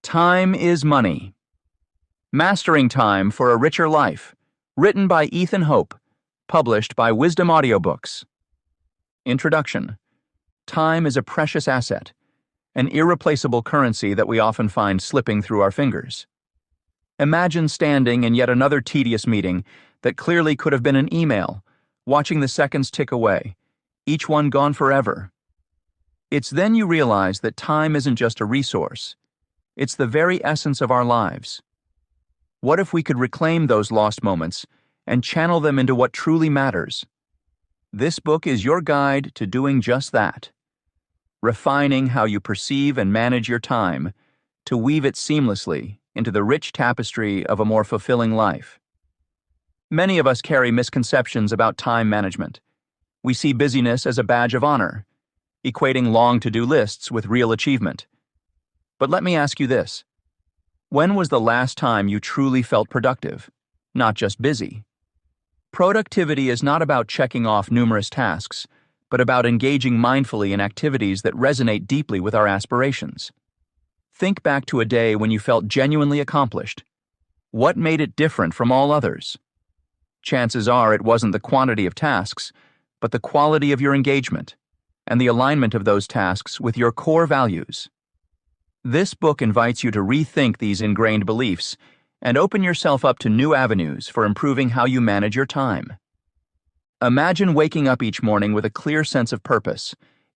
Time is Money. Mastering Time for a Richer Life. Written by Ethan Hope. Published by Wisdom Audiobooks. Introduction. Time is a precious asset, an irreplaceable currency that we often find slipping through our fingers. Imagine standing in yet another tedious meeting that clearly could have been an email, watching the seconds tick away, each one gone forever. It's then you realize that time isn't just a resource. It's the very essence of our lives. What if we could reclaim those lost moments and channel them into what truly matters? This book is your guide to doing just that, refining how you perceive and manage your time to weave it seamlessly into the rich tapestry of a more fulfilling life. Many of us carry misconceptions about time management. We see busyness as a badge of honor, equating long to-do lists with real achievement. But let me ask you this. When was the last time you truly felt productive, not just busy? Productivity is not about checking off numerous tasks, but about engaging mindfully in activities that resonate deeply with our aspirations. Think back to a day when you felt genuinely accomplished. What made it different from all others? Chances are it wasn't the quantity of tasks, but the quality of your engagement and the alignment of those tasks with your core values. This book invites you to rethink these ingrained beliefs and open yourself up to new avenues for improving how you manage your time. Imagine waking up each morning with a clear sense of purpose,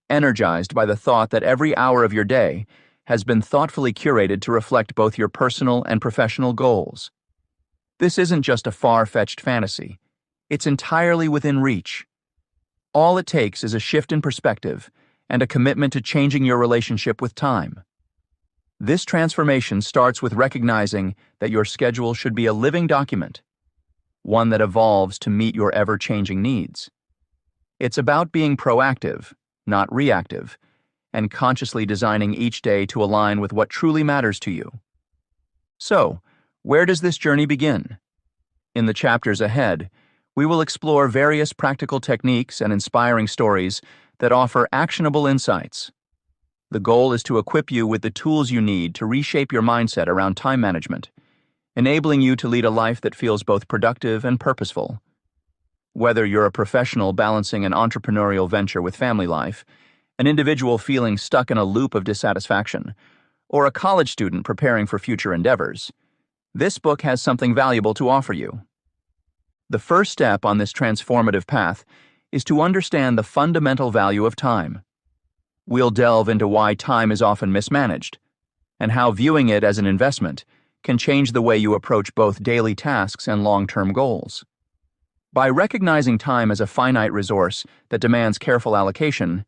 energized by the thought that every hour of your day has been thoughtfully curated to reflect both your personal and professional goals. This isn't just a far-fetched fantasy. It's entirely within reach. All it takes is a shift in perspective and a commitment to changing your relationship with time. This transformation starts with recognizing that your schedule should be a living document, one that evolves to meet your ever-changing needs. It's about being proactive, not reactive, and consciously designing each day to align with what truly matters to you. So, where does this journey begin? In the chapters ahead, we will explore various practical techniques and inspiring stories that offer actionable insights. The goal is to equip you with the tools you need to reshape your mindset around time management, enabling you to lead a life that feels both productive and purposeful. Whether you're a professional balancing an entrepreneurial venture with family life, an individual feeling stuck in a loop of dissatisfaction, or a college student preparing for future endeavors, this book has something valuable to offer you. The first step on this transformative path is to understand the fundamental value of time. We'll delve into why time is often mismanaged, and how viewing it as an investment can change the way you approach both daily tasks and long-term goals. By recognizing time as a finite resource that demands careful allocation,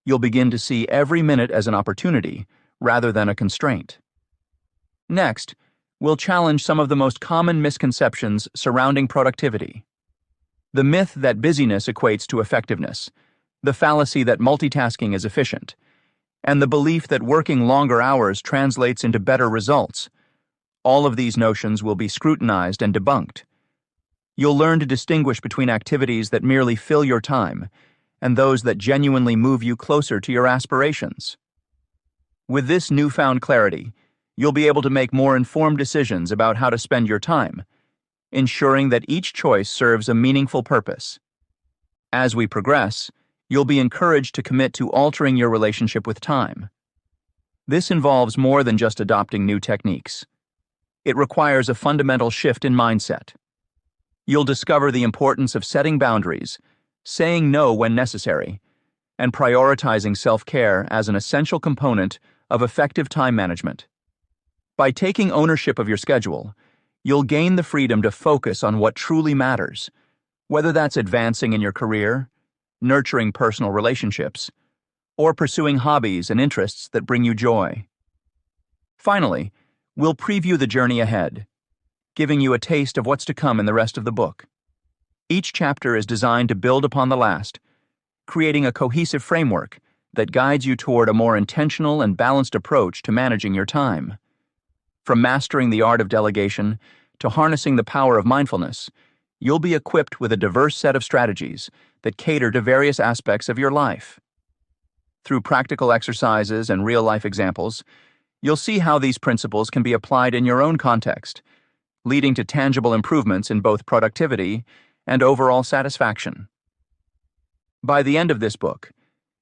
you'll begin to see every minute as an opportunity rather than a constraint. Next, we'll challenge some of the most common misconceptions surrounding productivity. The myth that busyness equates to effectiveness, the fallacy that multitasking is efficient, and the belief that working longer hours translates into better results. All of these notions will be scrutinized and debunked. You'll learn to distinguish between activities that merely fill your time and those that genuinely move you closer to your aspirations. With this newfound clarity, you'll be able to make more informed decisions about how to spend your time, ensuring that each choice serves a meaningful purpose. As we progress, you'll be encouraged to commit to altering your relationship with time. This involves more than just adopting new techniques. It requires a fundamental shift in mindset. You'll discover the importance of setting boundaries, saying no when necessary, and prioritizing self-care as an essential component of effective time management. By taking ownership of your schedule, you'll gain the freedom to focus on what truly matters, whether that's advancing in your career, nurturing personal relationships, or pursuing hobbies and interests that bring you joy. Finally, we'll preview the journey ahead, giving you a taste of what's to come in the rest of the book. Each chapter is designed to build upon the last, creating a cohesive framework that guides you toward a more intentional and balanced approach to managing your time. From mastering the art of delegation to harnessing the power of mindfulness, you'll be equipped with a diverse set of strategies that cater to various aspects of your life. Through practical exercises and real-life examples, You'll see how these principles can be applied in your own context, leading to tangible improvements in both productivity and overall satisfaction. By the end of this book,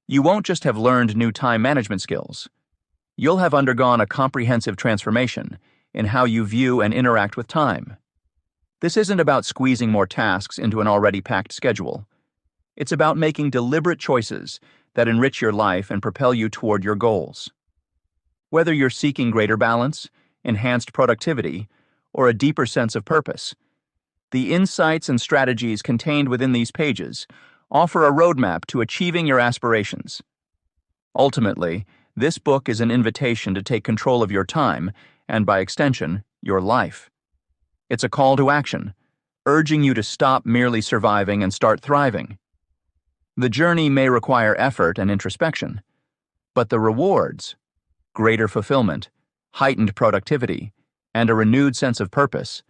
you won't just have learned new time management skills. You'll have undergone a comprehensive transformation in how you view and interact with time. This isn't about squeezing more tasks into an already packed schedule. It's about making deliberate choices that enrich your life and propel you toward your goals. Whether you're seeking greater balance, enhanced productivity, or a deeper sense of purpose, the insights and strategies contained within these pages offer a roadmap to achieving your aspirations. Ultimately, this book is an invitation to take control of your time and, by extension, your life. It's a call to action, urging you to stop merely surviving and start thriving. The journey may require effort and introspection, but the rewards, greater fulfillment, heightened productivity, and a renewed sense of purpose,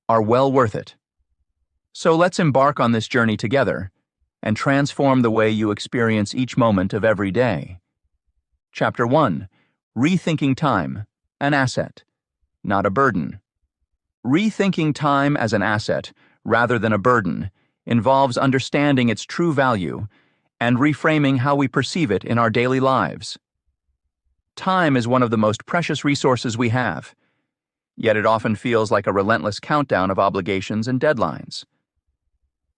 are well worth it. So let's embark on this journey together and transform the way you experience each moment of every day. Chapter 1. Rethinking Time, an Asset, Not a Burden. Rethinking time as an asset, rather than a burden, involves understanding its true value and reframing how we perceive it in our daily lives. Time is one of the most precious resources we have, yet it often feels like a relentless countdown of obligations and deadlines.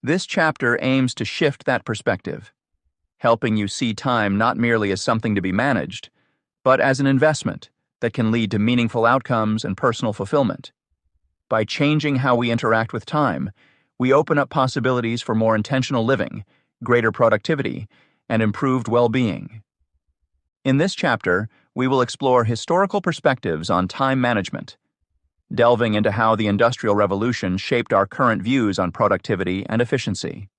This chapter aims to shift that perspective, helping you see time not merely as something to be managed, but as an investment that can lead to meaningful outcomes and personal fulfillment. By changing how we interact with time, we open up possibilities for more intentional living, greater productivity, and improved well-being. In this chapter, we will explore historical perspectives on time management, delving into how the Industrial Revolution shaped our current views on productivity and efficiency.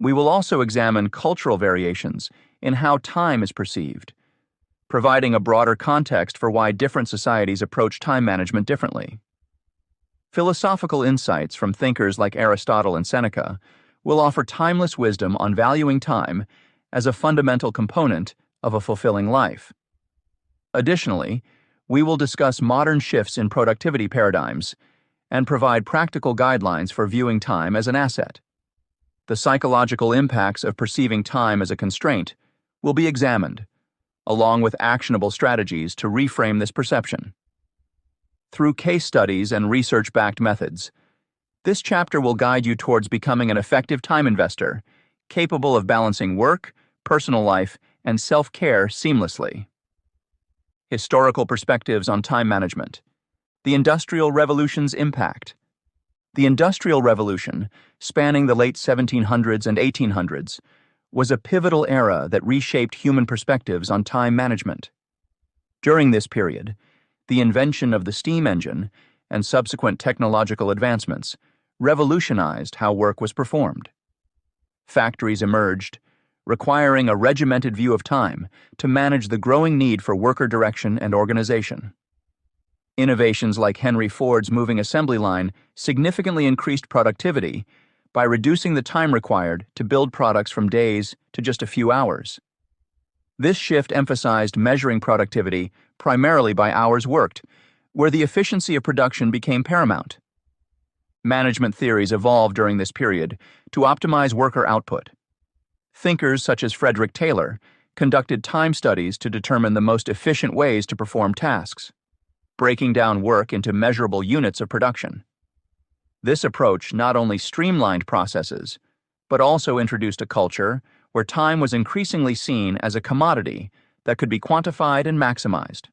We will also examine cultural variations in how time is perceived, providing a broader context for why different societies approach time management differently. Philosophical insights from thinkers like Aristotle and Seneca will offer timeless wisdom on valuing time as a fundamental component of a fulfilling life. Additionally, we will discuss modern shifts in productivity paradigms and provide practical guidelines for viewing time as an asset. The psychological impacts of perceiving time as a constraint will be examined, along with actionable strategies to reframe this perception. Through case studies and research-backed methods, this chapter will guide you towards becoming an effective time investor, capable of balancing work, personal life, and self-care seamlessly. Historical perspectives on time management. The Industrial Revolution's impact. The Industrial Revolution, spanning the late 1700s and 1800s, was a pivotal era that reshaped human perspectives on time management. During this period, the invention of the steam engine and subsequent technological advancements revolutionized how work was performed. Factories emerged, requiring a regimented view of time to manage the growing need for worker direction and organization. Innovations like Henry Ford's moving assembly line significantly increased productivity by reducing the time required to build products from days to just a few hours. This shift emphasized measuring productivity primarily by hours worked, where the efficiency of production became paramount. Management theories evolved during this period to optimize worker output. Thinkers such as Frederick Taylor conducted time studies to determine the most efficient ways to perform tasks, breaking down work into measurable units of production. This approach not only streamlined processes, but also introduced a culture where time was increasingly seen as a commodity that could be quantified and maximized.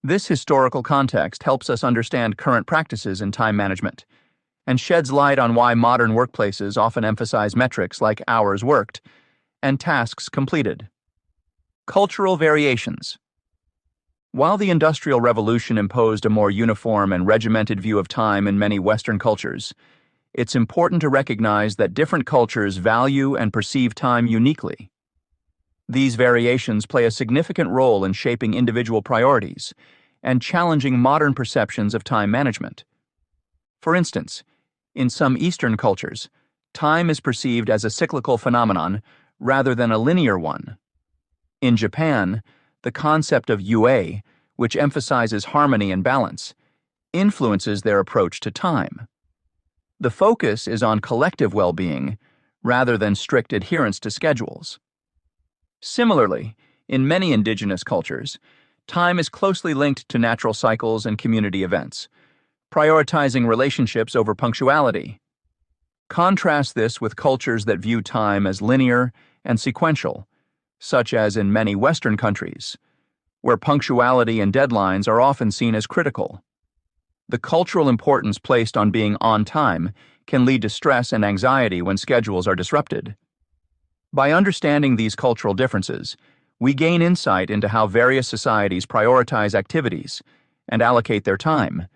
This historical context helps us understand current practices in time management and sheds light on why modern workplaces often emphasize metrics like hours worked and tasks completed. Cultural variations. While the Industrial Revolution imposed a more uniform and regimented view of time in many Western cultures, it's important to recognize that different cultures value and perceive time uniquely. These variations play a significant role in shaping individual priorities and challenging modern perceptions of time management. For instance, in some Eastern cultures, time is perceived as a cyclical phenomenon rather than a linear one. In Japan, the concept of yue which emphasizes harmony and balance, influences their approach to time. The focus is on collective well-being rather than strict adherence to schedules. Similarly, in many indigenous cultures, time is closely linked to natural cycles and community events, prioritizing relationships over punctuality. Contrast this with cultures that view time as linear and sequential, such as in many Western countries, where punctuality and deadlines are often seen as critical. The cultural importance placed on being on time can lead to stress and anxiety when schedules are disrupted. By understanding these cultural differences, we gain insight into how various societies prioritize activities and allocate their time,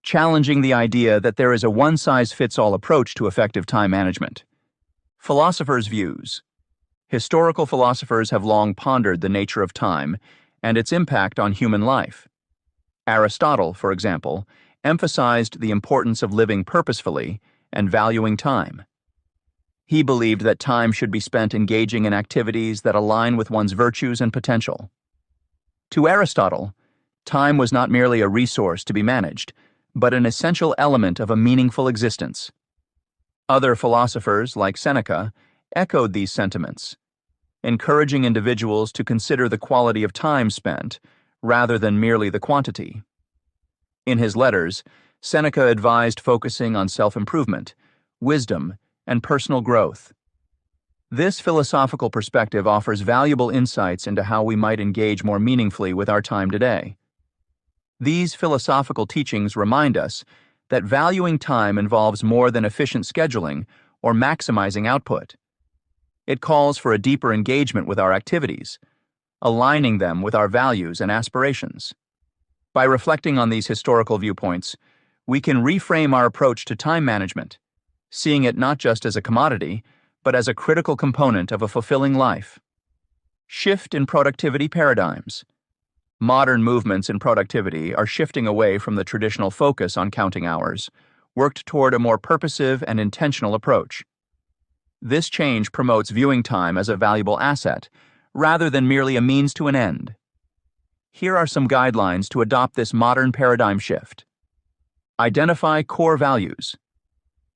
challenging the idea that there is a one-size-fits-all approach to effective time management. Philosophers' views. Historical philosophers have long pondered the nature of time and its impact on human life. Aristotle, for example, emphasized the importance of living purposefully and valuing time. He believed that time should be spent engaging in activities that align with one's virtues and potential. To Aristotle, time was not merely a resource to be managed, but an essential element of a meaningful existence. Other philosophers, like Seneca, echoed these sentiments, encouraging individuals to consider the quality of time spent rather than merely the quantity. In his letters, Seneca advised focusing on self-improvement, wisdom, and personal growth. This philosophical perspective offers valuable insights into how we might engage more meaningfully with our time today. These philosophical teachings remind us that valuing time involves more than efficient scheduling or maximizing output. It calls for a deeper engagement with our activities, aligning them with our values and aspirations. By reflecting on these historical viewpoints, we can reframe our approach to time management, seeing it not just as a commodity, but as a critical component of a fulfilling life. Shift in productivity paradigms. Modern movements in productivity are shifting away from the traditional focus on counting hours, worked toward a more purposive and intentional approach. This change promotes viewing time as a valuable asset, rather than merely a means to an end. Here are some guidelines to adopt this modern paradigm shift. Identify core values.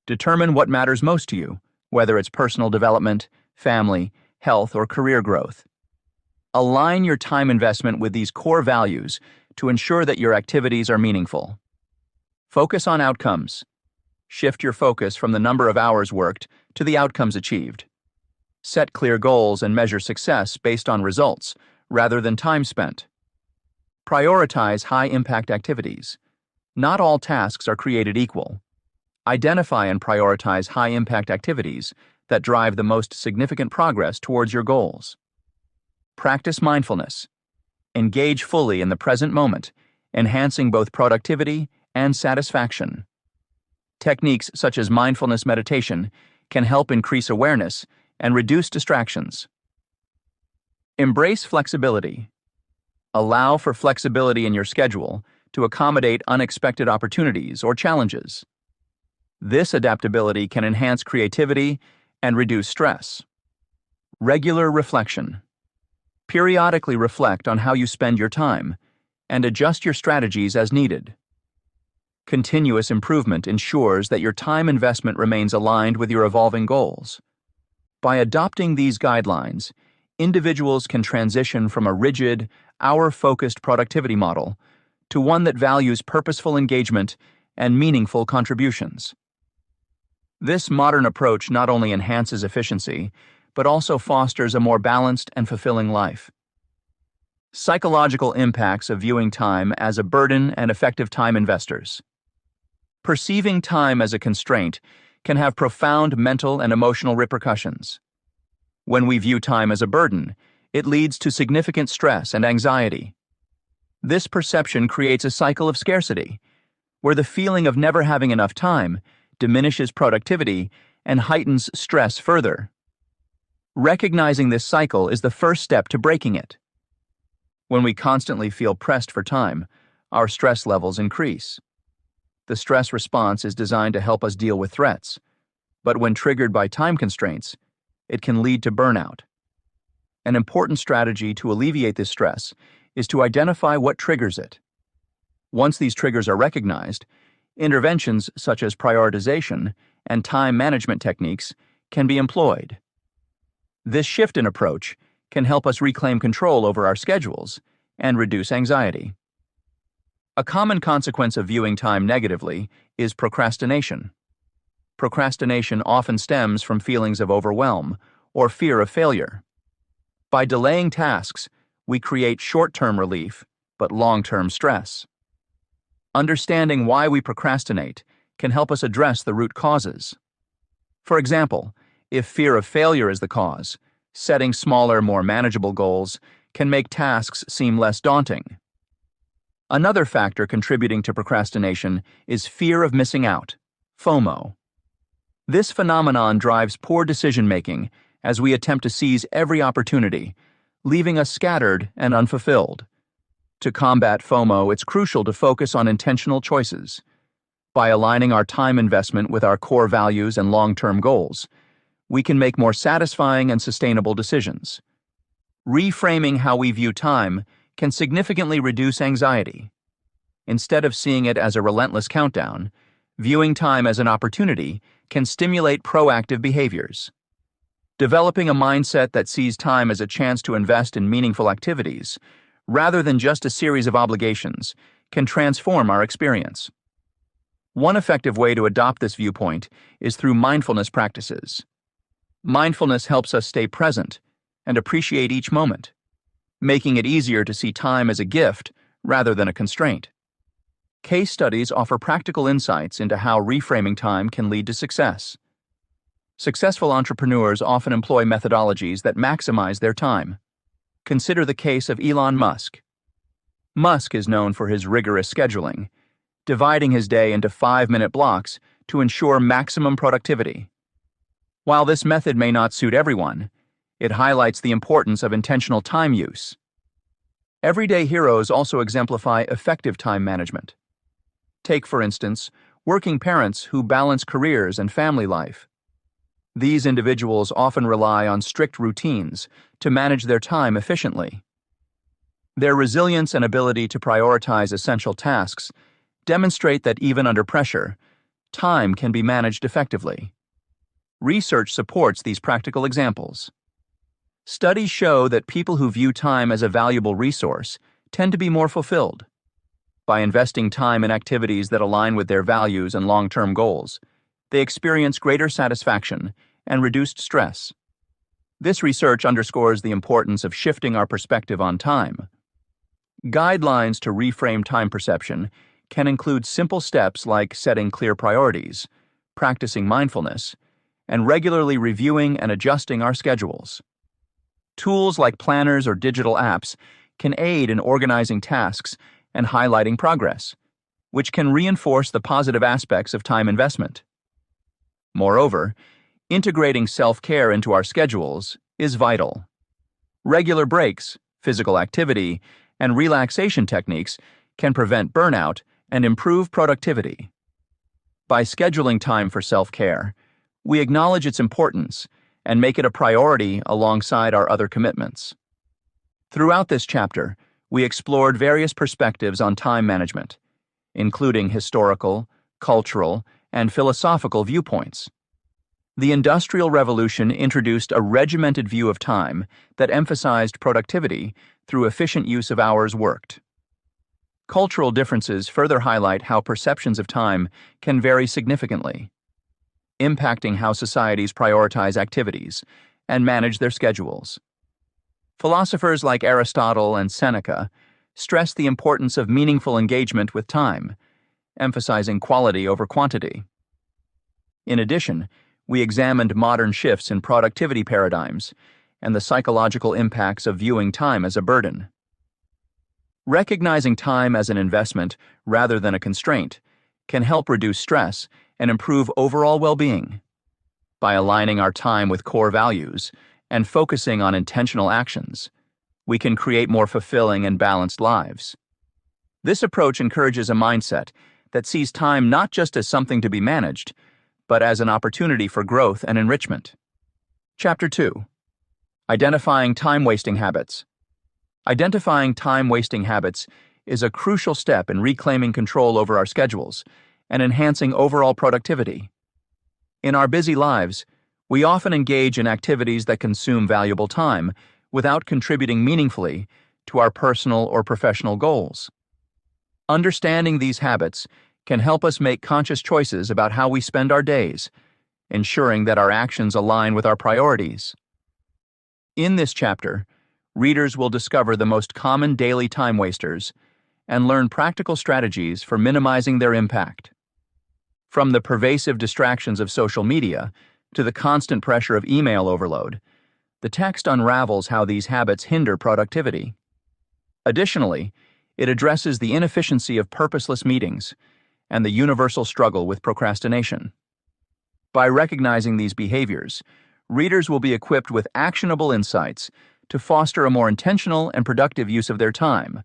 Determine what matters most to you, whether it's personal development, family, health, or career growth. Align your time investment with these core values to ensure that your activities are meaningful. Focus on outcomes. Shift your focus from the number of hours worked to the outcomes achieved. Set clear goals and measure success based on results rather than time spent. Prioritize high-impact activities. Not all tasks are created equal. Identify and prioritize high-impact activities that drive the most significant progress towards your goals. Practice mindfulness. Engage fully in the present moment, enhancing both productivity and satisfaction. Techniques such as mindfulness meditation can help increase awareness and reduce distractions. Embrace flexibility. Allow for flexibility in your schedule to accommodate unexpected opportunities or challenges. This adaptability can enhance creativity and reduce stress. Regular reflection. Periodically reflect on how you spend your time and adjust your strategies as needed. Continuous improvement ensures that your time investment remains aligned with your evolving goals. By adopting these guidelines, individuals can transition from a rigid, hour-focused productivity model to one that values purposeful engagement and meaningful contributions. This modern approach not only enhances efficiency, but also fosters a more balanced and fulfilling life. Psychological impacts of viewing time as a burden and effective time investors. Perceiving time as a constraint can have profound mental and emotional repercussions. When we view time as a burden, it leads to significant stress and anxiety. This perception creates a cycle of scarcity, where the feeling of never having enough time diminishes productivity and heightens stress further. Recognizing this cycle is the first step to breaking it. When we constantly feel pressed for time, our stress levels increase. The stress response is designed to help us deal with threats, but when triggered by time constraints, it can lead to burnout. An important strategy to alleviate this stress is to identify what triggers it. Once these triggers are recognized, interventions such as prioritization and time management techniques can be employed. This shift in approach can help us reclaim control over our schedules and reduce anxiety. A common consequence of viewing time negatively is procrastination. Procrastination often stems from feelings of overwhelm or fear of failure. By delaying tasks, we create short-term relief but long-term stress. Understanding why we procrastinate can help us address the root causes. For example, if fear of failure is the cause, setting smaller, more manageable goals can make tasks seem less daunting. Another factor contributing to procrastination is fear of missing out, FOMO. This phenomenon drives poor decision-making as we attempt to seize every opportunity, leaving us scattered and unfulfilled. To combat FOMO, it's crucial to focus on intentional choices. By aligning our time investment with our core values and long-term goals, we can make more satisfying and sustainable decisions. Reframing how we view time can significantly reduce anxiety. Instead of seeing it as a relentless countdown, viewing time as an opportunity can stimulate proactive behaviors. Developing a mindset that sees time as a chance to invest in meaningful activities, rather than just a series of obligations, can transform our experience. One effective way to adopt this viewpoint is through mindfulness practices. Mindfulness helps us stay present and appreciate each moment, making it easier to see time as a gift rather than a constraint. Case studies offer practical insights into how reframing time can lead to success. Successful entrepreneurs often employ methodologies that maximize their time. Consider the case of Elon Musk. Musk is known for his rigorous scheduling, dividing his day into 5-minute blocks to ensure maximum productivity. While this method may not suit everyone, it highlights the importance of intentional time use. Everyday heroes also exemplify effective time management. Take, for instance, working parents who balance careers and family life. These individuals often rely on strict routines to manage their time efficiently. Their resilience and ability to prioritize essential tasks demonstrate that even under pressure, time can be managed effectively. Research supports these practical examples. Studies show that people who view time as a valuable resource tend to be more fulfilled. By investing time in activities that align with their values and long-term goals, they experience greater satisfaction and reduced stress. This research underscores the importance of shifting our perspective on time. Guidelines to reframe time perception can include simple steps like setting clear priorities, practicing mindfulness, and regularly reviewing and adjusting our schedules. Tools like planners or digital apps can aid in organizing tasks and highlighting progress, which can reinforce the positive aspects of time investment. Moreover, integrating self-care into our schedules is vital. Regular breaks, physical activity, and relaxation techniques can prevent burnout and improve productivity. By scheduling time for self-care, we acknowledge its importance and make it a priority alongside our other commitments. Throughout this chapter, we explored various perspectives on time management, including historical, cultural, and philosophical viewpoints. The Industrial Revolution introduced a regimented view of time that emphasized productivity through efficient use of hours worked. Cultural differences further highlight how perceptions of time can vary significantly, impacting how societies prioritize activities and manage their schedules. Philosophers like Aristotle and Seneca stress the importance of meaningful engagement with time, emphasizing quality over quantity. In addition, we examined modern shifts in productivity paradigms and the psychological impacts of viewing time as a burden. Recognizing time as an investment rather than a constraint can help reduce stress and improve overall well-being. By aligning our time with core values and focusing on intentional actions, we can create more fulfilling and balanced lives. This approach encourages a mindset that sees time not just as something to be managed, but as an opportunity for growth and enrichment. Chapter 2. Identifying Time-Wasting Habits. Identifying time-wasting habits is a crucial step in reclaiming control over our schedules and enhancing overall productivity. In our busy lives, we often engage in activities that consume valuable time without contributing meaningfully to our personal or professional goals. Understanding these habits can help us make conscious choices about how we spend our days, ensuring that our actions align with our priorities. In this chapter, readers will discover the most common daily time wasters and learn practical strategies for minimizing their impact. From the pervasive distractions of social media to the constant pressure of email overload, the text unravels how these habits hinder productivity. Additionally, it addresses the inefficiency of purposeless meetings and the universal struggle with procrastination. By recognizing these behaviors, readers will be equipped with actionable insights to foster a more intentional and productive use of their time,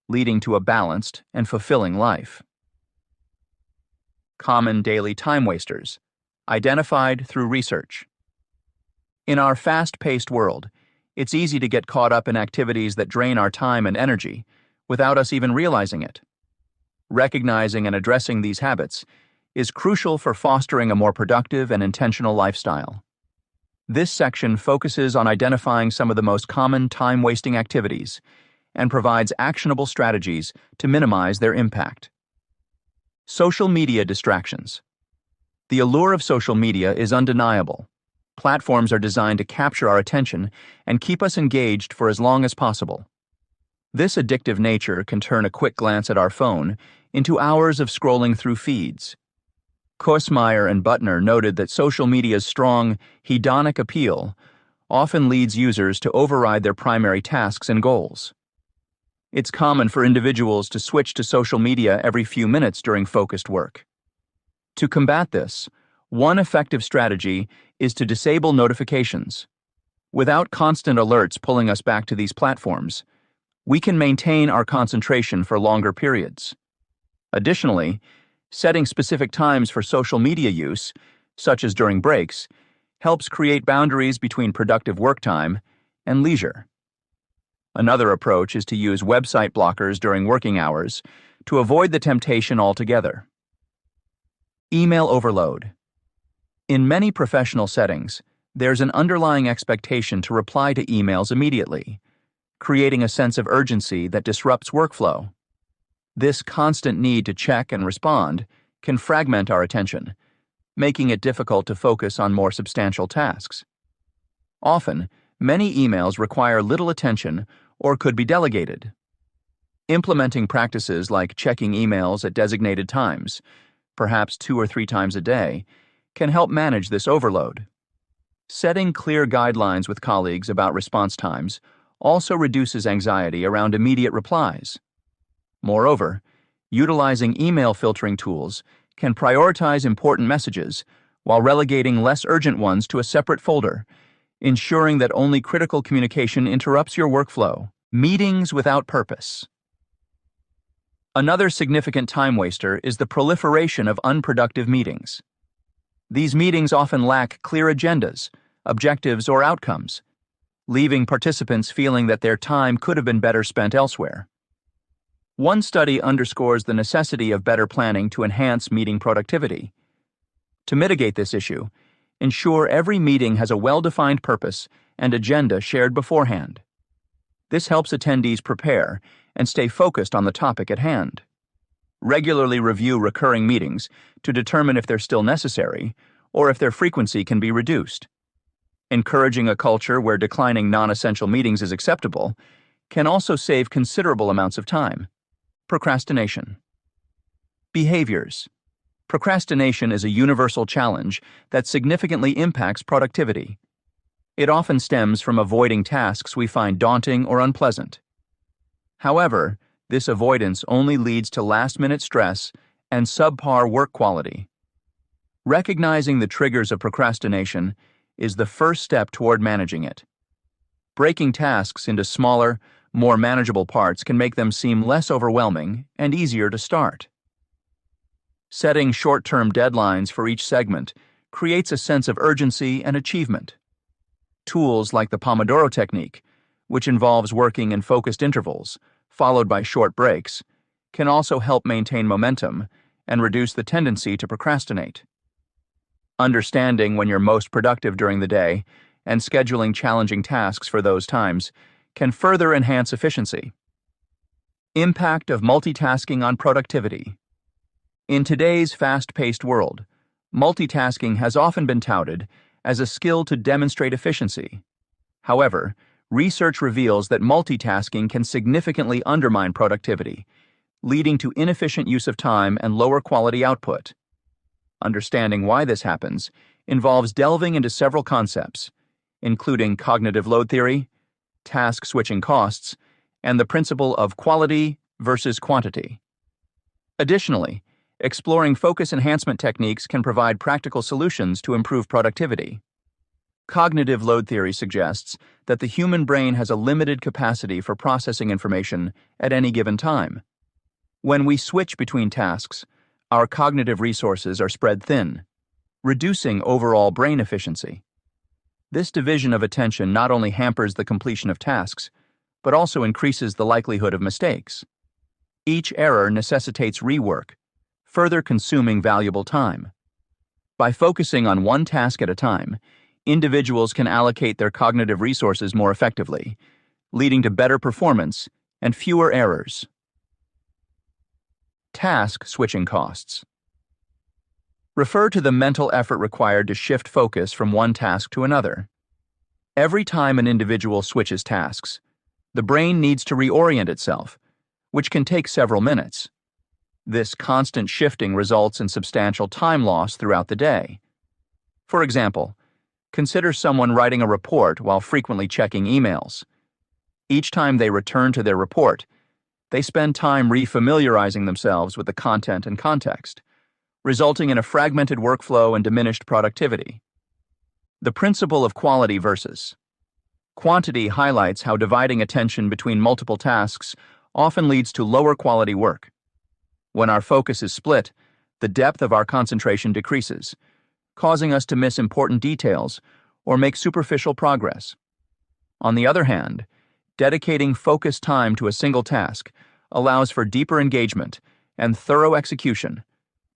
leading to a balanced and fulfilling life. Common daily time wasters, identified through research. In our fast-paced world, it's easy to get caught up in activities that drain our time and energy without us even realizing it. Recognizing and addressing these habits is crucial for fostering a more productive and intentional lifestyle. This section focuses on identifying some of the most common time-wasting activities and provides actionable strategies to minimize their impact. Social media distractions. The allure of social media is undeniable. Platforms are designed to capture our attention and keep us engaged for as long as possible. This addictive nature can turn a quick glance at our phone into hours of scrolling through feeds. Kursmeyer and Butner noted that social media's strong, hedonic appeal often leads users to override their primary tasks and goals. It's common for individuals to switch to social media every few minutes during focused work. To combat this, one effective strategy is to disable notifications. Without constant alerts pulling us back to these platforms, we can maintain our concentration for longer periods. Additionally, setting specific times for social media use, such as during breaks, helps create boundaries between productive work time and leisure. Another approach is to use website blockers during working hours to avoid the temptation altogether. Email overload. In many professional settings, there's an underlying expectation to reply to emails immediately, creating a sense of urgency that disrupts workflow. This constant need to check and respond can fragment our attention, making it difficult to focus on more substantial tasks. Often, many emails require little attention or could be delegated. Implementing practices like checking emails at designated times, perhaps 2 or 3 times a day, can help manage this overload. Setting clear guidelines with colleagues about response times also reduces anxiety around immediate replies. Moreover, utilizing email filtering tools can prioritize important messages while relegating less urgent ones to a separate folder, ensuring that only critical communication interrupts your workflow. Meetings without purpose. Another significant time waster is the proliferation of unproductive meetings. These meetings often lack clear agendas, objectives, or outcomes, leaving participants feeling that their time could have been better spent elsewhere. One study underscores the necessity of better planning to enhance meeting productivity. To mitigate this issue, ensure every meeting has a well-defined purpose and agenda shared beforehand. This helps attendees prepare and stay focused on the topic at hand. Regularly review recurring meetings to determine if they're still necessary or if their frequency can be reduced. Encouraging a culture where declining non-essential meetings is acceptable can also save considerable amounts of time. Procrastination. Behaviors. Procrastination is a universal challenge that significantly impacts productivity. It often stems from avoiding tasks we find daunting or unpleasant. However, this avoidance only leads to last-minute stress and subpar work quality. Recognizing the triggers of procrastination is the first step toward managing it. Breaking tasks into smaller, more manageable parts can make them seem less overwhelming and easier to start. Setting short-term deadlines for each segment creates a sense of urgency and achievement. Tools like the Pomodoro technique, which involves working in focused intervals, followed by short breaks, can also help maintain momentum and reduce the tendency to procrastinate. Understanding when you're most productive during the day and scheduling challenging tasks for those times can further enhance efficiency. Impact of multitasking on productivity. In today's fast-paced world, multitasking has often been touted as a skill to demonstrate efficiency. However, research reveals that multitasking can significantly undermine productivity, leading to inefficient use of time and lower quality output. Understanding why this happens involves delving into several concepts, including cognitive load theory, task switching costs, and the principle of quality versus quantity. Additionally, exploring focus enhancement techniques can provide practical solutions to improve productivity. Cognitive load theory suggests that the human brain has a limited capacity for processing information at any given time. When we switch between tasks, our cognitive resources are spread thin, reducing overall brain efficiency. This division of attention not only hampers the completion of tasks, but also increases the likelihood of mistakes. Each error necessitates rework, further consuming valuable time. By focusing on one task at a time, individuals can allocate their cognitive resources more effectively, leading to better performance and fewer errors. Task switching costs. Refer to the mental effort required to shift focus from one task to another. Every time an individual switches tasks, the brain needs to reorient itself, which can take several minutes. This constant shifting results in substantial time loss throughout the day. For example, consider someone writing a report while frequently checking emails. Each time they return to their report, they spend time refamiliarizing themselves with the content and context, resulting in a fragmented workflow and diminished productivity. The principle of quality versus quantity highlights how dividing attention between multiple tasks often leads to lower quality work. When our focus is split, the depth of our concentration decreases, causing us to miss important details or make superficial progress. On the other hand, dedicating focused time to a single task allows for deeper engagement and thorough execution,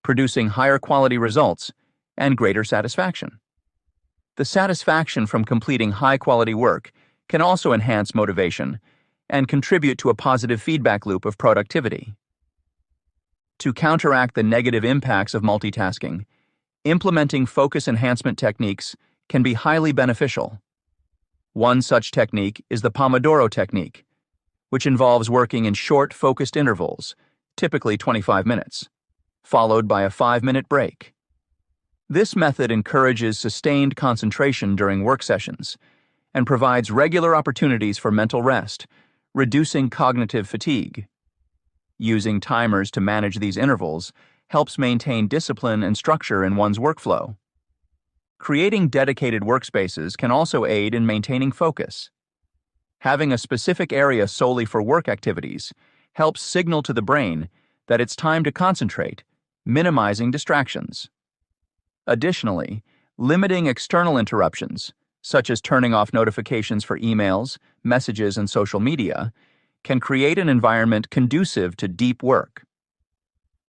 producing higher quality results and greater satisfaction. The satisfaction from completing high-quality work can also enhance motivation and contribute to a positive feedback loop of productivity. To counteract the negative impacts of multitasking, implementing focus enhancement techniques can be highly beneficial. One such technique is the Pomodoro technique, which involves working in short, focused intervals, typically 25 minutes, followed by a 5-minute break. This method encourages sustained concentration during work sessions and provides regular opportunities for mental rest, reducing cognitive fatigue. Using timers to manage these intervals helps maintain discipline and structure in one's workflow. Creating dedicated workspaces can also aid in maintaining focus. Having a specific area solely for work activities helps signal to the brain that it's time to concentrate, minimizing distractions. Additionally, limiting external interruptions, such as turning off notifications for emails, messages, and social media, can create an environment conducive to deep work.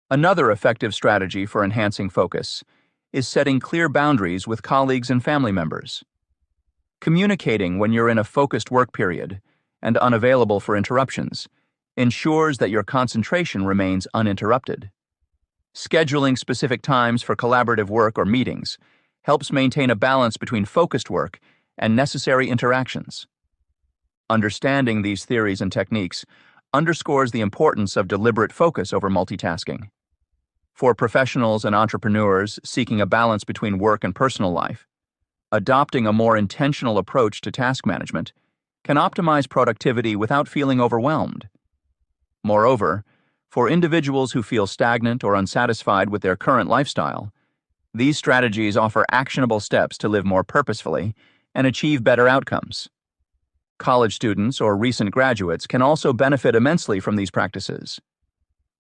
Another effective strategy for enhancing focus is setting clear boundaries with colleagues and family members. Communicating when you're in a focused work period and unavailable for interruptions ensures that your concentration remains uninterrupted. Scheduling specific times for collaborative work or meetings helps maintain a balance between focused work and necessary interactions. Understanding these theories and techniques underscores the importance of deliberate focus over multitasking. For professionals and entrepreneurs seeking a balance between work and personal life, adopting a more intentional approach to task management can optimize productivity without feeling overwhelmed. Moreover, for individuals who feel stagnant or unsatisfied with their current lifestyle, these strategies offer actionable steps to live more purposefully and achieve better outcomes. College students or recent graduates can also benefit immensely from these practices.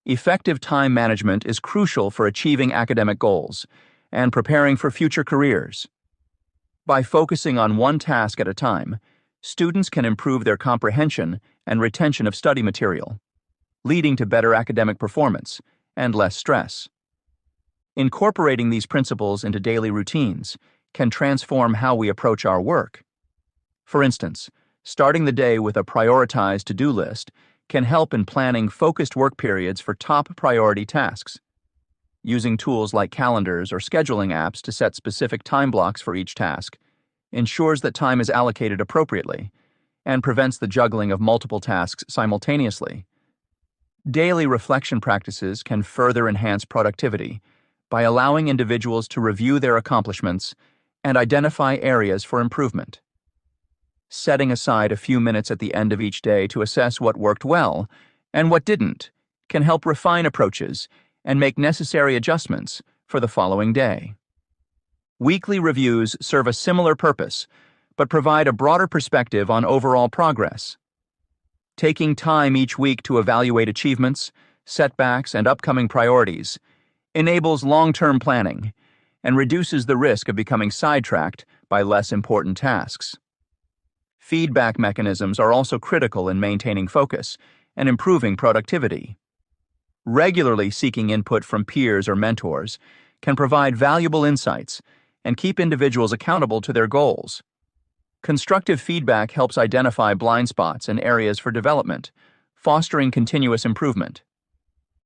Effective time management is crucial for achieving academic goals and preparing for future careers. By focusing on one task at a time, students can improve their comprehension and retention of study material, leading to better academic performance and less stress. Incorporating these principles into daily routines can transform how we approach our work. For instance, starting the day with a prioritized to-do list can help in planning focused work periods for top priority tasks. Using tools like calendars or scheduling apps to set specific time blocks for each task ensures that time is allocated appropriately and prevents the juggling of multiple tasks simultaneously. Daily reflection practices can further enhance productivity by allowing individuals to review their accomplishments and identify areas for improvement. Setting aside a few minutes at the end of each day to assess what worked well and what didn't can help refine approaches and make necessary adjustments for the following day. Weekly reviews serve a similar purpose, but provide a broader perspective on overall progress. Taking time each week to evaluate achievements, setbacks, and upcoming priorities enables long-term planning and reduces the risk of becoming sidetracked by less important tasks. Feedback mechanisms are also critical in maintaining focus and improving productivity. Regularly seeking input from peers or mentors can provide valuable insights and keep individuals accountable to their goals. Constructive feedback helps identify blind spots and areas for development, fostering continuous improvement.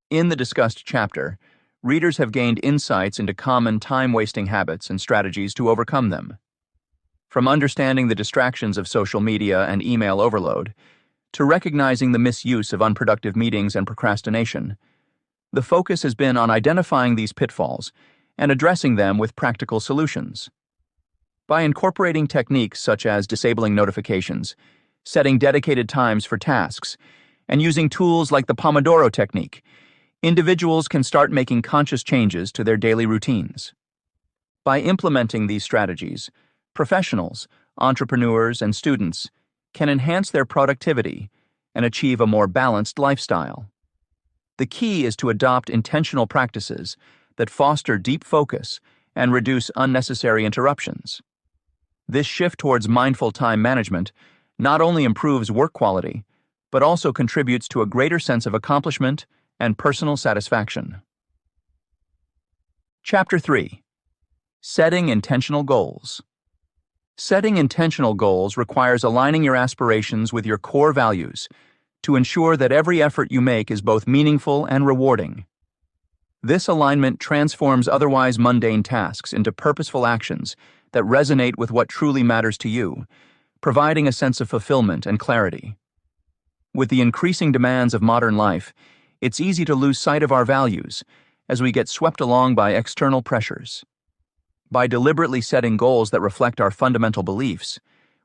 In the discussed chapter, readers have gained insights into common time-wasting habits and strategies to overcome them. From understanding the distractions of social media and email overload, to recognizing the misuse of unproductive meetings and procrastination, the focus has been on identifying these pitfalls and addressing them with practical solutions. By incorporating techniques such as disabling notifications, setting dedicated times for tasks, and using tools like the Pomodoro technique, individuals can start making conscious changes to their daily routines. By implementing these strategies, professionals, entrepreneurs, and students can enhance their productivity and achieve a more balanced lifestyle. The key is to adopt intentional practices that foster deep focus and reduce unnecessary interruptions. This shift towards mindful time management not only improves work quality, but also contributes to a greater sense of accomplishment and personal satisfaction. Chapter 3. Setting Intentional Goals. Setting intentional goals requires aligning your aspirations with your core values to ensure that every effort you make is both meaningful and rewarding. This alignment transforms otherwise mundane tasks into purposeful actions that resonate with what truly matters to you, providing a sense of fulfillment and clarity. With the increasing demands of modern life, it's easy to lose sight of our values as we get swept along by external pressures. By deliberately setting goals that reflect our fundamental beliefs,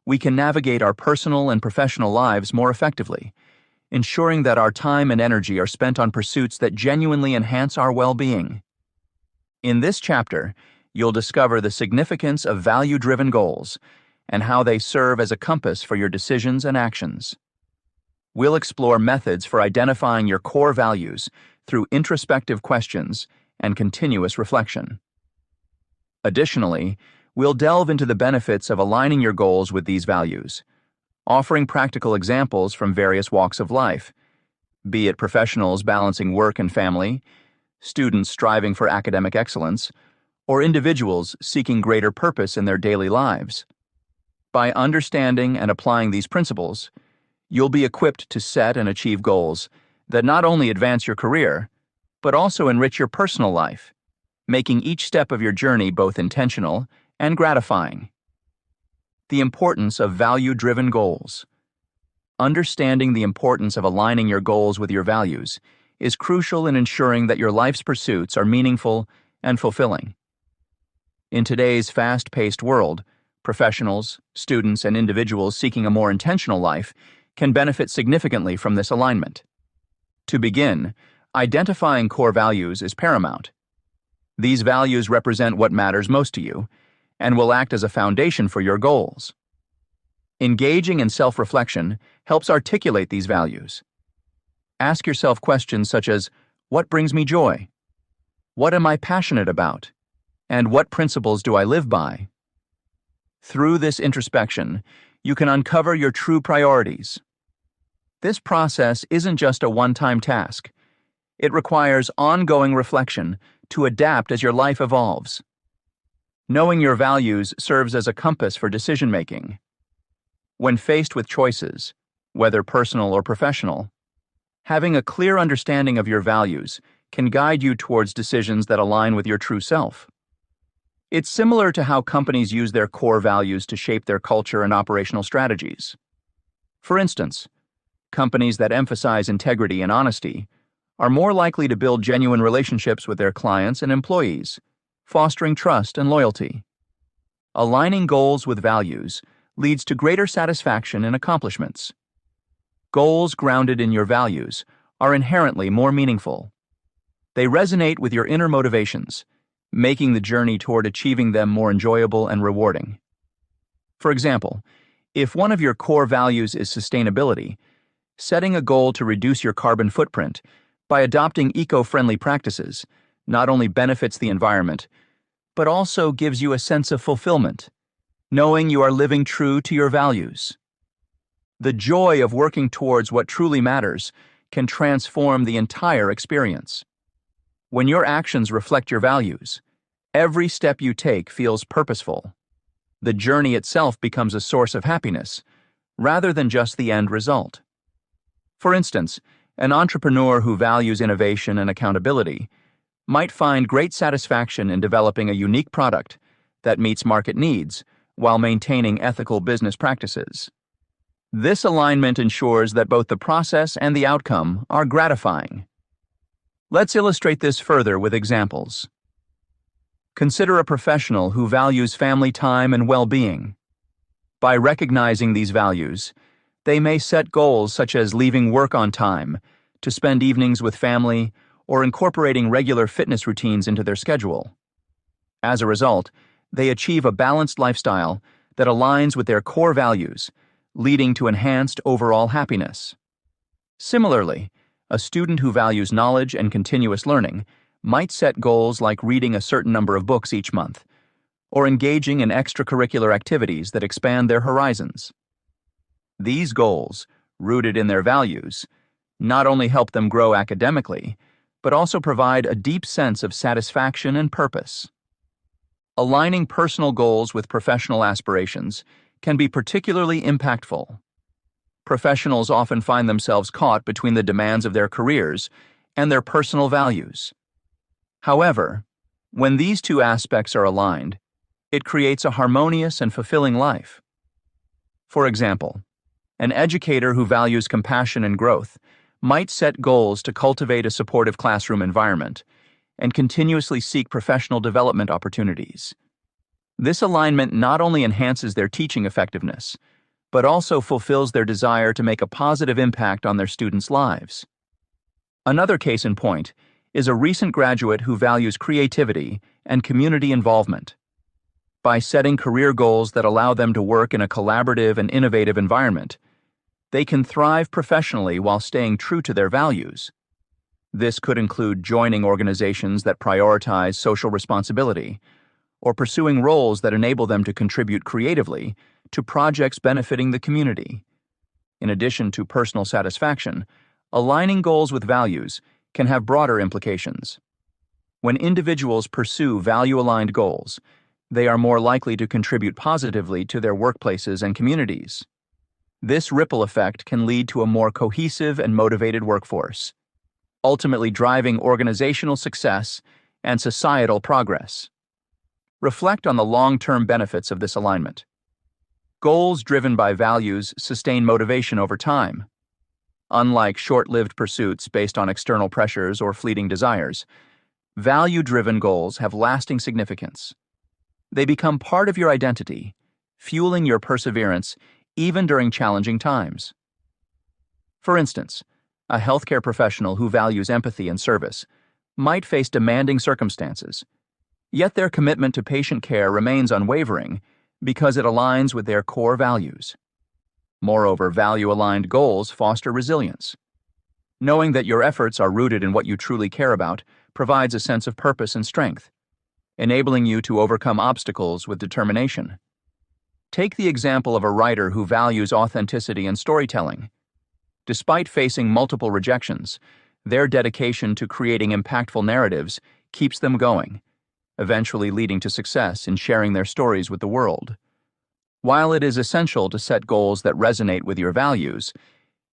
we can navigate our personal and professional lives more effectively, ensuring that our time and energy are spent on pursuits that genuinely enhance our well-being. In this chapter, you'll discover the significance of value-driven goals and how they serve as a compass for your decisions and actions. We'll explore methods for identifying your core values through introspective questions and continuous reflection. Additionally, we'll delve into the benefits of aligning your goals with these values, offering practical examples from various walks of life, be it professionals balancing work and family, students striving for academic excellence, or individuals seeking greater purpose in their daily lives. By understanding and applying these principles, you'll be equipped to set and achieve goals that not only advance your career, but also enrich your personal life, making each step of your journey both intentional and gratifying. The importance of value-driven goals. Understanding the importance of aligning your goals with your values is crucial in ensuring that your life's pursuits are meaningful and fulfilling. In today's fast-paced world, professionals, students, and individuals seeking a more intentional life can benefit significantly from this alignment. To begin, identifying core values is paramount. These values represent what matters most to you and will act as a foundation for your goals. Engaging in self-reflection helps articulate these values. Ask yourself questions such as, what brings me joy? What am I passionate about? And what principles do I live by? Through this introspection, you can uncover your true priorities. This process isn't just a one-time task. It requires ongoing reflection to adapt as your life evolves. Knowing your values serves as a compass for decision-making. When faced with choices, whether personal or professional, having a clear understanding of your values can guide you towards decisions that align with your true self. It's similar to how companies use their core values to shape their culture and operational strategies. For instance, companies that emphasize integrity and honesty are more likely to build genuine relationships with their clients and employees, fostering trust and loyalty. Aligning goals with values leads to greater satisfaction and accomplishments. Goals grounded in your values are inherently more meaningful. They resonate with your inner motivations, making the journey toward achieving them more enjoyable and rewarding. For example, if one of your core values is sustainability, setting a goal to reduce your carbon footprint by adopting eco-friendly practices not only benefits the environment, but also gives you a sense of fulfillment, knowing you are living true to your values. The joy of working towards what truly matters can transform the entire experience. When your actions reflect your values, every step you take feels purposeful. The journey itself becomes a source of happiness, rather than just the end result. For instance, an entrepreneur who values innovation and accountability might find great satisfaction in developing a unique product that meets market needs while maintaining ethical business practices. This alignment ensures that both the process and the outcome are gratifying. Let's illustrate this further with examples. Consider a professional who values family time and well-being. By recognizing these values, they may set goals such as leaving work on time to spend evenings with family or incorporating regular fitness routines into their schedule. As a result, they achieve a balanced lifestyle that aligns with their core values, leading to enhanced overall happiness. Similarly, a student who values knowledge and continuous learning might set goals like reading a certain number of books each month, or engaging in extracurricular activities that expand their horizons. These goals, rooted in their values, not only help them grow academically, but also provide a deep sense of satisfaction and purpose. Aligning personal goals with professional aspirations can be particularly impactful. Professionals often find themselves caught between the demands of their careers and their personal values. However, when these two aspects are aligned, it creates a harmonious and fulfilling life. For example, an educator who values compassion and growth might set goals to cultivate a supportive classroom environment and continuously seek professional development opportunities. This alignment not only enhances their teaching effectiveness, but also fulfills their desire to make a positive impact on their students' lives. Another case in point is a recent graduate who values creativity and community involvement. By setting career goals that allow them to work in a collaborative and innovative environment, they can thrive professionally while staying true to their values. This could include joining organizations that prioritize social responsibility, or pursuing roles that enable them to contribute creatively to projects benefiting the community. In addition to personal satisfaction, aligning goals with values can have broader implications. When individuals pursue value-aligned goals, they are more likely to contribute positively to their workplaces and communities. This ripple effect can lead to a more cohesive and motivated workforce, ultimately driving organizational success and societal progress. Reflect on the long-term benefits of this alignment. Goals driven by values sustain motivation over time. Unlike short-lived pursuits based on external pressures or fleeting desires, value-driven goals have lasting significance. They become part of your identity, fueling your perseverance even during challenging times. For instance, a healthcare professional who values empathy and service might face demanding circumstances, yet their commitment to patient care remains unwavering because it aligns with their core values. Moreover, value-aligned goals foster resilience. Knowing that your efforts are rooted in what you truly care about provides a sense of purpose and strength, enabling you to overcome obstacles with determination. Take the example of a writer who values authenticity and storytelling. Despite facing multiple rejections, their dedication to creating impactful narratives keeps them going, eventually leading to success in sharing their stories with the world. While it is essential to set goals that resonate with your values,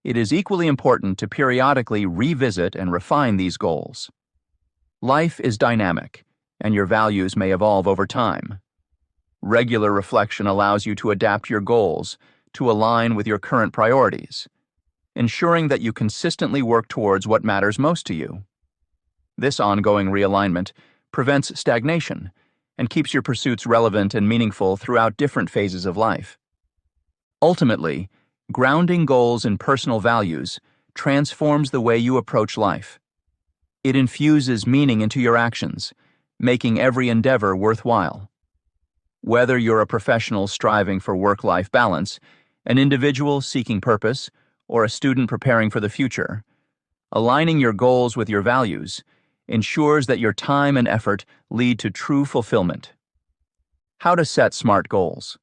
it is equally important to periodically revisit and refine these goals. Life is dynamic, and your values may evolve over time. Regular reflection allows you to adapt your goals to align with your current priorities, ensuring that you consistently work towards what matters most to you. This ongoing realignment prevents stagnation and keeps your pursuits relevant and meaningful throughout different phases of life. Ultimately, grounding goals in personal values transforms the way you approach life. It infuses meaning into your actions, making every endeavor worthwhile. Whether you're a professional striving for work-life balance, an individual seeking purpose, or a student preparing for the future, aligning your goals with your values ensures that your time and effort lead to true fulfillment. How to set SMART goals.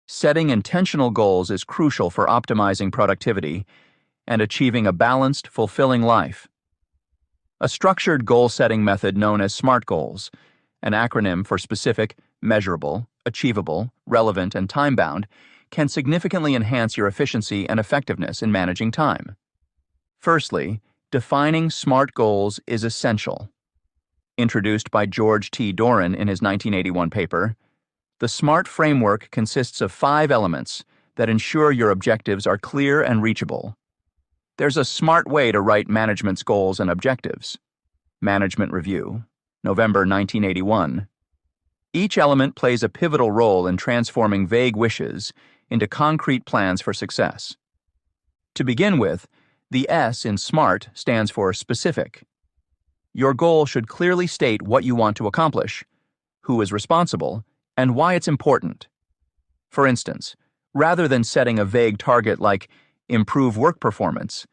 Setting intentional goals is crucial for optimizing productivity and achieving a balanced, fulfilling life. A structured goal-setting method known as SMART goals, an acronym for specific, measurable, achievable, relevant, and time-bound, can significantly enhance your efficiency and effectiveness in managing time. Firstly, defining SMART goals is essential. Introduced by George T. Doran in his 1981 paper, the SMART framework consists of 5 elements that ensure your objectives are clear and reachable. There's a smart way to write management's goals and objectives. Management Review, November 1981. Each element plays a pivotal role in transforming vague wishes into concrete plans for success. To begin with, the S in SMART stands for specific. Your goal should clearly state what you want to accomplish, who is responsible, and why it's important. For instance, rather than setting a vague target like improve work performance,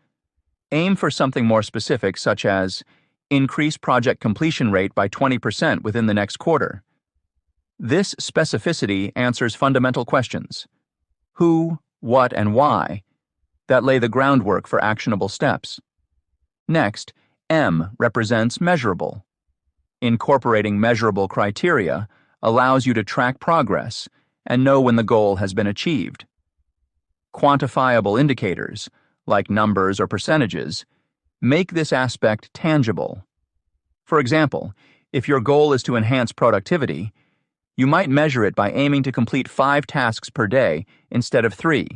aim for something more specific such as increase project completion rate by 20% within the next quarter. This specificity answers fundamental questions: who, what, and why that lay the groundwork for actionable steps. Next, M represents measurable. Incorporating measurable criteria allows you to track progress and know when the goal has been achieved. Quantifiable indicators, like numbers or percentages, make this aspect tangible. For example, if your goal is to enhance productivity, you might measure it by aiming to complete 5 tasks per day instead of 3.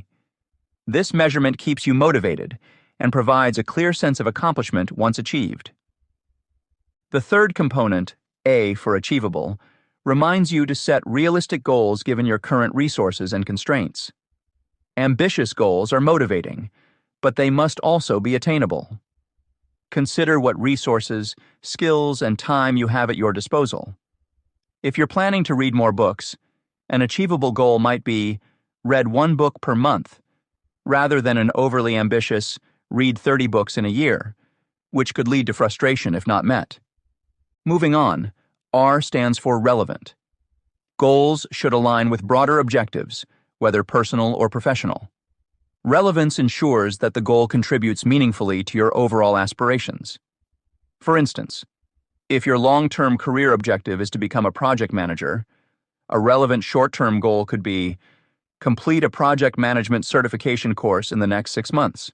This measurement keeps you motivated and provides a clear sense of accomplishment once achieved. The third component, A for achievable, reminds you to set realistic goals given your current resources and constraints. Ambitious goals are motivating, but they must also be attainable. Consider what resources, skills, and time you have at your disposal. If you're planning to read more books, an achievable goal might be read 1 book per month, rather than an overly ambitious read 30 books in a year, which could lead to frustration if not met. Moving on, R stands for relevant. Goals should align with broader objectives, whether personal or professional. Relevance ensures that the goal contributes meaningfully to your overall aspirations. For instance, if your long-term career objective is to become a project manager, a relevant short-term goal could be complete a project management certification course in the next 6 months.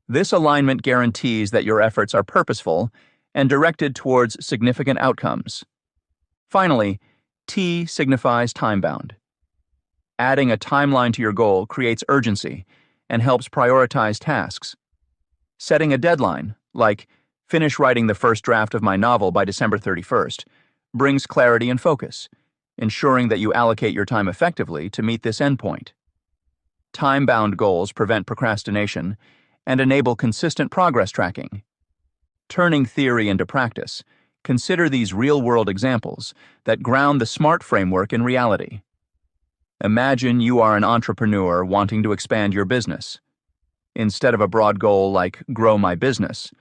This alignment guarantees that your efforts are purposeful and directed towards significant outcomes. Finally, T signifies time-bound. Adding a timeline to your goal creates urgency and helps prioritize tasks. Setting a deadline, like finish writing the first draft of my novel by December 31st, brings clarity and focus, ensuring that you allocate your time effectively to meet this endpoint. Time-bound goals prevent procrastination and enable consistent progress tracking. Turning theory into practice, consider these real-world examples that ground the SMART framework in reality. Imagine you are an entrepreneur wanting to expand your business. Instead of a broad goal like grow my business,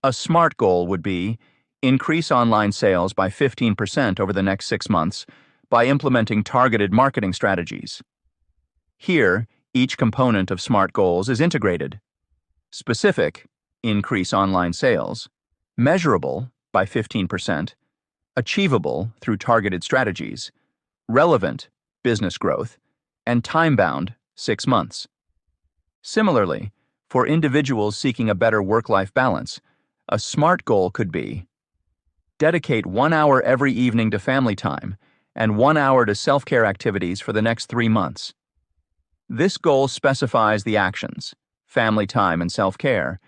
a SMART goal would be increase online sales by 15% over the next 6 months by implementing targeted marketing strategies. Here, each component of SMART goals is integrated. Specific, increase online sales. Measurable, by 15%. Achievable, through targeted strategies. Relevant, business growth. And time-bound, 6 months. Similarly, for individuals seeking a better work-life balance, a SMART goal could be: dedicate 1 hour every evening to family time and 1 hour to self-care activities for the next 3 months. This goal specifies the actions, family time and self-care,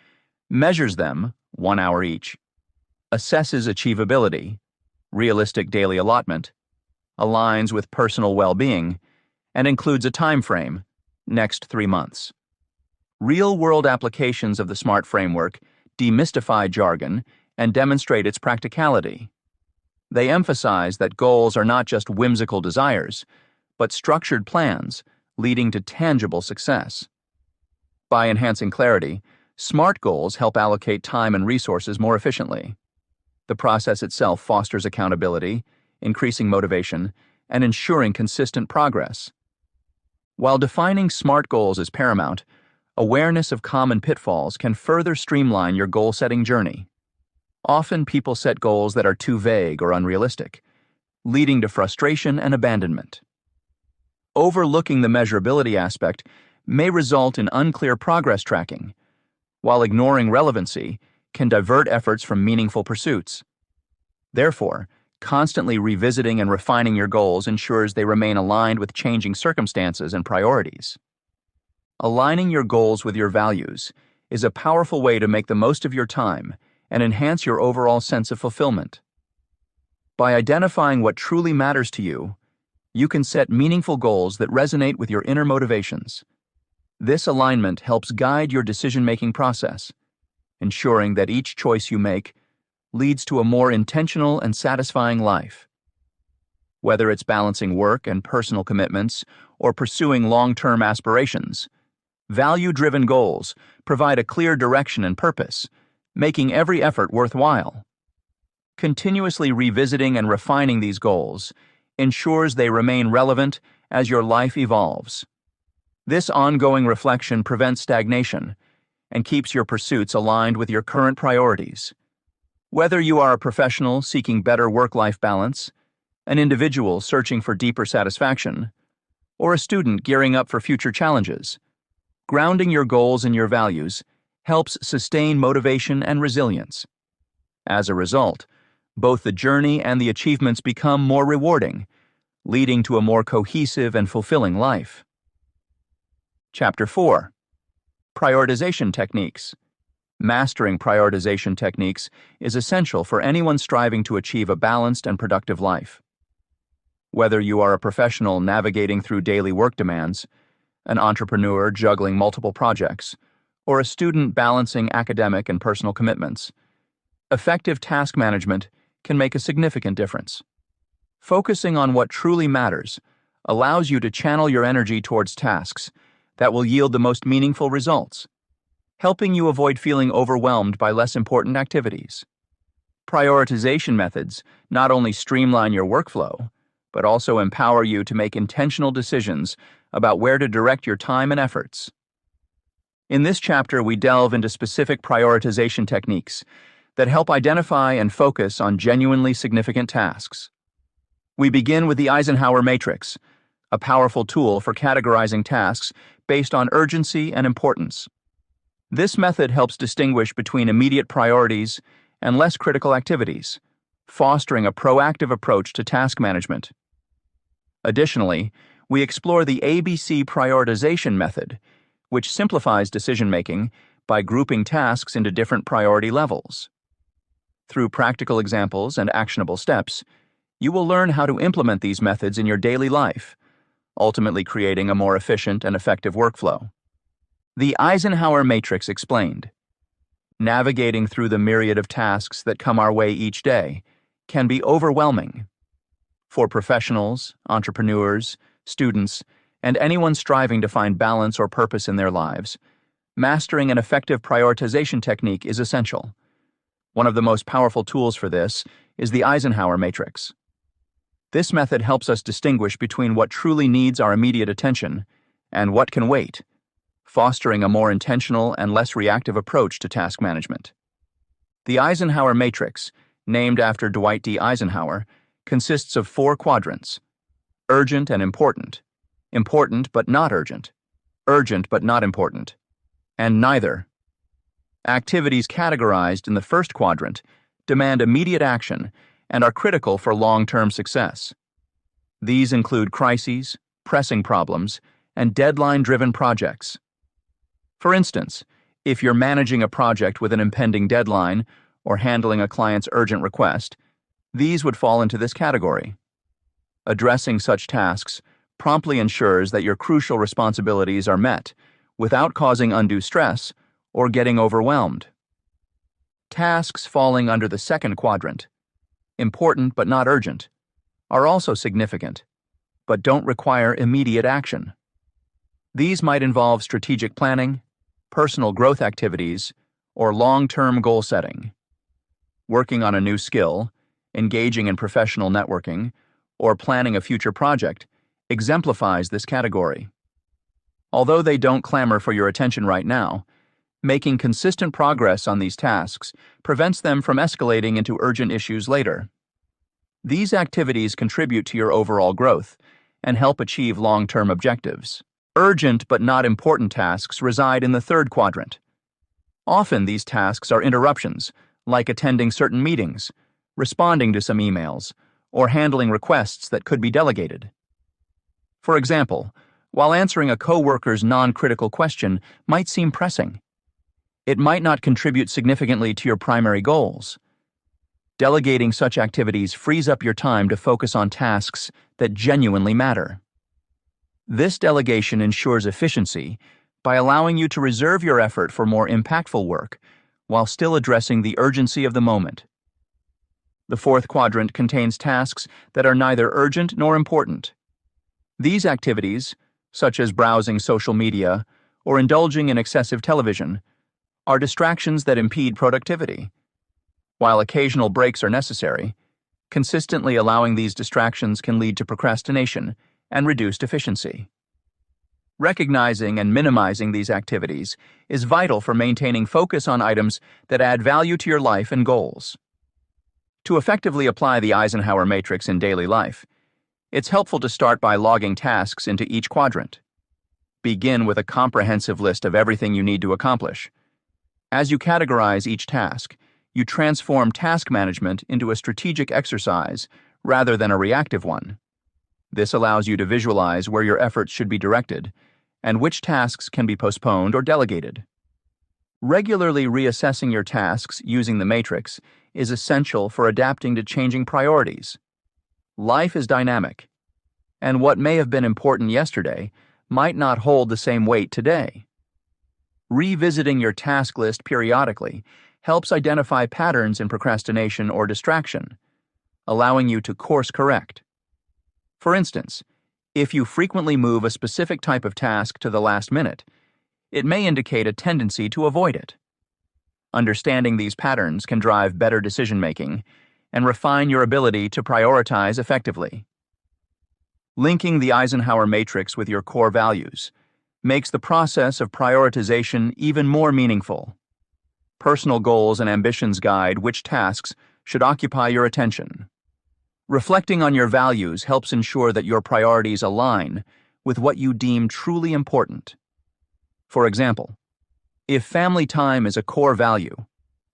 measures them, 1 hour each, assesses achievability, realistic daily allotment, aligns with personal well-being, and includes a time frame, next 3 months. Real-world applications of the SMART framework demystify jargon and demonstrate its practicality. They emphasize that goals are not just whimsical desires, but structured plans leading to tangible success. By enhancing clarity, SMART goals help allocate time and resources more efficiently. The process itself fosters accountability, increasing motivation, and ensuring consistent progress. While defining SMART goals is paramount, awareness of common pitfalls can further streamline your goal-setting journey. Often people set goals that are too vague or unrealistic, leading to frustration and abandonment. Overlooking the measurability aspect may result in unclear progress tracking, while ignoring relevancy can divert efforts from meaningful pursuits. Therefore, constantly revisiting and refining your goals ensures they remain aligned with changing circumstances and priorities. Aligning your goals with your values is a powerful way to make the most of your time and enhance your overall sense of fulfillment. By identifying what truly matters to you, you can set meaningful goals that resonate with your inner motivations. This alignment helps guide your decision-making process, ensuring that each choice you make leads to a more intentional and satisfying life. Whether it's balancing work and personal commitments or pursuing long-term aspirations, value-driven goals provide a clear direction and purpose, making every effort worthwhile. Continuously revisiting and refining these goals ensures they remain relevant as your life evolves. This ongoing reflection prevents stagnation and keeps your pursuits aligned with your current priorities. Whether you are a professional seeking better work-life balance, an individual searching for deeper satisfaction, or a student gearing up for future challenges, grounding your goals in your values helps sustain motivation and resilience. As a result, both the journey and the achievements become more rewarding, leading to a more cohesive and fulfilling life. Chapter 4. Prioritization Techniques. Mastering prioritization techniques is essential for anyone striving to achieve a balanced and productive life. Whether you are a professional navigating through daily work demands, an entrepreneur juggling multiple projects, or a student balancing academic and personal commitments, effective task management can make a significant difference. Focusing on what truly matters allows you to channel your energy towards tasks that will yield the most meaningful results, helping you avoid feeling overwhelmed by less important activities. Prioritization methods not only streamline your workflow, but also empower you to make intentional decisions about where to direct your time and efforts. In this chapter, we delve into specific prioritization techniques that help identify and focus on genuinely significant tasks. We begin with the Eisenhower Matrix, a powerful tool for categorizing tasks based on urgency and importance. This method helps distinguish between immediate priorities and less critical activities, fostering a proactive approach to task management. Additionally, we explore the ABC prioritization method, which simplifies decision-making by grouping tasks into different priority levels. Through practical examples and actionable steps, you will learn how to implement these methods in your daily life, ultimately creating a more efficient and effective workflow. The Eisenhower Matrix explained. Navigating through the myriad of tasks that come our way each day can be overwhelming. For professionals, entrepreneurs, students, and anyone striving to find balance or purpose in their lives, mastering an effective prioritization technique is essential. One of the most powerful tools for this is the Eisenhower Matrix. This method helps us distinguish between what truly needs our immediate attention and what can wait, fostering a more intentional and less reactive approach to task management. The Eisenhower Matrix, named after Dwight D. Eisenhower, consists of 4 quadrants: urgent and important, important but not urgent, urgent but not important, and neither. Activities categorized in the first quadrant demand immediate action and are critical for long-term success. These include crises, pressing problems, and deadline-driven projects. For instance, if you're managing a project with an impending deadline or handling a client's urgent request, these would fall into this category. Addressing such tasks promptly ensures that your crucial responsibilities are met without causing undue stress or getting overwhelmed. Tasks falling under the second quadrant, important but not urgent, are also significant, but don't require immediate action. These might involve strategic planning, personal growth activities, or long-term goal setting. Working on a new skill, engaging in professional networking, or planning a future project exemplifies this category. Although they don't clamor for your attention right now, making consistent progress on these tasks prevents them from escalating into urgent issues later. These activities contribute to your overall growth and help achieve long-term objectives. Urgent but not important tasks reside in the third quadrant. Often these tasks are interruptions, like attending certain meetings, responding to some emails, or handling requests that could be delegated. For example, while answering a coworker's non-critical question might seem pressing, it might not contribute significantly to your primary goals. Delegating such activities frees up your time to focus on tasks that genuinely matter. This delegation ensures efficiency by allowing you to reserve your effort for more impactful work while still addressing the urgency of the moment. The fourth quadrant contains tasks that are neither urgent nor important. These activities, such as browsing social media or indulging in excessive television, are distractions that impede productivity. While occasional breaks are necessary, consistently allowing these distractions can lead to procrastination and reduced efficiency. Recognizing and minimizing these activities is vital for maintaining focus on items that add value to your life and goals. To effectively apply the Eisenhower Matrix in daily life, it's helpful to start by logging tasks into each quadrant. Begin with a comprehensive list of everything you need to accomplish. As you categorize each task, you transform task management into a strategic exercise rather than a reactive one. This allows you to visualize where your efforts should be directed and which tasks can be postponed or delegated. Regularly reassessing your tasks using the matrix is essential for adapting to changing priorities. Life is dynamic, and what may have been important yesterday might not hold the same weight today. Revisiting your task list periodically helps identify patterns in procrastination or distraction, allowing you to course correct. For instance, if you frequently move a specific type of task to the last minute, it may indicate a tendency to avoid it. Understanding these patterns can drive better decision-making and refine your ability to prioritize effectively. Linking the Eisenhower Matrix with your core values makes the process of prioritization even more meaningful. Personal goals and ambitions guide which tasks should occupy your attention. Reflecting on your values helps ensure that your priorities align with what you deem truly important. For example, if family time is a core value,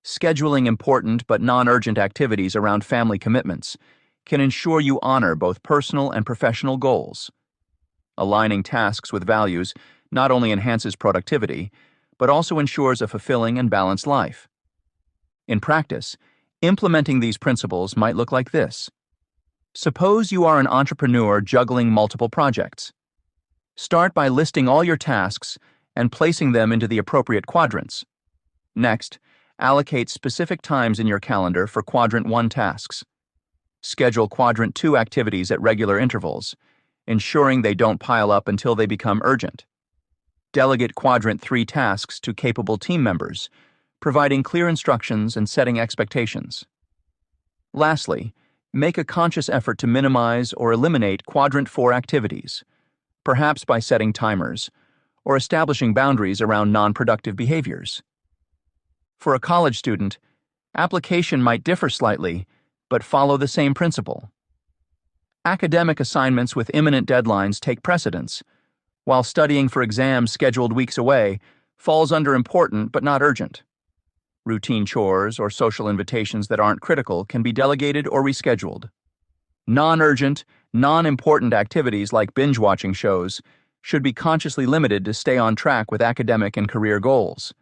scheduling important but non-urgent activities around family commitments can ensure you honor both personal and professional goals. Aligning tasks with values not only enhances productivity, but also ensures a fulfilling and balanced life. In practice, implementing these principles might look like this. Suppose you are an entrepreneur juggling multiple projects. Start by listing all your tasks and placing them into the appropriate quadrants. Next, allocate specific times in your calendar for Quadrant 1 tasks. Schedule Quadrant 2 activities at regular intervals, ensuring they don't pile up until they become urgent. Delegate Quadrant 3 tasks to capable team members, providing clear instructions and setting expectations. Lastly, make a conscious effort to minimize or eliminate Quadrant 4 activities, perhaps by setting timers or establishing boundaries around non-productive behaviors. For a college student, application might differ slightly, but follow the same principle. Academic assignments with imminent deadlines take precedence, while studying for exams scheduled weeks away falls under important but not urgent. Routine chores or social invitations that aren't critical can be delegated or rescheduled. Non-urgent, non-important activities like binge-watching shows should be consciously limited to stay on track with academic and career goals.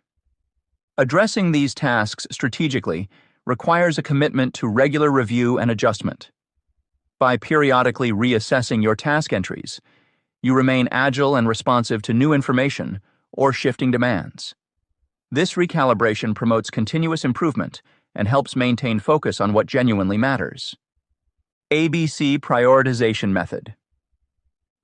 Addressing these tasks strategically requires a commitment to regular review and adjustment. By periodically reassessing your task entries, you remain agile and responsive to new information or shifting demands. This recalibration promotes continuous improvement and helps maintain focus on what genuinely matters. ABC Prioritization Method.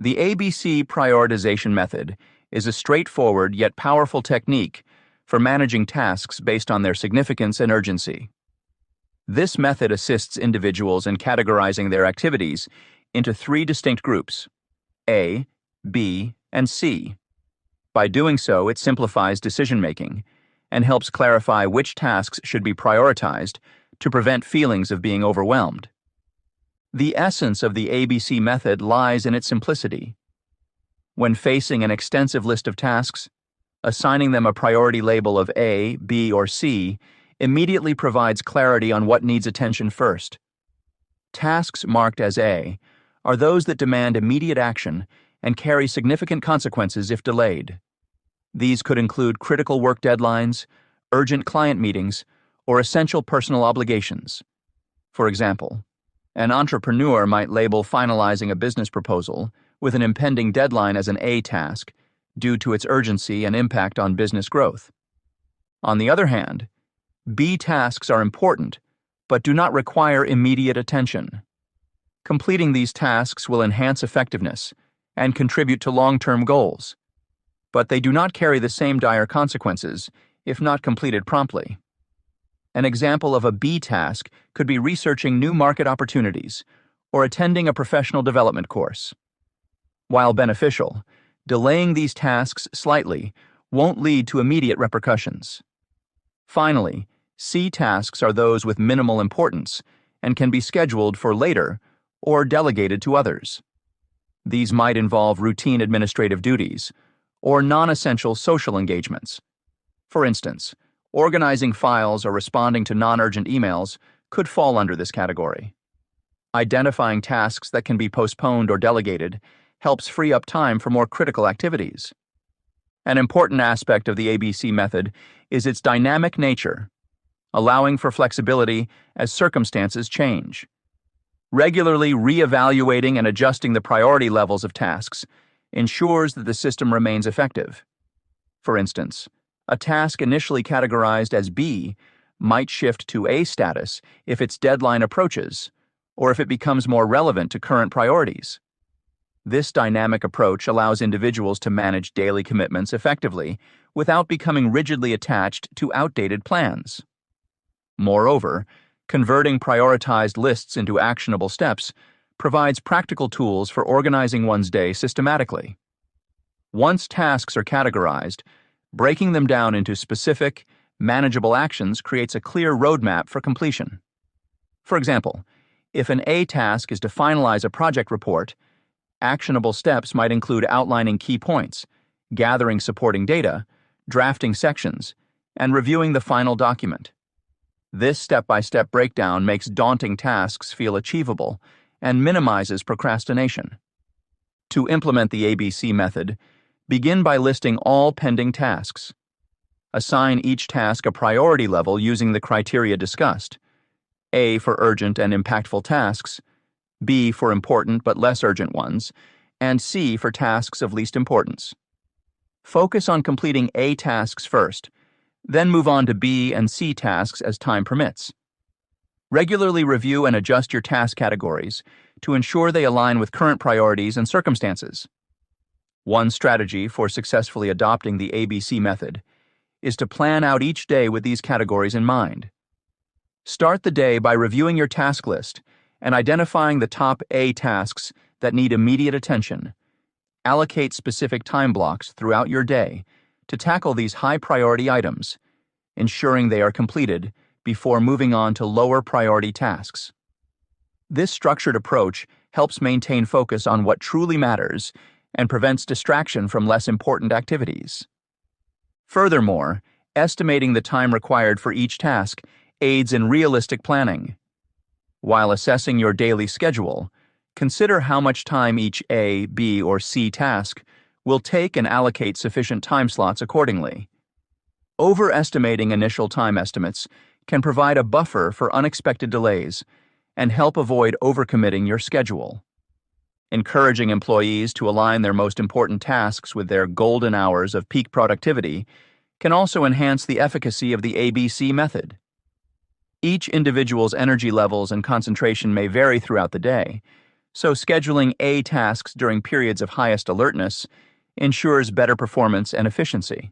The ABC Prioritization Method is a straightforward yet powerful technique for managing tasks based on their significance and urgency. This method assists individuals in categorizing their activities into 3 distinct groups: A, B, and C. By doing so, it simplifies decision-making and helps clarify which tasks should be prioritized to prevent feelings of being overwhelmed. The essence of the ABC method lies in its simplicity. When facing an extensive list of tasks, assigning them a priority label of A, B, or C immediately provides clarity on what needs attention first. Tasks marked as A are those that demand immediate action and carry significant consequences if delayed. These could include critical work deadlines, urgent client meetings, or essential personal obligations. For example, an entrepreneur might label finalizing a business proposal with an impending deadline as an A task due to its urgency and impact on business growth. On the other hand, B tasks are important, but do not require immediate attention. Completing these tasks will enhance effectiveness and contribute to long-term goals, but they do not carry the same dire consequences if not completed promptly. An example of a B task could be researching new market opportunities or attending a professional development course. While beneficial, delaying these tasks slightly won't lead to immediate repercussions. Finally, C tasks are those with minimal importance and can be scheduled for later or delegated to others. These might involve routine administrative duties or non-essential social engagements. For instance, organizing files or responding to non-urgent emails could fall under this category. Identifying tasks that can be postponed or delegated helps free up time for more critical activities. An important aspect of the ABC method is its dynamic nature, allowing for flexibility as circumstances change. Regularly reevaluating and adjusting the priority levels of tasks ensures that the system remains effective. For instance, a task initially categorized as B might shift to A status if its deadline approaches or if it becomes more relevant to current priorities. This dynamic approach allows individuals to manage daily commitments effectively without becoming rigidly attached to outdated plans. Moreover, converting prioritized lists into actionable steps provides practical tools for organizing one's day systematically. Once tasks are categorized, breaking them down into specific, manageable actions creates a clear roadmap for completion. For example, if an A task is to finalize a project report, actionable steps might include outlining key points, gathering supporting data, drafting sections, and reviewing the final document. This step-by-step breakdown makes daunting tasks feel achievable and minimizes procrastination. To implement the ABC method, begin by listing all pending tasks. Assign each task a priority level using the criteria discussed: A for urgent and impactful tasks, B for important but less urgent ones, and C for tasks of least importance. Focus on completing A tasks first, then move on to B and C tasks as time permits. Regularly review and adjust your task categories to ensure they align with current priorities and circumstances. One strategy for successfully adopting the ABC method is to plan out each day with these categories in mind. Start the day by reviewing your task list and identifying the top A tasks that need immediate attention, Allocate specific time blocks throughout your day to tackle these high-priority items, ensuring they are completed before moving on to lower-priority tasks. This structured approach helps maintain focus on what truly matters and prevents distraction from less important activities. Furthermore, estimating the time required for each task aids in realistic planning. While assessing your daily schedule, consider how much time each A, B, or C task will take and allocate sufficient time slots accordingly. Overestimating initial time estimates can provide a buffer for unexpected delays and help avoid overcommitting your schedule. Encouraging employees to align their most important tasks with their golden hours of peak productivity can also enhance the efficacy of the ABC method. Each individual's energy levels and concentration may vary throughout the day, so scheduling A tasks during periods of highest alertness ensures better performance and efficiency.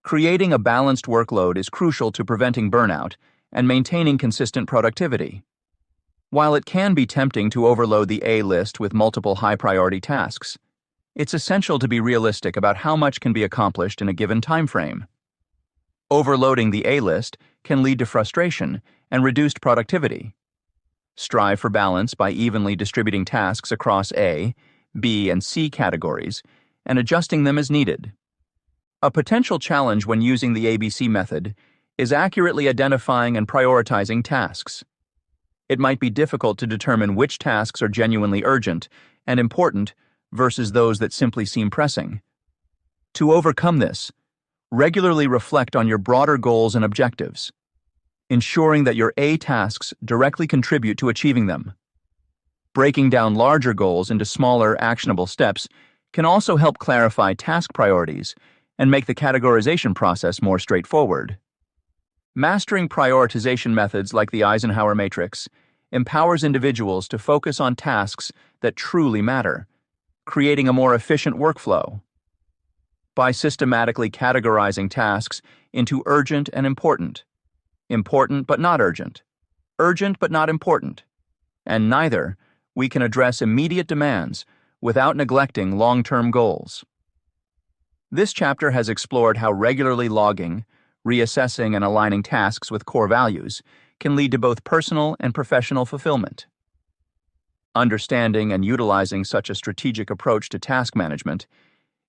Creating a balanced workload is crucial to preventing burnout and maintaining consistent productivity. While it can be tempting to overload the A list with multiple high-priority tasks, it's essential to be realistic about how much can be accomplished in a given time frame. Overloading the A list can lead to frustration and reduced productivity. Strive for balance by evenly distributing tasks across A, B, and C categories and adjusting them as needed. A potential challenge when using the ABC method is accurately identifying and prioritizing tasks. It might be difficult to determine which tasks are genuinely urgent and important versus those that simply seem pressing. To overcome this, regularly reflect on your broader goals and objectives, ensuring that your A tasks directly contribute to achieving them. Breaking down larger goals into smaller, actionable steps can also help clarify task priorities and make the categorization process more straightforward. Mastering prioritization methods like the Eisenhower Matrix empowers individuals to focus on tasks that truly matter, creating a more efficient workflow. By systematically categorizing tasks into urgent and important but not urgent but not important, and neither, we can address immediate demands without neglecting long-term goals. This chapter has explored how regularly logging, reassessing, and aligning tasks with core values can lead to both personal and professional fulfillment. Understanding and utilizing such a strategic approach to task management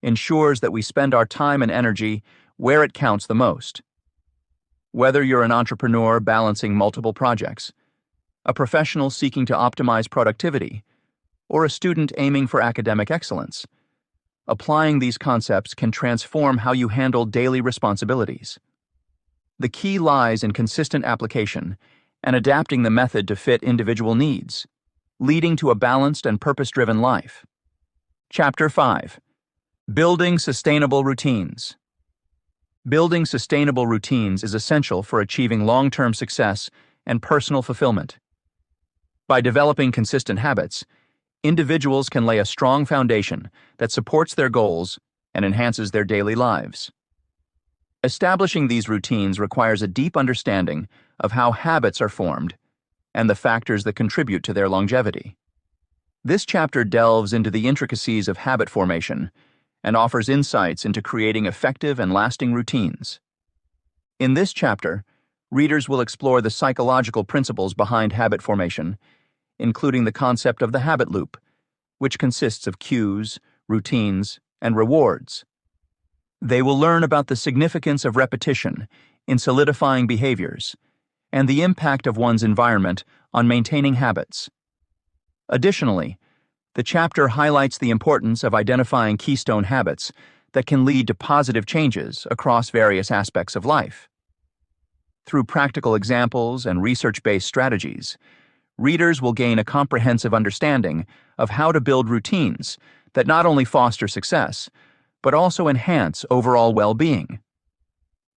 ensures that we spend our time and energy where it counts the most. Whether you're an entrepreneur balancing multiple projects, a professional seeking to optimize productivity, or a student aiming for academic excellence, applying these concepts can transform how you handle daily responsibilities. The key lies in consistent application and adapting the method to fit individual needs, leading to a balanced and purpose-driven life. Chapter 5. Building Sustainable Routines. Building sustainable routines is essential for achieving long-term success and personal fulfillment. By developing consistent habits, individuals can lay a strong foundation that supports their goals and enhances their daily lives. Establishing these routines requires a deep understanding of how habits are formed and the factors that contribute to their longevity. This chapter delves into the intricacies of habit formation and offers insights into creating effective and lasting routines. In this chapter, readers will explore the psychological principles behind habit formation, including the concept of the habit loop, which consists of cues, routines, and rewards. They will learn about the significance of repetition in solidifying behaviors and the impact of one's environment on maintaining habits. Additionally, the chapter highlights the importance of identifying keystone habits that can lead to positive changes across various aspects of life. Through practical examples and research-based strategies, readers will gain a comprehensive understanding of how to build routines that not only foster success, but also enhance overall well-being.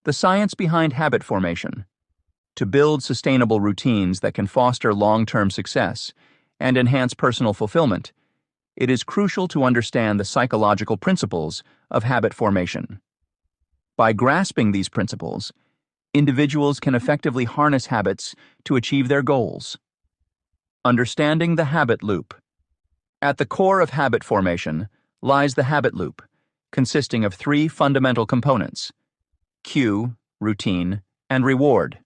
The science behind habit formation. To build sustainable routines that can foster long-term success and enhance personal fulfillment, it is crucial to understand the psychological principles of habit formation. By grasping these principles, individuals can effectively harness habits to achieve their goals. Understanding the habit loop. At the core of habit formation lies the habit loop, consisting of three fundamental components: cue, routine, and reward.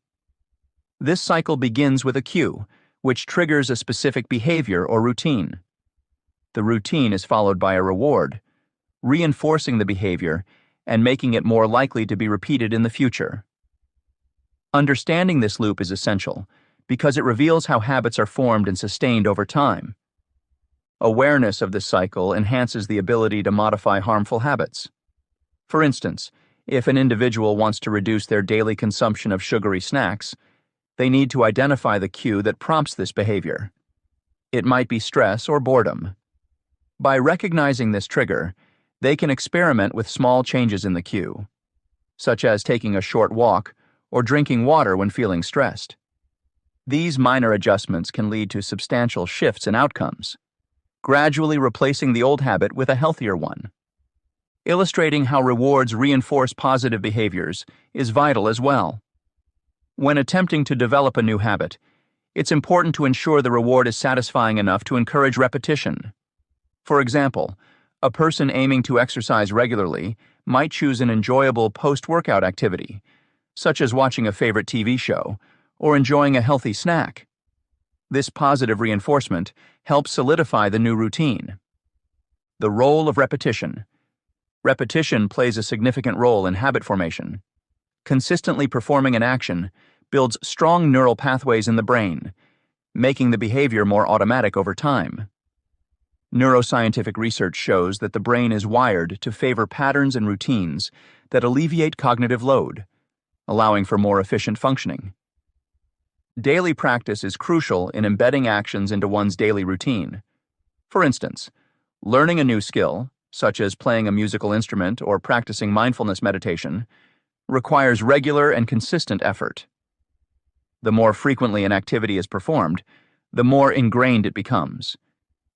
This cycle begins with a cue, which triggers a specific behavior or routine. The routine is followed by a reward, reinforcing the behavior and making it more likely to be repeated in the future. Understanding this loop is essential because it reveals how habits are formed and sustained over time. Awareness of this cycle enhances the ability to modify harmful habits. For instance, if an individual wants to reduce their daily consumption of sugary snacks, they need to identify the cue that prompts this behavior. It might be stress or boredom. By recognizing this trigger, they can experiment with small changes in the cue, such as taking a short walk or drinking water when feeling stressed. These minor adjustments can lead to substantial shifts in outcomes, gradually replacing the old habit with a healthier one. Illustrating how rewards reinforce positive behaviors is vital as well. When attempting to develop a new habit, it's important to ensure the reward is satisfying enough to encourage repetition. For example, a person aiming to exercise regularly might choose an enjoyable post-workout activity, such as watching a favorite TV show or enjoying a healthy snack. This positive reinforcement helps solidify the new routine. The role of repetition. Repetition plays a significant role in habit formation. Consistently performing an action builds strong neural pathways in the brain, making the behavior more automatic over time. Neuroscientific research shows that the brain is wired to favor patterns and routines that alleviate cognitive load, allowing for more efficient functioning. Daily practice is crucial in embedding actions into one's daily routine. For instance, learning a new skill, such as playing a musical instrument or practicing mindfulness meditation, requires regular and consistent effort. The more frequently an activity is performed, the more ingrained it becomes,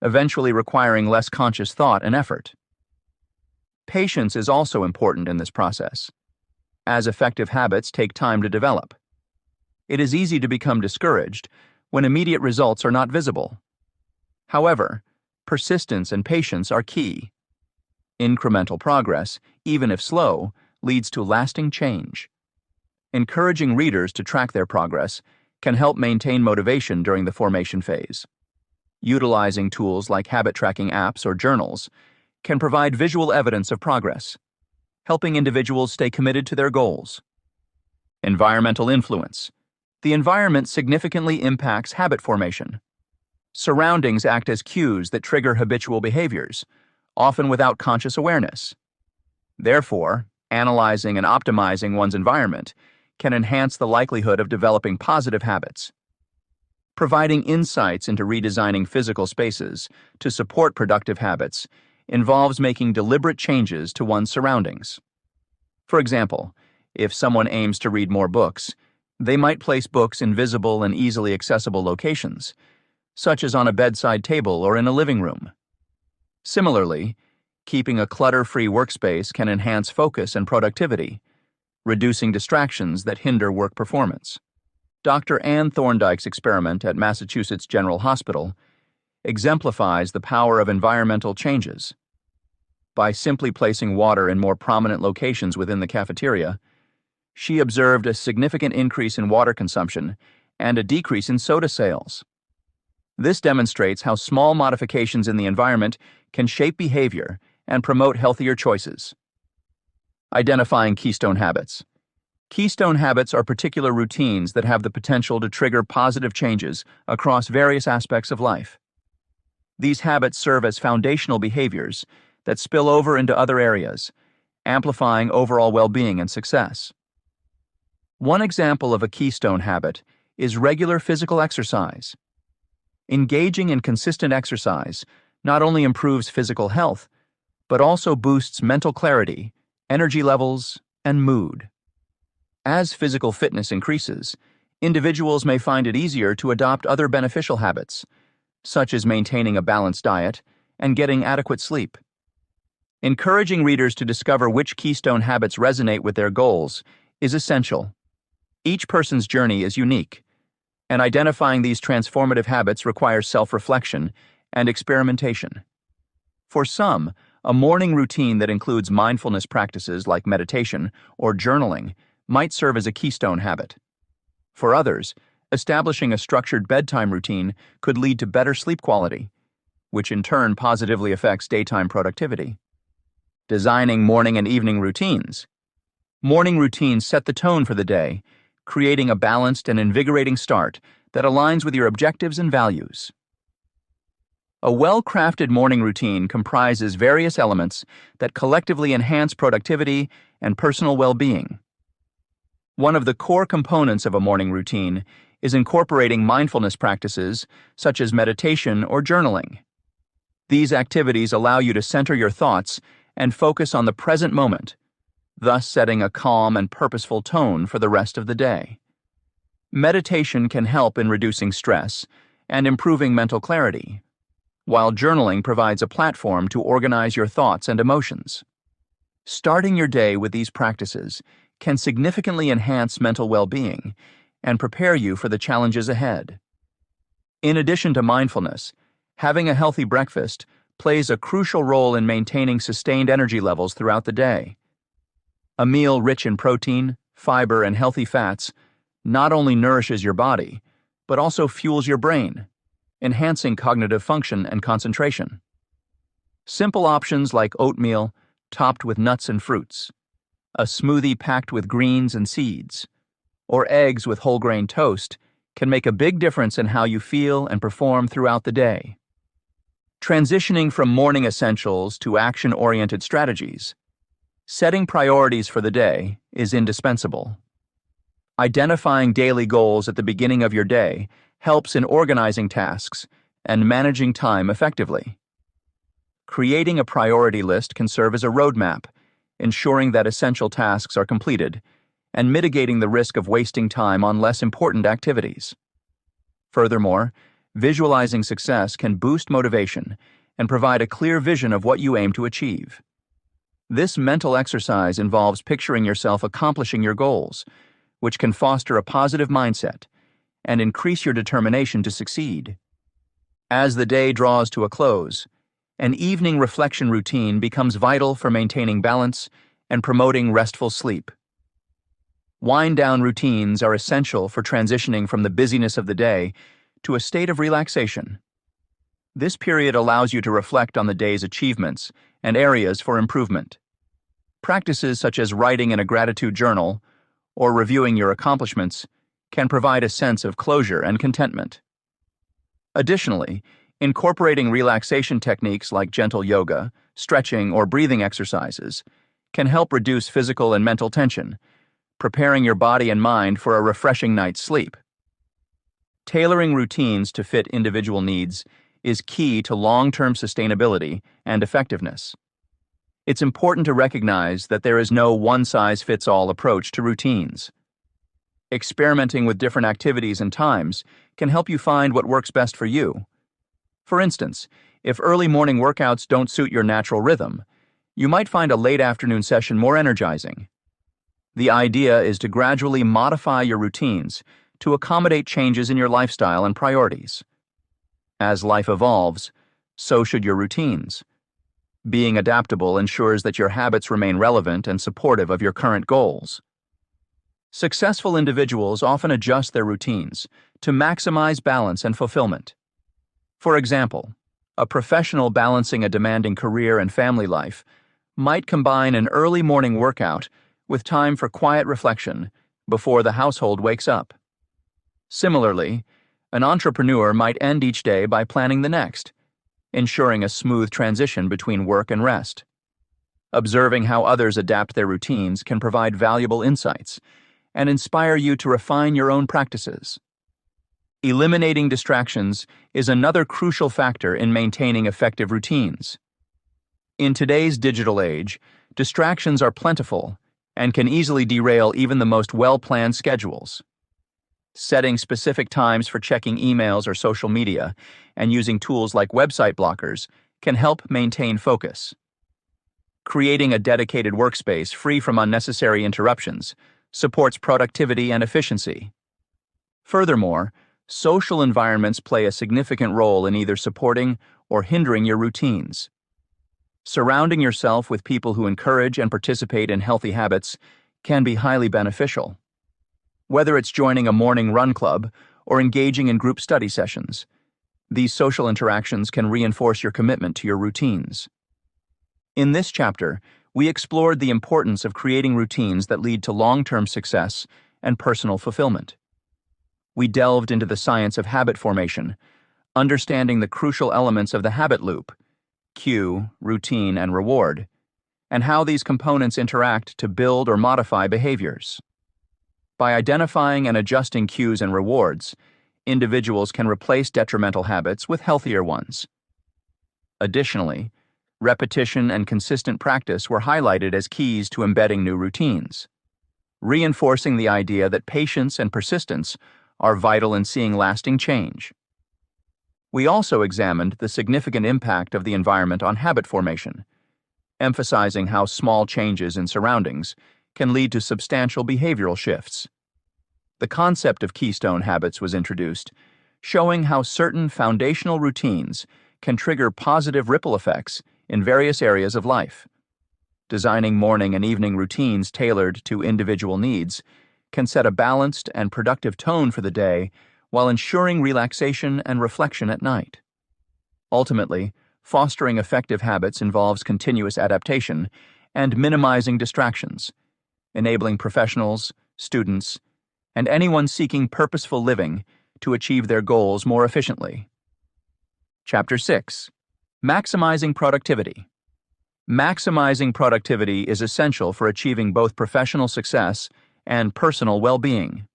eventually requiring less conscious thought and effort. Patience is also important in this process, as effective habits take time to develop. It is easy to become discouraged when immediate results are not visible. However, persistence and patience are key. Incremental progress, even if slow, leads to lasting change. Encouraging readers to track their progress can help maintain motivation during the formation phase. Utilizing tools like habit tracking apps or journals can provide visual evidence of progress, helping individuals stay committed to their goals. Environmental influence. The environment significantly impacts habit formation. Surroundings act as cues that trigger habitual behaviors, often without conscious awareness. Therefore, analyzing and optimizing one's environment can enhance the likelihood of developing positive habits. Providing insights into redesigning physical spaces to support productive habits involves making deliberate changes to one's surroundings. For example, if someone aims to read more books, they might place books in visible and easily accessible locations, such as on a bedside table or in a living room. Similarly, keeping a clutter-free workspace can enhance focus and productivity, reducing distractions that hinder work performance. Dr. Anne Thorndike's experiment at Massachusetts General Hospital exemplifies the power of environmental changes. By simply placing water in more prominent locations within the cafeteria, she observed a significant increase in water consumption and a decrease in soda sales. This demonstrates how small modifications in the environment can shape behavior and promote healthier choices. Identifying keystone habits. Keystone habits are particular routines that have the potential to trigger positive changes across various aspects of life. These habits serve as foundational behaviors that spill over into other areas, amplifying overall well-being and success. One example of a keystone habit is regular physical exercise. Engaging in consistent exercise not only improves physical health, but also boosts mental clarity, energy levels, and mood. As physical fitness increases, individuals may find it easier to adopt other beneficial habits, such as maintaining a balanced diet and getting adequate sleep. Encouraging readers to discover which keystone habits resonate with their goals is essential. Each person's journey is unique, and identifying these transformative habits requires self-reflection and experimentation. For some, A morning routine that includes mindfulness practices like meditation or journaling might serve as a keystone habit. For others, establishing a structured bedtime routine could lead to better sleep quality, which in turn positively affects daytime productivity. Designing morning and evening routines. Morning routines set the tone for the day, creating a balanced and invigorating start that aligns with your objectives and values. A well-crafted morning routine comprises various elements that collectively enhance productivity and personal well-being. One of the core components of a morning routine is incorporating mindfulness practices such as meditation or journaling. These activities allow you to center your thoughts and focus on the present moment, thus setting a calm and purposeful tone for the rest of the day. Meditation can help in reducing stress and improving mental clarity, while journaling provides a platform to organize your thoughts and emotions. Starting your day with these practices can significantly enhance mental well-being and prepare you for the challenges ahead. In addition to mindfulness, having a healthy breakfast plays a crucial role in maintaining sustained energy levels throughout the day. A meal rich in protein, fiber, and healthy fats not only nourishes your body, but also fuels your brain, enhancing cognitive function and concentration. Simple options like oatmeal topped with nuts and fruits, a smoothie packed with greens and seeds, or eggs with whole grain toast can make a big difference in how you feel and perform throughout the day. Transitioning from morning essentials to action-oriented strategies, setting priorities for the day is indispensable. Identifying daily goals at the beginning of your day helps in organizing tasks and managing time effectively. Creating a priority list can serve as a roadmap, ensuring that essential tasks are completed and mitigating the risk of wasting time on less important activities. Furthermore, visualizing success can boost motivation and provide a clear vision of what you aim to achieve. This mental exercise involves picturing yourself accomplishing your goals, which can foster a positive mindset and increase your determination to succeed. As the day draws to a close, an evening reflection routine becomes vital for maintaining balance and promoting restful sleep. Wind-down routines are essential for transitioning from the busyness of the day to a state of relaxation. This period allows you to reflect on the day's achievements and areas for improvement. Practices such as writing in a gratitude journal or reviewing your accomplishments can provide a sense of closure and contentment. Additionally, incorporating relaxation techniques like gentle yoga, stretching, or breathing exercises can help reduce physical and mental tension, preparing your body and mind for a refreshing night's sleep. Tailoring routines to fit individual needs is key to long-term sustainability and effectiveness. It's important to recognize that there is no one-size-fits-all approach to routines. Experimenting with different activities and times can help you find what works best for you. For instance, if early morning workouts don't suit your natural rhythm, you might find a late afternoon session more energizing. The idea is to gradually modify your routines to accommodate changes in your lifestyle and priorities. As life evolves, so should your routines. Being adaptable ensures that your habits remain relevant and supportive of your current goals. Successful individuals often adjust their routines to maximize balance and fulfillment. For example, a professional balancing a demanding career and family life might combine an early morning workout with time for quiet reflection before the household wakes up. Similarly, an entrepreneur might end each day by planning the next, ensuring a smooth transition between work and rest. Observing how others adapt their routines can provide valuable insights and inspire you to refine your own practices. Eliminating distractions is another crucial factor in maintaining effective routines. In today's digital age, distractions are plentiful and can easily derail even the most well-planned schedules. Setting specific times for checking emails or social media and using tools like website blockers can help maintain focus. Creating a dedicated workspace free from unnecessary interruptions supports productivity and efficiency. Furthermore, social environments play a significant role in either supporting or hindering your routines. Surrounding yourself with people who encourage and participate in healthy habits can be highly beneficial. Whether it's joining a morning run club or engaging in group study sessions, these social interactions can reinforce your commitment to your routines. In this chapter, we explored the importance of creating routines that lead to long-term success and personal fulfillment. We delved into the science of habit formation, understanding the crucial elements of the habit loop, cue, routine, and reward, and how these components interact to build or modify behaviors. By identifying and adjusting cues and rewards, individuals can replace detrimental habits with healthier ones. Additionally, repetition and consistent practice were highlighted as keys to embedding new routines, reinforcing the idea that patience and persistence are vital in seeing lasting change. We also examined the significant impact of the environment on habit formation, emphasizing how small changes in surroundings can lead to substantial behavioral shifts. The concept of keystone habits was introduced, showing how certain foundational routines can trigger positive ripple effects in various areas of life. Designing morning and evening routines tailored to individual needs can set a balanced and productive tone for the day while ensuring relaxation and reflection at night. Ultimately, fostering effective habits involves continuous adaptation and minimizing distractions, enabling professionals, students, and anyone seeking purposeful living to achieve their goals more efficiently. Chapter 6. Maximizing Productivity. Maximizing productivity is essential for achieving both professional success and personal well-being.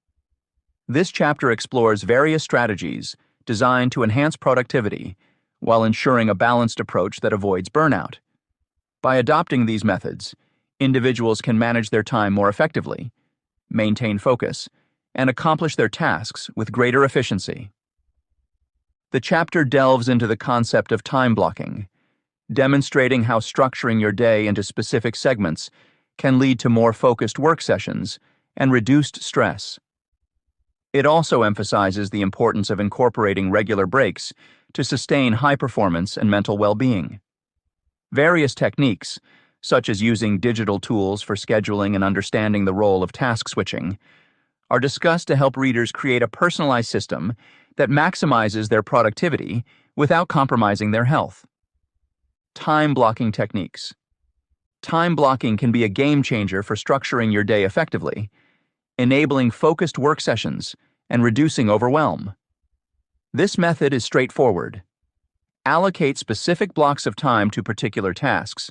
This chapter explores various strategies designed to enhance productivity while ensuring a balanced approach that avoids burnout. By adopting these methods, individuals can manage their time more effectively, maintain focus, and accomplish their tasks with greater efficiency. The chapter delves into the concept of time blocking, demonstrating how structuring your day into specific segments can lead to more focused work sessions and reduced stress. It also emphasizes the importance of incorporating regular breaks to sustain high performance and mental well-being. Various techniques, such as using digital tools for scheduling and understanding the role of task switching, are discussed to help readers create a personalized system that maximizes their productivity without compromising their health. Time blocking techniques. Time blocking can be a game changer for structuring your day effectively, enabling focused work sessions and reducing overwhelm. This method is straightforward. Allocate specific blocks of time to particular tasks,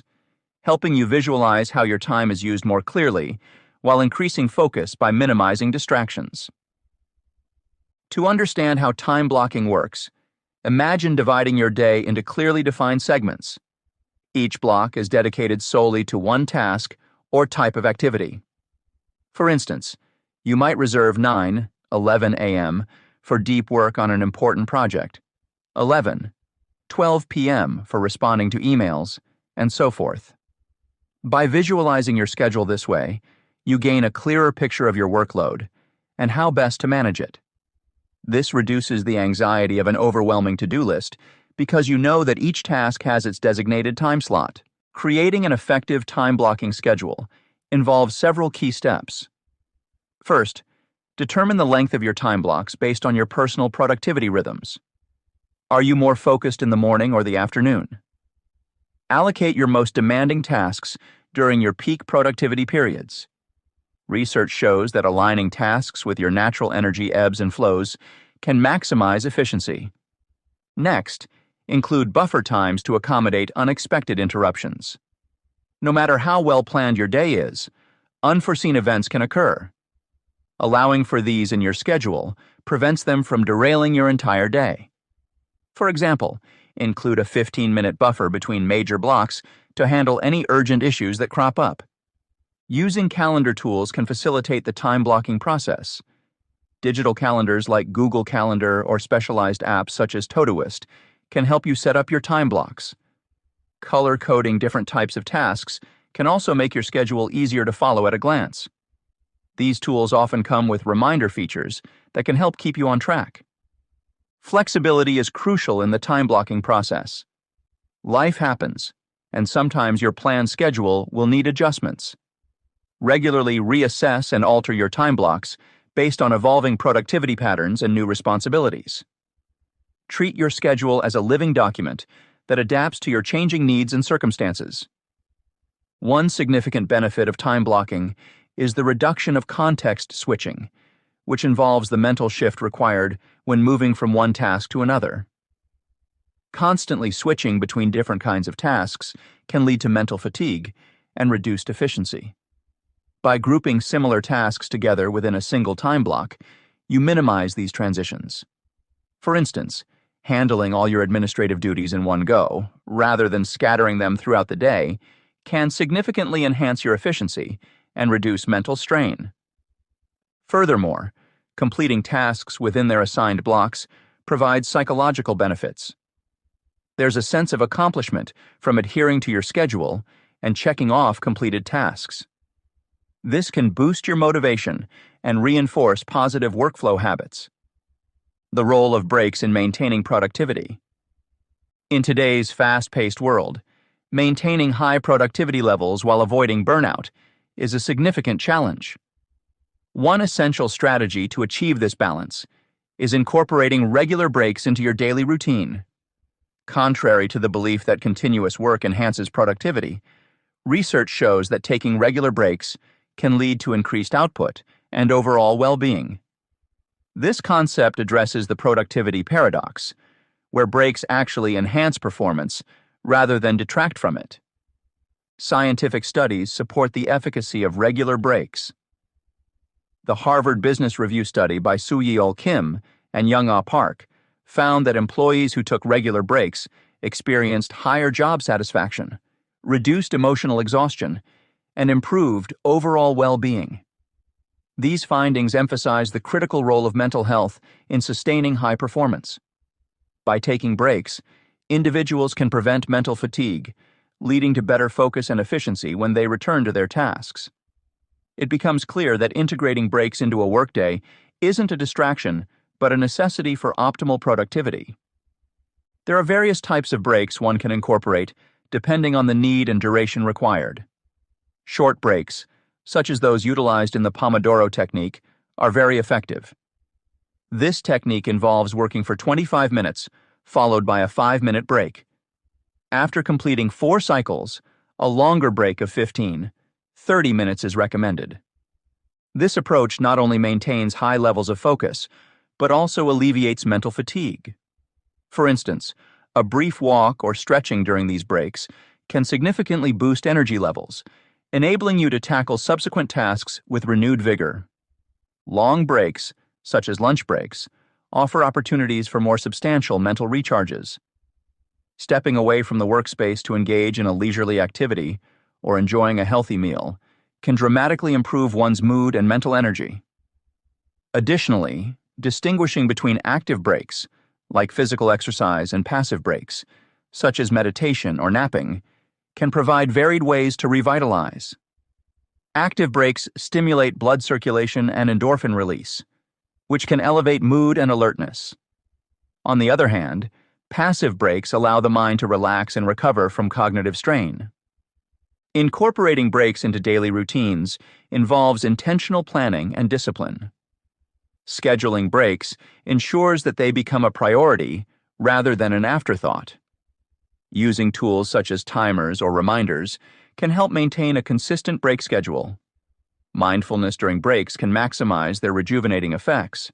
helping you visualize how your time is used more clearly while increasing focus by minimizing distractions. To understand how time blocking works, imagine dividing your day into clearly defined segments. Each block is dedicated solely to one task or type of activity. For instance, you might reserve 9:11 a.m. for deep work on an important project, 11:12 p.m. for responding to emails, and so forth. By visualizing your schedule this way, you gain a clearer picture of your workload and how best to manage it. This reduces the anxiety of an overwhelming to-do list because you know that each task has its designated time slot. Creating an effective time-blocking schedule involves several key steps. First, determine the length of your time blocks based on your personal productivity rhythms. Are you more focused in the morning or the afternoon? Allocate your most demanding tasks during your peak productivity periods. Research shows that aligning tasks with your natural energy ebbs and flows can maximize efficiency. Next, include buffer times to accommodate unexpected interruptions. No matter how well planned your day is, unforeseen events can occur. Allowing for these in your schedule prevents them from derailing your entire day. For example, include a 15-minute buffer between major blocks to handle any urgent issues that crop up. Using calendar tools can facilitate the time-blocking process. Digital calendars like Google Calendar or specialized apps such as Todoist can help you set up your time blocks. Color-coding different types of tasks can also make your schedule easier to follow at a glance. These tools often come with reminder features that can help keep you on track. Flexibility is crucial in the time-blocking process. Life happens, and sometimes your planned schedule will need adjustments. Regularly reassess and alter your time blocks based on evolving productivity patterns and new responsibilities. Treat your schedule as a living document that adapts to your changing needs and circumstances. One significant benefit of time blocking is the reduction of context switching, which involves the mental shift required when moving from one task to another. Constantly switching between different kinds of tasks can lead to mental fatigue and reduced efficiency. By grouping similar tasks together within a single time block, you minimize these transitions. For instance, handling all your administrative duties in one go, rather than scattering them throughout the day, can significantly enhance your efficiency and reduce mental strain. Furthermore, completing tasks within their assigned blocks provides psychological benefits. There's a sense of accomplishment from adhering to your schedule and checking off completed tasks. This can boost your motivation and reinforce positive workflow habits. The role of breaks in maintaining productivity. In today's fast-paced world, maintaining high productivity levels while avoiding burnout is a significant challenge. One essential strategy to achieve this balance is incorporating regular breaks into your daily routine. Contrary to the belief that continuous work enhances productivity, research shows that taking regular breaks can lead to increased output and overall well-being. This concept addresses the productivity paradox, where breaks actually enhance performance rather than detract from it. Scientific studies support the efficacy of regular breaks. The Harvard Business Review study by Soo-Yeol Kim and Young-Ah Park found that employees who took regular breaks experienced higher job satisfaction, reduced emotional exhaustion, and improved overall well-being. These findings emphasize the critical role of mental health in sustaining high performance. By taking breaks, individuals can prevent mental fatigue, leading to better focus and efficiency when they return to their tasks. It becomes clear that integrating breaks into a workday isn't a distraction, but a necessity for optimal productivity. There are various types of breaks one can incorporate, depending on the need and duration required. Short breaks, such as those utilized in the Pomodoro technique, are very effective. This technique involves working for 25 minutes, followed by a 5-minute break. After completing 4 cycles, a longer break of 15, 30 minutes is recommended. This approach not only maintains high levels of focus, but also alleviates mental fatigue. For instance, a brief walk or stretching during these breaks can significantly boost energy levels, enabling you to tackle subsequent tasks with renewed vigor. Long breaks, such as lunch breaks, offer opportunities for more substantial mental recharges. Stepping away from the workspace to engage in a leisurely activity or enjoying a healthy meal can dramatically improve one's mood and mental energy. Additionally, distinguishing between active breaks, like physical exercise, and passive breaks, such as meditation or napping, can provide varied ways to revitalize. Active breaks stimulate blood circulation and endorphin release, which can elevate mood and alertness. On the other hand, passive breaks allow the mind to relax and recover from cognitive strain. Incorporating breaks into daily routines involves intentional planning and discipline. Scheduling breaks ensures that they become a priority rather than an afterthought. Using tools such as timers or reminders can help maintain a consistent break schedule. Mindfulness during breaks can maximize their rejuvenating effects.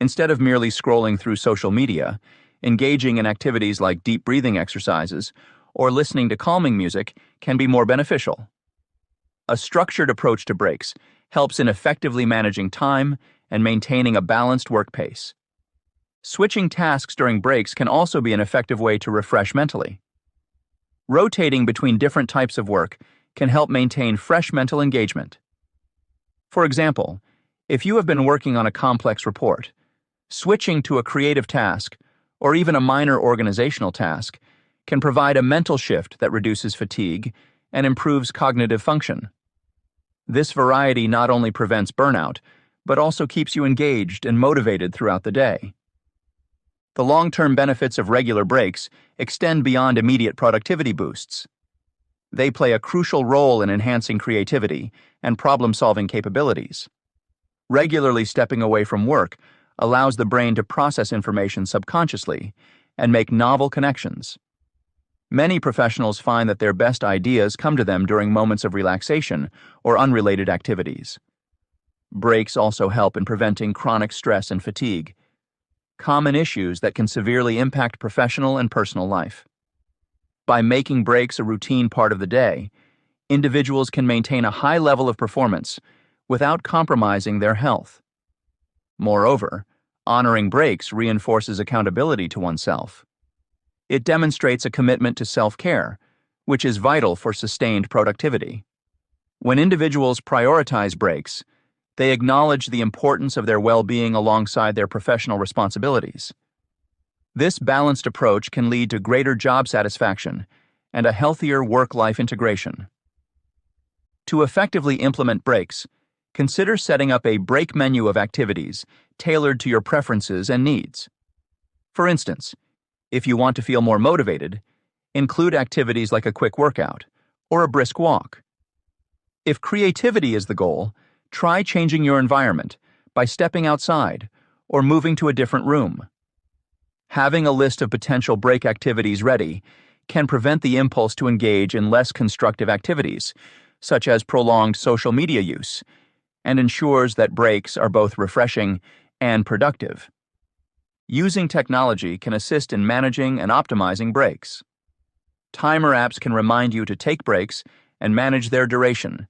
Instead of merely scrolling through social media, engaging in activities like deep breathing exercises or listening to calming music can be more beneficial. A structured approach to breaks helps in effectively managing time and maintaining a balanced work pace. Switching tasks during breaks can also be an effective way to refresh mentally. Rotating between different types of work can help maintain fresh mental engagement. For example, if you have been working on a complex report, switching to a creative task or even a minor organizational task can provide a mental shift that reduces fatigue and improves cognitive function. This variety not only prevents burnout, but also keeps you engaged and motivated throughout the day. The long-term benefits of regular breaks extend beyond immediate productivity boosts. They play a crucial role in enhancing creativity and problem-solving capabilities. Regularly stepping away from work allows the brain to process information subconsciously and make novel connections. Many professionals find that their best ideas come to them during moments of relaxation or unrelated activities. Breaks also help in preventing chronic stress and fatigue, common issues that can severely impact professional and personal life. By making breaks a routine part of the day, individuals can maintain a high level of performance without compromising their health. Moreover, honoring breaks reinforces accountability to oneself. It demonstrates a commitment to self-care, which is vital for sustained productivity. When individuals prioritize breaks, they acknowledge the importance of their well-being alongside their professional responsibilities. This balanced approach can lead to greater job satisfaction and a healthier work-life integration. To effectively implement breaks, consider setting up a break menu of activities tailored to your preferences and needs. For instance, if you want to feel more motivated, include activities like a quick workout or a brisk walk. If creativity is the goal, try changing your environment by stepping outside or moving to a different room. Having a list of potential break activities ready can prevent the impulse to engage in less constructive activities, such as prolonged social media use, and ensures that breaks are both refreshing and productive. Using technology can assist in managing and optimizing breaks. Timer apps can remind you to take breaks and manage their duration,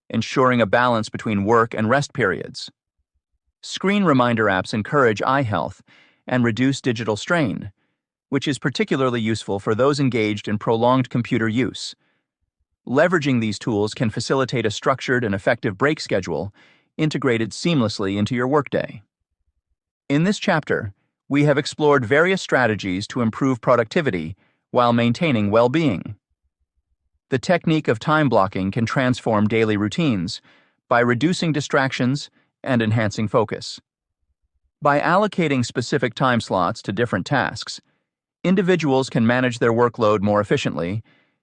ensuring a balance between work and rest periods. Screen reminder apps encourage eye health and reduce digital strain, which is particularly useful for those engaged in prolonged computer use. Leveraging these tools can facilitate a structured and effective break schedule integrated seamlessly into your workday. In this chapter, we have explored various strategies to improve productivity while maintaining well-being. The technique of time blocking can transform daily routines by reducing distractions and enhancing focus. By allocating specific time slots to different tasks, individuals can manage their workload more efficiently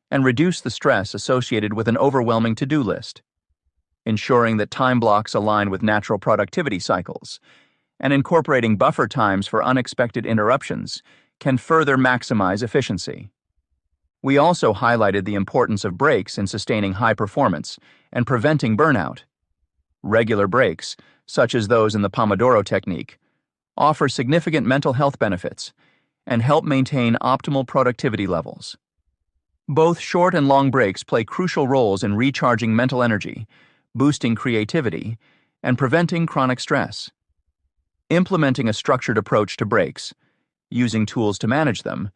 and reduce the stress associated with an overwhelming to-do list. Ensuring that time blocks align with natural productivity cycles and incorporating buffer times for unexpected interruptions can further maximize efficiency. We also highlighted the importance of breaks in sustaining high performance and preventing burnout. Regular breaks, such as those in the Pomodoro technique, offer significant mental health benefits and help maintain optimal productivity levels. Both short and long breaks play crucial roles in recharging mental energy, boosting creativity, and preventing chronic stress. Implementing a structured approach to breaks, using tools to manage them,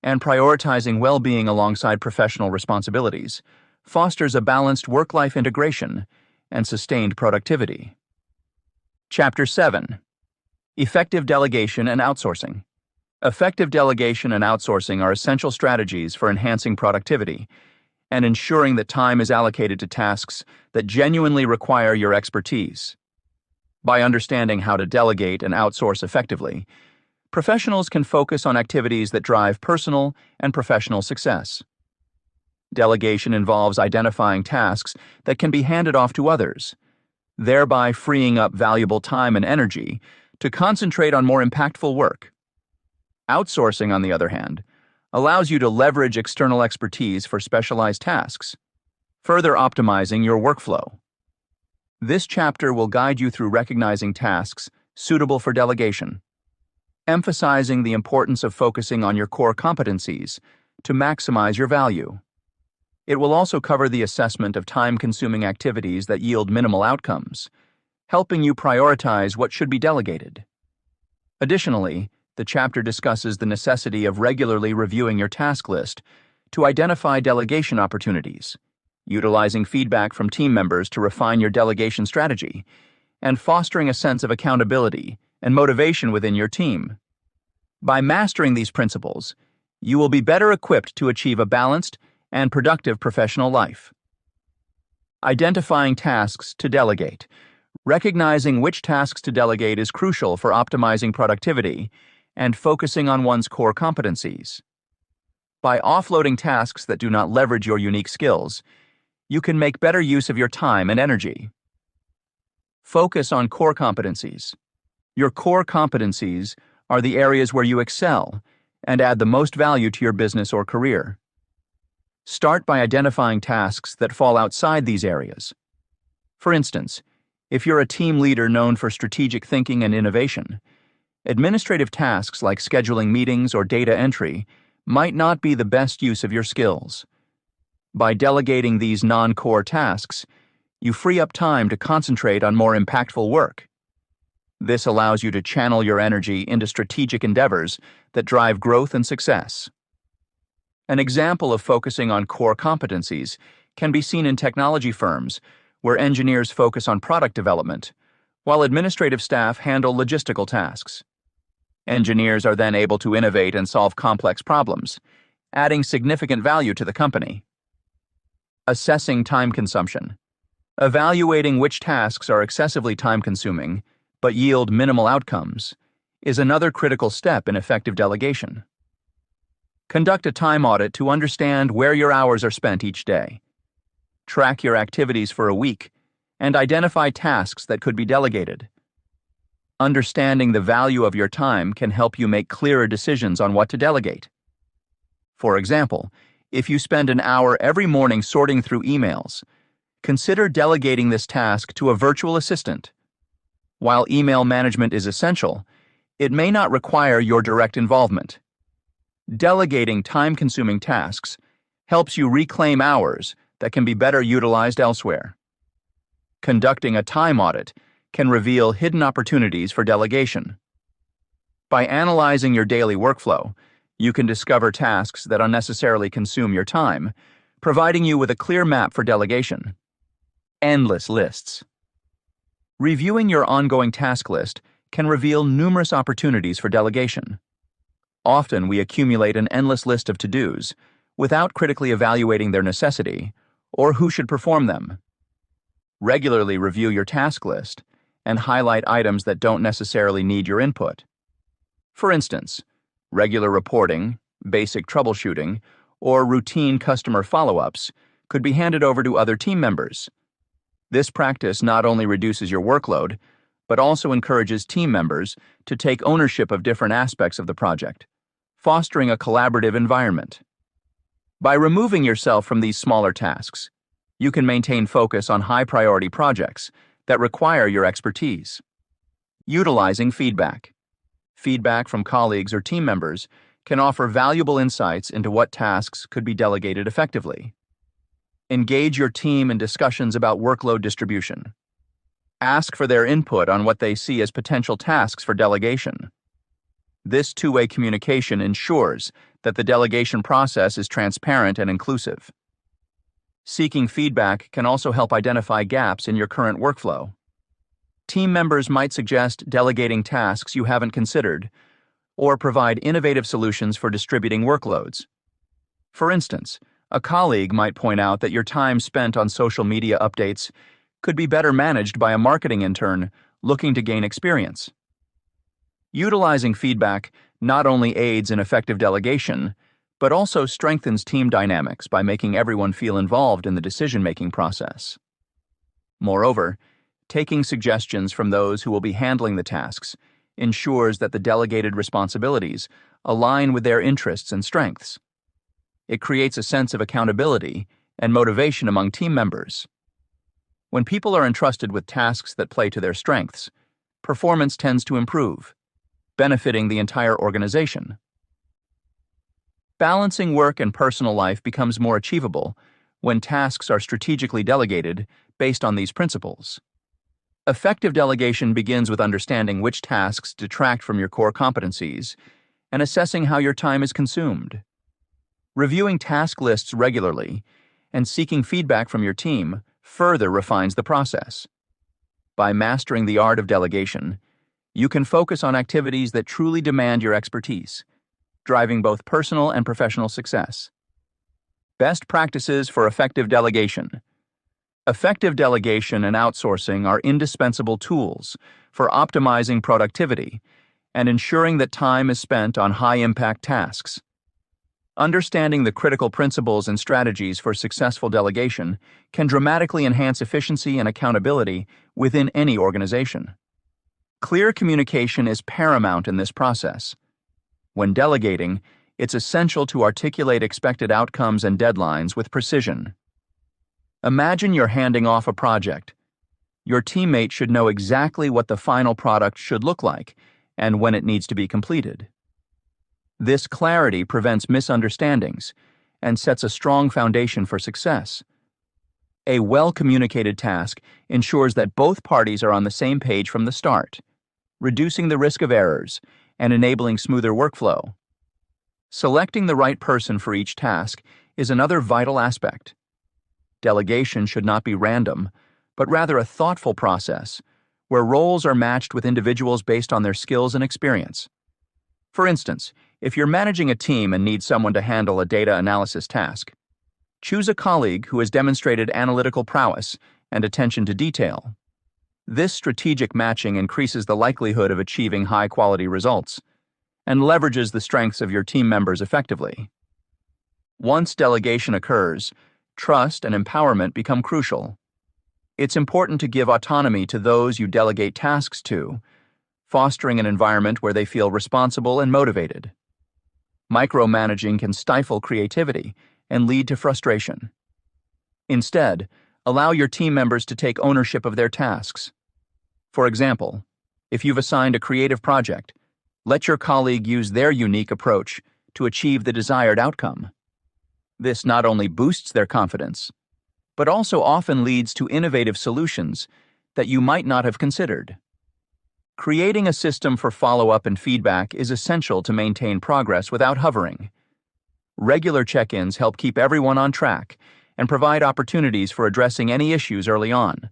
and prioritizing well-being alongside professional responsibilities fosters a balanced work-life integration and sustained productivity. Chapter 7. Effective Delegation and Outsourcing. Effective delegation and outsourcing are essential strategies for enhancing productivity and ensuring that time is allocated to tasks that genuinely require your expertise. By understanding how to delegate and outsource effectively, professionals can focus on activities that drive personal and professional success. Delegation involves identifying tasks that can be handed off to others, thereby freeing up valuable time and energy to concentrate on more impactful work. Outsourcing, on the other hand, allows you to leverage external expertise for specialized tasks, further optimizing your workflow. This chapter will guide you through recognizing tasks suitable for delegation, emphasizing the importance of focusing on your core competencies to maximize your value. It will also cover the assessment of time-consuming activities that yield minimal outcomes, helping you prioritize what should be delegated. Additionally, the chapter discusses the necessity of regularly reviewing your task list to identify delegation opportunities, utilizing feedback from team members to refine your delegation strategy, and fostering a sense of accountability and motivation within your team. By mastering these principles, you will be better equipped to achieve a balanced and productive professional life. Identifying tasks to delegate. Recognizing which tasks to delegate is crucial for optimizing productivity and focusing on one's core competencies. By offloading tasks that do not leverage your unique skills, you can make better use of your time and energy. Focus on core competencies. Your core competencies are the areas where you excel and add the most value to your business or career. Start by identifying tasks that fall outside these areas. For instance, if you're a team leader known for strategic thinking and innovation, administrative tasks like scheduling meetings or data entry might not be the best use of your skills. By delegating these non-core tasks, you free up time to concentrate on more impactful work. This allows you to channel your energy into strategic endeavors that drive growth and success. An example of focusing on core competencies can be seen in technology firms, where engineers focus on product development, while administrative staff handle logistical tasks. Engineers are then able to innovate and solve complex problems, adding significant value to the company. Assessing time consumption. Evaluating which tasks are excessively time-consuming but yield minimal outcomes is another critical step in effective delegation. Conduct a time audit to understand where your hours are spent each day. Track your activities for a week and identify tasks that could be delegated. Understanding the value of your time can help you make clearer decisions on what to delegate. For example, if you spend an hour every morning sorting through emails, consider delegating this task to a virtual assistant. While email management is essential, it may not require your direct involvement. Delegating time-consuming tasks helps you reclaim hours that can be better utilized elsewhere. Conducting a time audit can reveal hidden opportunities for delegation. By analyzing your daily workflow, you can discover tasks that unnecessarily consume your time, providing you with a clear map for delegation. Endless lists. Reviewing your ongoing task list can reveal numerous opportunities for delegation. Often we accumulate an endless list of to-dos without critically evaluating their necessity or who should perform them. Regularly review your task list and highlight items that don't necessarily need your input. For instance, regular reporting, basic troubleshooting, or routine customer follow-ups could be handed over to other team members. This practice not only reduces your workload, but also encourages team members to take ownership of different aspects of the project, fostering a collaborative environment. By removing yourself from these smaller tasks, you can maintain focus on high-priority projects that require your expertise. Utilizing feedback. Feedback from colleagues or team members can offer valuable insights into what tasks could be delegated effectively. Engage your team in discussions about workload distribution. Ask for their input on what they see as potential tasks for delegation. This two-way communication ensures that the delegation process is transparent and inclusive. Seeking feedback can also help identify gaps in your current workflow. Team members might suggest delegating tasks you haven't considered or provide innovative solutions for distributing workloads. For instance, a colleague might point out that your time spent on social media updates could be better managed by a marketing intern looking to gain experience. Utilizing feedback not only aids in effective delegation, but also strengthens team dynamics by making everyone feel involved in the decision-making process. Moreover, taking suggestions from those who will be handling the tasks ensures that the delegated responsibilities align with their interests and strengths. It creates a sense of accountability and motivation among team members. When people are entrusted with tasks that play to their strengths, performance tends to improve, benefiting the entire organization. Balancing work and personal life becomes more achievable when tasks are strategically delegated based on these principles. Effective delegation begins with understanding which tasks detract from your core competencies and assessing how your time is consumed. Reviewing task lists regularly and seeking feedback from your team further refines the process. By mastering the art of delegation, you can focus on activities that truly demand your expertise, driving both personal and professional success. Best practices for effective delegation. Effective delegation and outsourcing are indispensable tools for optimizing productivity and ensuring that time is spent on high-impact tasks. Understanding the critical principles and strategies for successful delegation can dramatically enhance efficiency and accountability within any organization. Clear communication is paramount in this process. When delegating, it's essential to articulate expected outcomes and deadlines with precision. Imagine you're handing off a project. Your teammate should know exactly what the final product should look like and when it needs to be completed. This clarity prevents misunderstandings and sets a strong foundation for success. A well-communicated task ensures that both parties are on the same page from the start, reducing the risk of errors and enabling smoother workflow. Selecting the right person for each task is another vital aspect. Delegation should not be random, but rather a thoughtful process where roles are matched with individuals based on their skills and experience. For instance, if you're managing a team and need someone to handle a data analysis task, choose a colleague who has demonstrated analytical prowess and attention to detail. This strategic matching increases the likelihood of achieving high-quality results and leverages the strengths of your team members effectively. Once delegation occurs, trust and empowerment become crucial. It's important to give autonomy to those you delegate tasks to, fostering an environment where they feel responsible and motivated. Micromanaging can stifle creativity and lead to frustration. Instead, allow your team members to take ownership of their tasks. For example, if you've assigned a creative project, let your colleague use their unique approach to achieve the desired outcome. This not only boosts their confidence, but also often leads to innovative solutions that you might not have considered. Creating a system for follow-up and feedback is essential to maintain progress without hovering. Regular check-ins help keep everyone on track and provide opportunities for addressing any issues early on.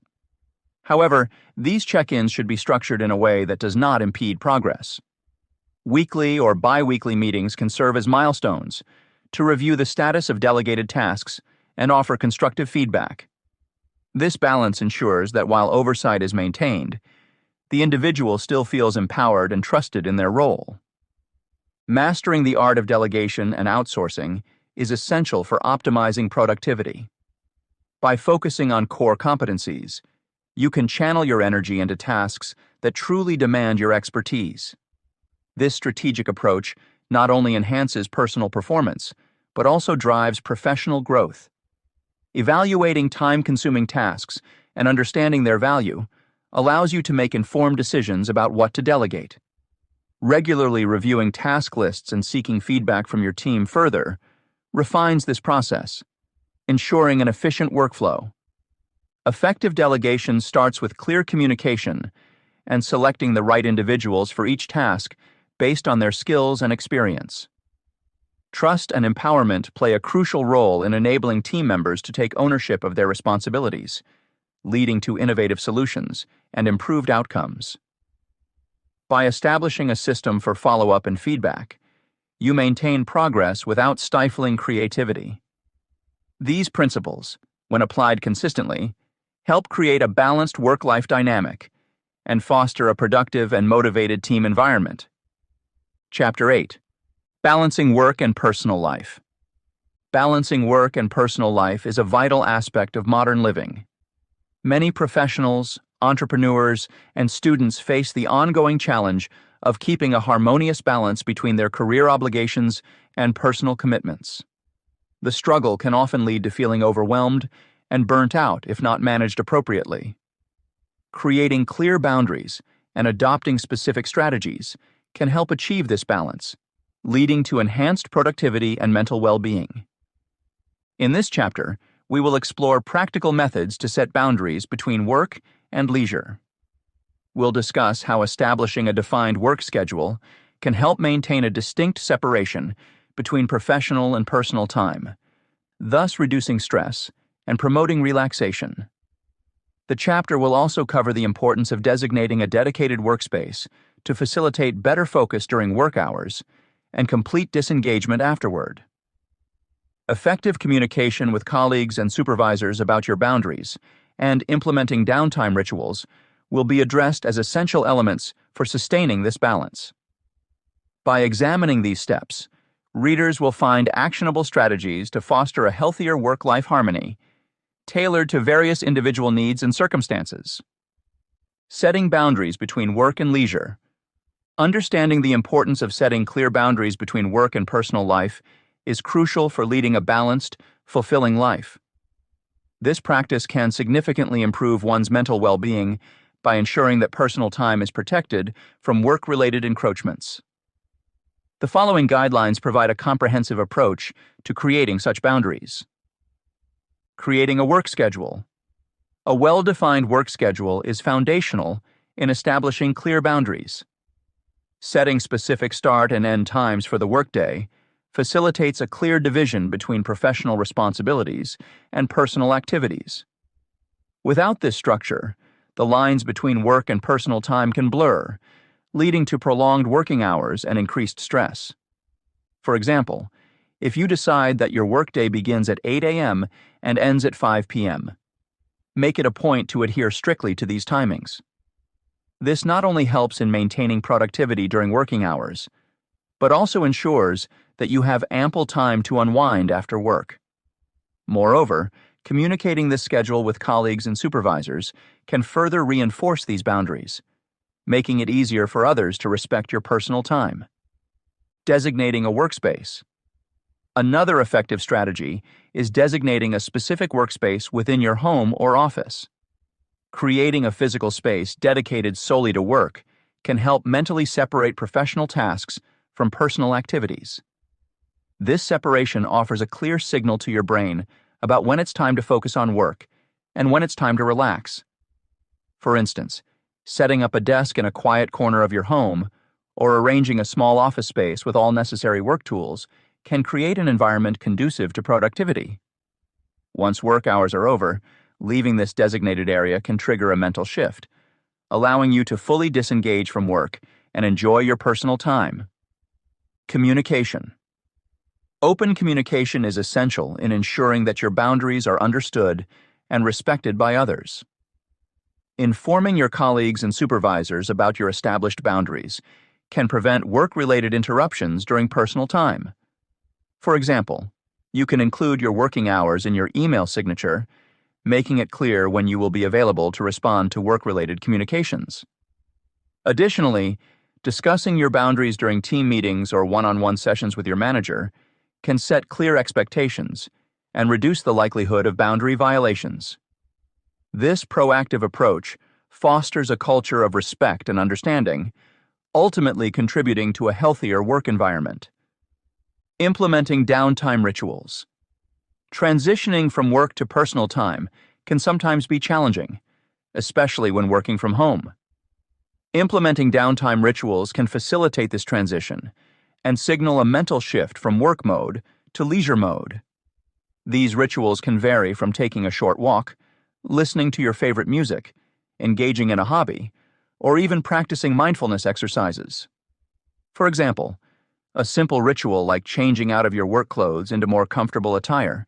However, these check-ins should be structured in a way that does not impede progress. Weekly or bi-weekly meetings can serve as milestones to review the status of delegated tasks and offer constructive feedback. This balance ensures that while oversight is maintained, the individual still feels empowered and trusted in their role. Mastering the art of delegation and outsourcing is essential for optimizing productivity. By focusing on core competencies, you can channel your energy into tasks that truly demand your expertise. This strategic approach not only enhances personal performance, but also drives professional growth. Evaluating time-consuming tasks and understanding their value allows you to make informed decisions about what to delegate. Regularly reviewing task lists and seeking feedback from your team further refines this process, ensuring an efficient workflow. Effective delegation starts with clear communication and selecting the right individuals for each task based on their skills and experience. Trust and empowerment play a crucial role in enabling team members to take ownership of their responsibilities, leading to innovative solutions and improved outcomes. By establishing a system for follow-up and feedback, you maintain progress without stifling creativity. These principles, when applied consistently, help create a balanced work-life dynamic and foster a productive and motivated team environment. Chapter 8. Balancing Work and Personal Life. Balancing work and personal life is a vital aspect of modern living. Many professionals, entrepreneurs, and students face the ongoing challenge of keeping a harmonious balance between their career obligations and personal commitments. The struggle can often lead to feeling overwhelmed and burnt out if not managed appropriately. Creating clear boundaries and adopting specific strategies can help achieve this balance, leading to enhanced productivity and mental well-being. In this chapter, we will explore practical methods to set boundaries between work and leisure. We'll discuss how establishing a defined work schedule can help maintain a distinct separation between professional and personal time, thus reducing stress and promoting relaxation. The chapter will also cover the importance of designating a dedicated workspace to facilitate better focus during work hours and complete disengagement afterward. Effective communication with colleagues and supervisors about your boundaries and implementing downtime rituals will be addressed as essential elements for sustaining this balance. By examining these steps, readers will find actionable strategies to foster a healthier work-life harmony, tailored to various individual needs and circumstances. Setting boundaries between work and leisure. Understanding the importance of setting clear boundaries between work and personal life is crucial for leading a balanced, fulfilling life. This practice can significantly improve one's mental well-being by ensuring that personal time is protected from work-related encroachments. The following guidelines provide a comprehensive approach to creating such boundaries. Creating a work schedule. A well-defined work schedule is foundational in establishing clear boundaries. Setting specific start and end times for the workday facilitates a clear division between professional responsibilities and personal activities. Without this structure, the lines between work and personal time can blur, leading to prolonged working hours and increased stress. For example, if you decide that your workday begins at 8 a.m. and ends at 5 p.m., make it a point to adhere strictly to these timings. This not only helps in maintaining productivity during working hours, but also ensures that you have ample time to unwind after work. Moreover, communicating this schedule with colleagues and supervisors can further reinforce these boundaries, making it easier for others to respect your personal time. Designating a workspace. Another effective strategy is designating a specific workspace within your home or office. Creating a physical space dedicated solely to work can help mentally separate professional tasks from personal activities. This separation offers a clear signal to your brain about when it's time to focus on work and when it's time to relax. For instance, setting up a desk in a quiet corner of your home or arranging a small office space with all necessary work tools can create an environment conducive to productivity. Once work hours are over, leaving this designated area can trigger a mental shift, allowing you to fully disengage from work and enjoy your personal time. Communication. Open communication is essential in ensuring that your boundaries are understood and respected by others. Informing your colleagues and supervisors about your established boundaries can prevent work-related interruptions during personal time. For example, you can include your working hours in your email signature, making it clear when you will be available to respond to work-related communications. Additionally, discussing your boundaries during team meetings or one-on-one sessions with your manager can set clear expectations and reduce the likelihood of boundary violations. This proactive approach fosters a culture of respect and understanding, ultimately contributing to a healthier work environment. Implementing downtime rituals. Transitioning from work to personal time can sometimes be challenging, especially when working from home. Implementing downtime rituals can facilitate this transition and signal a mental shift from work mode to leisure mode. These rituals can vary from taking a short walk, listening to your favorite music, engaging in a hobby, or even practicing mindfulness exercises. For example, a simple ritual like changing out of your work clothes into more comfortable attire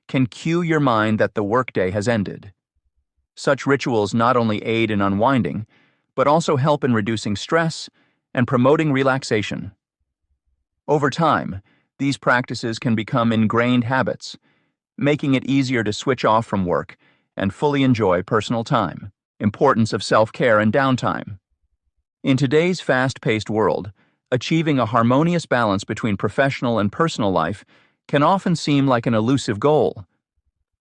can cue your mind that the workday has ended. Such rituals not only aid in unwinding, but also help in reducing stress and promoting relaxation. Over time, these practices can become ingrained habits, making it easier to switch off from work and fully enjoy personal time. Importance of self-care and downtime. In today's fast-paced world, achieving a harmonious balance between professional and personal life can often seem like an elusive goal.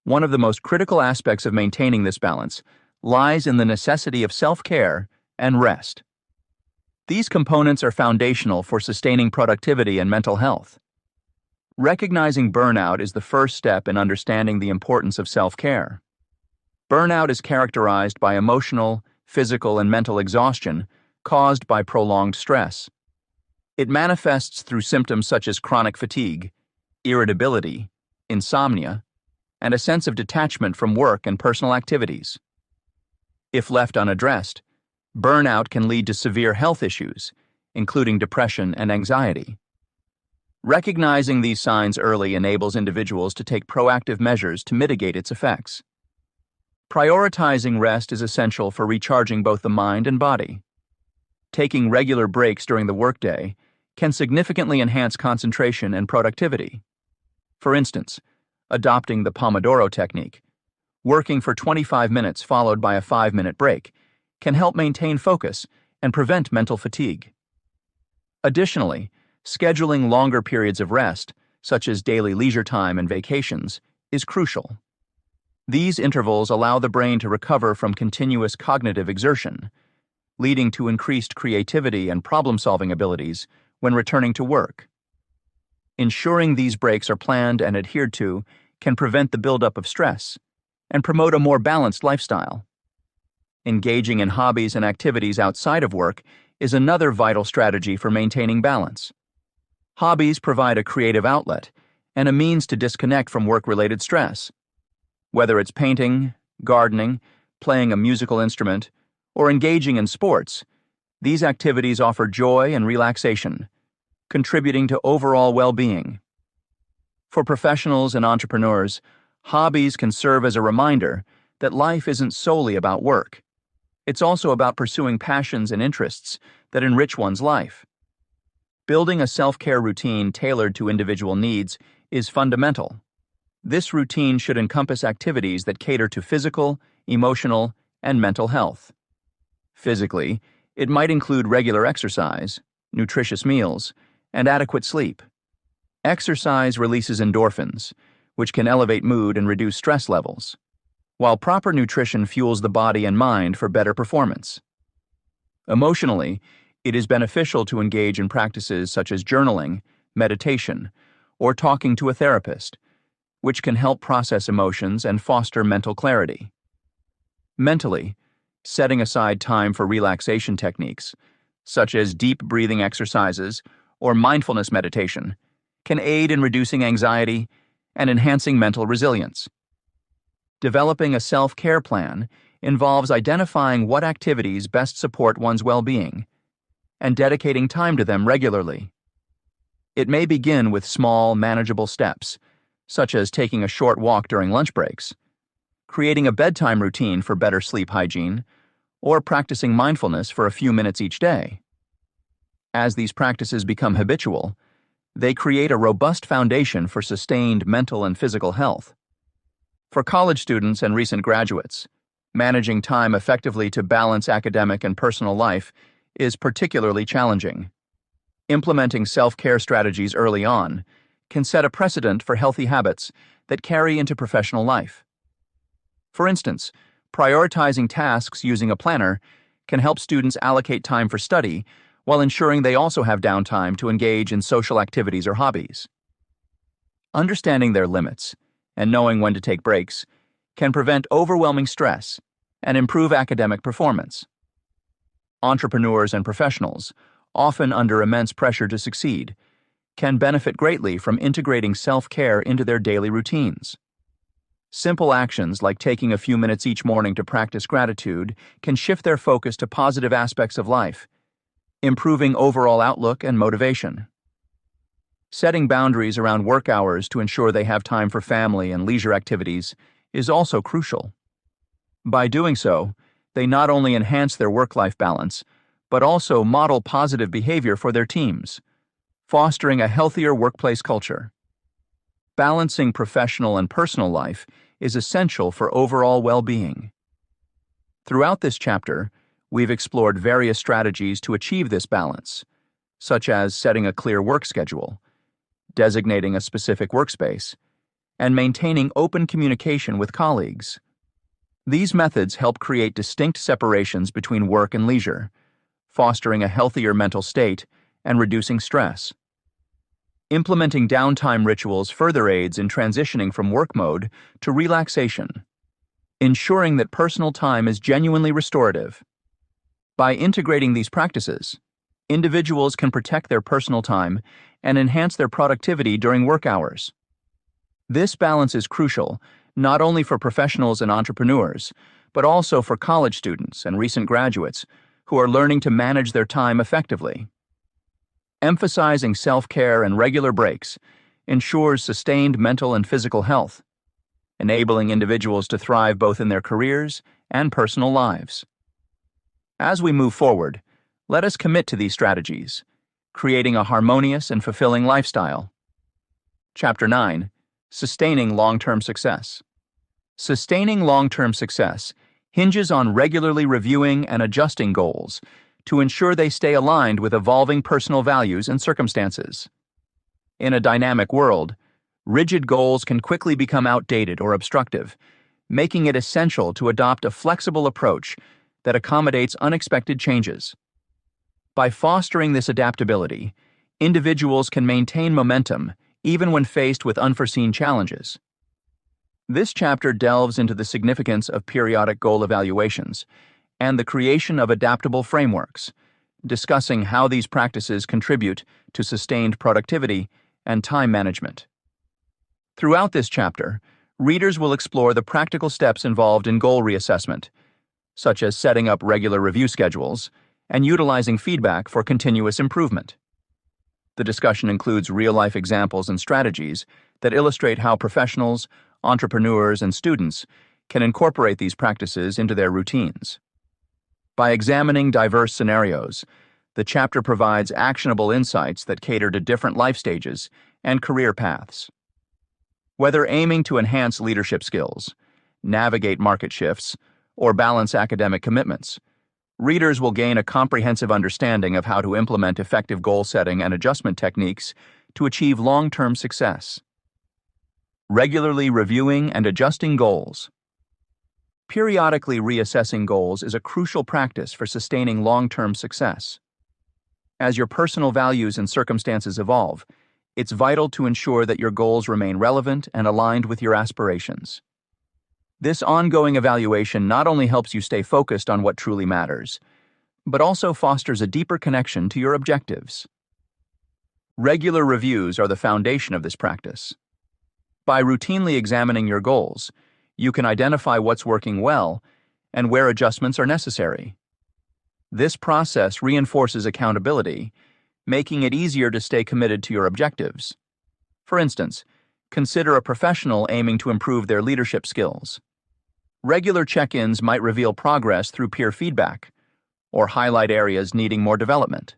One of the most critical aspects of maintaining this balance lies in the necessity of self-care and rest. These components are foundational for sustaining productivity and mental health. Recognizing burnout is the first step in understanding the importance of self-care. Burnout is characterized by emotional, physical, and mental exhaustion caused by prolonged stress. It manifests through symptoms such as chronic fatigue, irritability, insomnia, and a sense of detachment from work and personal activities. If left unaddressed, burnout can lead to severe health issues, including depression and anxiety. Recognizing these signs early enables individuals to take proactive measures to mitigate its effects. Prioritizing rest is essential for recharging both the mind and body. Taking regular breaks during the workday can significantly enhance concentration and productivity. For instance, adopting the Pomodoro technique, working for 25 minutes followed by a 5-minute break, can help maintain focus and prevent mental fatigue. Additionally, scheduling longer periods of rest, such as daily leisure time and vacations, is crucial. These intervals allow the brain to recover from continuous cognitive exertion, leading to increased creativity and problem-solving abilities when returning to work. Ensuring these breaks are planned and adhered to can prevent the buildup of stress and promote a more balanced lifestyle. Engaging in hobbies and activities outside of work is another vital strategy for maintaining balance. Hobbies provide a creative outlet and a means to disconnect from work-related stress. Whether it's painting, gardening, playing a musical instrument, or engaging in sports, these activities offer joy and relaxation, contributing to overall well-being. For professionals and entrepreneurs, hobbies can serve as a reminder that life isn't solely about work. It's also about pursuing passions and interests that enrich one's life. Building a self-care routine tailored to individual needs is fundamental. This routine should encompass activities that cater to physical, emotional, and mental health. Physically, it might include regular exercise, nutritious meals, and adequate sleep. Exercise releases endorphins, which can elevate mood and reduce stress levels, while proper nutrition fuels the body and mind for better performance. Emotionally, it is beneficial to engage in practices such as journaling, meditation, or talking to a therapist, which can help process emotions and foster mental clarity. Mentally, setting aside time for relaxation techniques, such as deep breathing exercises or mindfulness meditation, can aid in reducing anxiety and enhancing mental resilience. Developing a self-care plan involves identifying what activities best support one's well-being and dedicating time to them regularly. It may begin with small, manageable steps, such as taking a short walk during lunch breaks, creating a bedtime routine for better sleep hygiene, or practicing mindfulness for a few minutes each day. As these practices become habitual, they create a robust foundation for sustained mental and physical health. For college students and recent graduates, managing time effectively to balance academic and personal life is particularly challenging. Implementing self-care strategies early on can set a precedent for healthy habits that carry into professional life. For instance, prioritizing tasks using a planner can help students allocate time for study while ensuring they also have downtime to engage in social activities or hobbies. Understanding their limits and knowing when to take breaks can prevent overwhelming stress and improve academic performance. Entrepreneurs and professionals, often under immense pressure to succeed, can benefit greatly from integrating self-care into their daily routines. Simple actions like taking a few minutes each morning to practice gratitude can shift their focus to positive aspects of life, improving overall outlook and motivation. Setting boundaries around work hours to ensure they have time for family and leisure activities is also crucial. By doing so, they not only enhance their work-life balance, but also model positive behavior for their teams, fostering a healthier workplace culture. Balancing professional and personal life is essential for overall well-being. Throughout this chapter, we've explored various strategies to achieve this balance, such as setting a clear work schedule, designating a specific workspace, and maintaining open communication with colleagues. These methods help create distinct separations between work and leisure, fostering a healthier mental state and reducing stress. Implementing downtime rituals further aids in transitioning from work mode to relaxation, ensuring that personal time is genuinely restorative. By integrating these practices, individuals can protect their personal time and enhance their productivity during work hours. This balance is crucial not only for professionals and entrepreneurs, but also for college students and recent graduates who are learning to manage their time effectively. Emphasizing self-care and regular breaks ensures sustained mental and physical health, enabling individuals to thrive both in their careers and personal lives. As we move forward, let us commit to these strategies, creating a harmonious and fulfilling lifestyle. Chapter 9, Sustaining Long-Term Success. Sustaining long-term success hinges on regularly reviewing and adjusting goals to ensure they stay aligned with evolving personal values and circumstances. In a dynamic world, rigid goals can quickly become outdated or obstructive, making it essential to adopt a flexible approach that accommodates unexpected changes. By fostering this adaptability, individuals can maintain momentum even when faced with unforeseen challenges. This chapter delves into the significance of periodic goal evaluations and the creation of adaptable frameworks, discussing how these practices contribute to sustained productivity and time management. Throughout this chapter, readers will explore the practical steps involved in goal reassessment, such as setting up regular review schedules and utilizing feedback for continuous improvement. The discussion includes real-life examples and strategies that illustrate how professionals, entrepreneurs, and students can incorporate these practices into their routines. By examining diverse scenarios, the chapter provides actionable insights that cater to different life stages and career paths. Whether aiming to enhance leadership skills, navigate market shifts, or balance academic commitments, readers will gain a comprehensive understanding of how to implement effective goal setting and adjustment techniques to achieve long-term success. Regularly reviewing and adjusting goals. Periodically reassessing goals is a crucial practice for sustaining long-term success. As your personal values and circumstances evolve, it's vital to ensure that your goals remain relevant and aligned with your aspirations. This ongoing evaluation not only helps you stay focused on what truly matters, but also fosters a deeper connection to your objectives. Regular reviews are the foundation of this practice. By routinely examining your goals, you can identify what's working well and where adjustments are necessary. This process reinforces accountability, making it easier to stay committed to your objectives. For instance, consider a professional aiming to improve their leadership skills. Regular check-ins might reveal progress through peer feedback or highlight areas needing more development.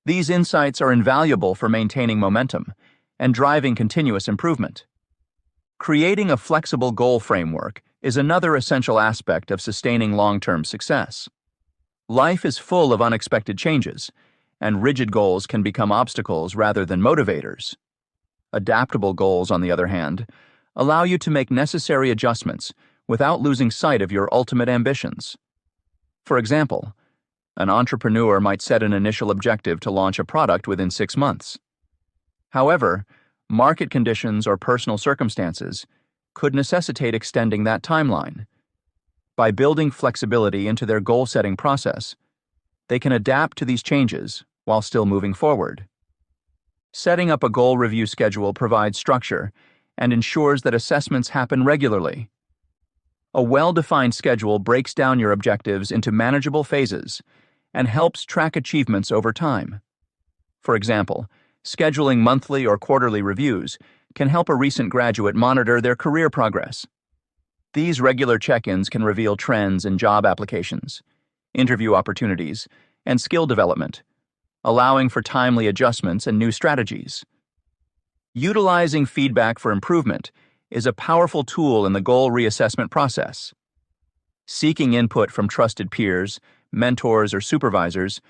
These insights are invaluable for maintaining momentum and driving continuous improvement. Creating a flexible goal framework is another essential aspect of sustaining long-term success. Life is full of unexpected changes, and rigid goals can become obstacles rather than motivators. Adaptable goals, on the other hand, allow you to make necessary adjustments without losing sight of your ultimate ambitions. For example, an entrepreneur might set an initial objective to launch a product within 6 months. However, market conditions or personal circumstances could necessitate extending that timeline. By building flexibility into their goal-setting process, they can adapt to these changes while still moving forward. Setting up a goal review schedule provides structure and ensures that assessments happen regularly. A well-defined schedule breaks down your objectives into manageable phases and helps track achievements over time. For example, scheduling monthly or quarterly reviews can help a recent graduate monitor their career progress. These regular check-ins can reveal trends in job applications, interview opportunities, and skill development, allowing for timely adjustments and new strategies. Utilizing feedback for improvement is a powerful tool in the goal reassessment process. Seeking input from trusted peers, mentors, or supervisors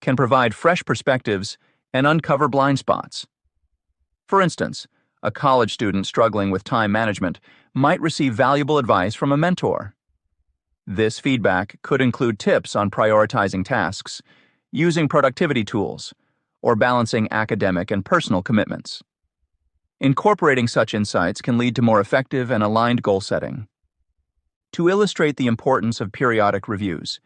can provide fresh perspectives and uncover blind spots. For instance, a college student struggling with time management might receive valuable advice from a mentor. This feedback could include tips on prioritizing tasks, using productivity tools, or balancing academic and personal commitments. Incorporating such insights can lead to more effective and aligned goal setting. To illustrate the importance of periodic reviews,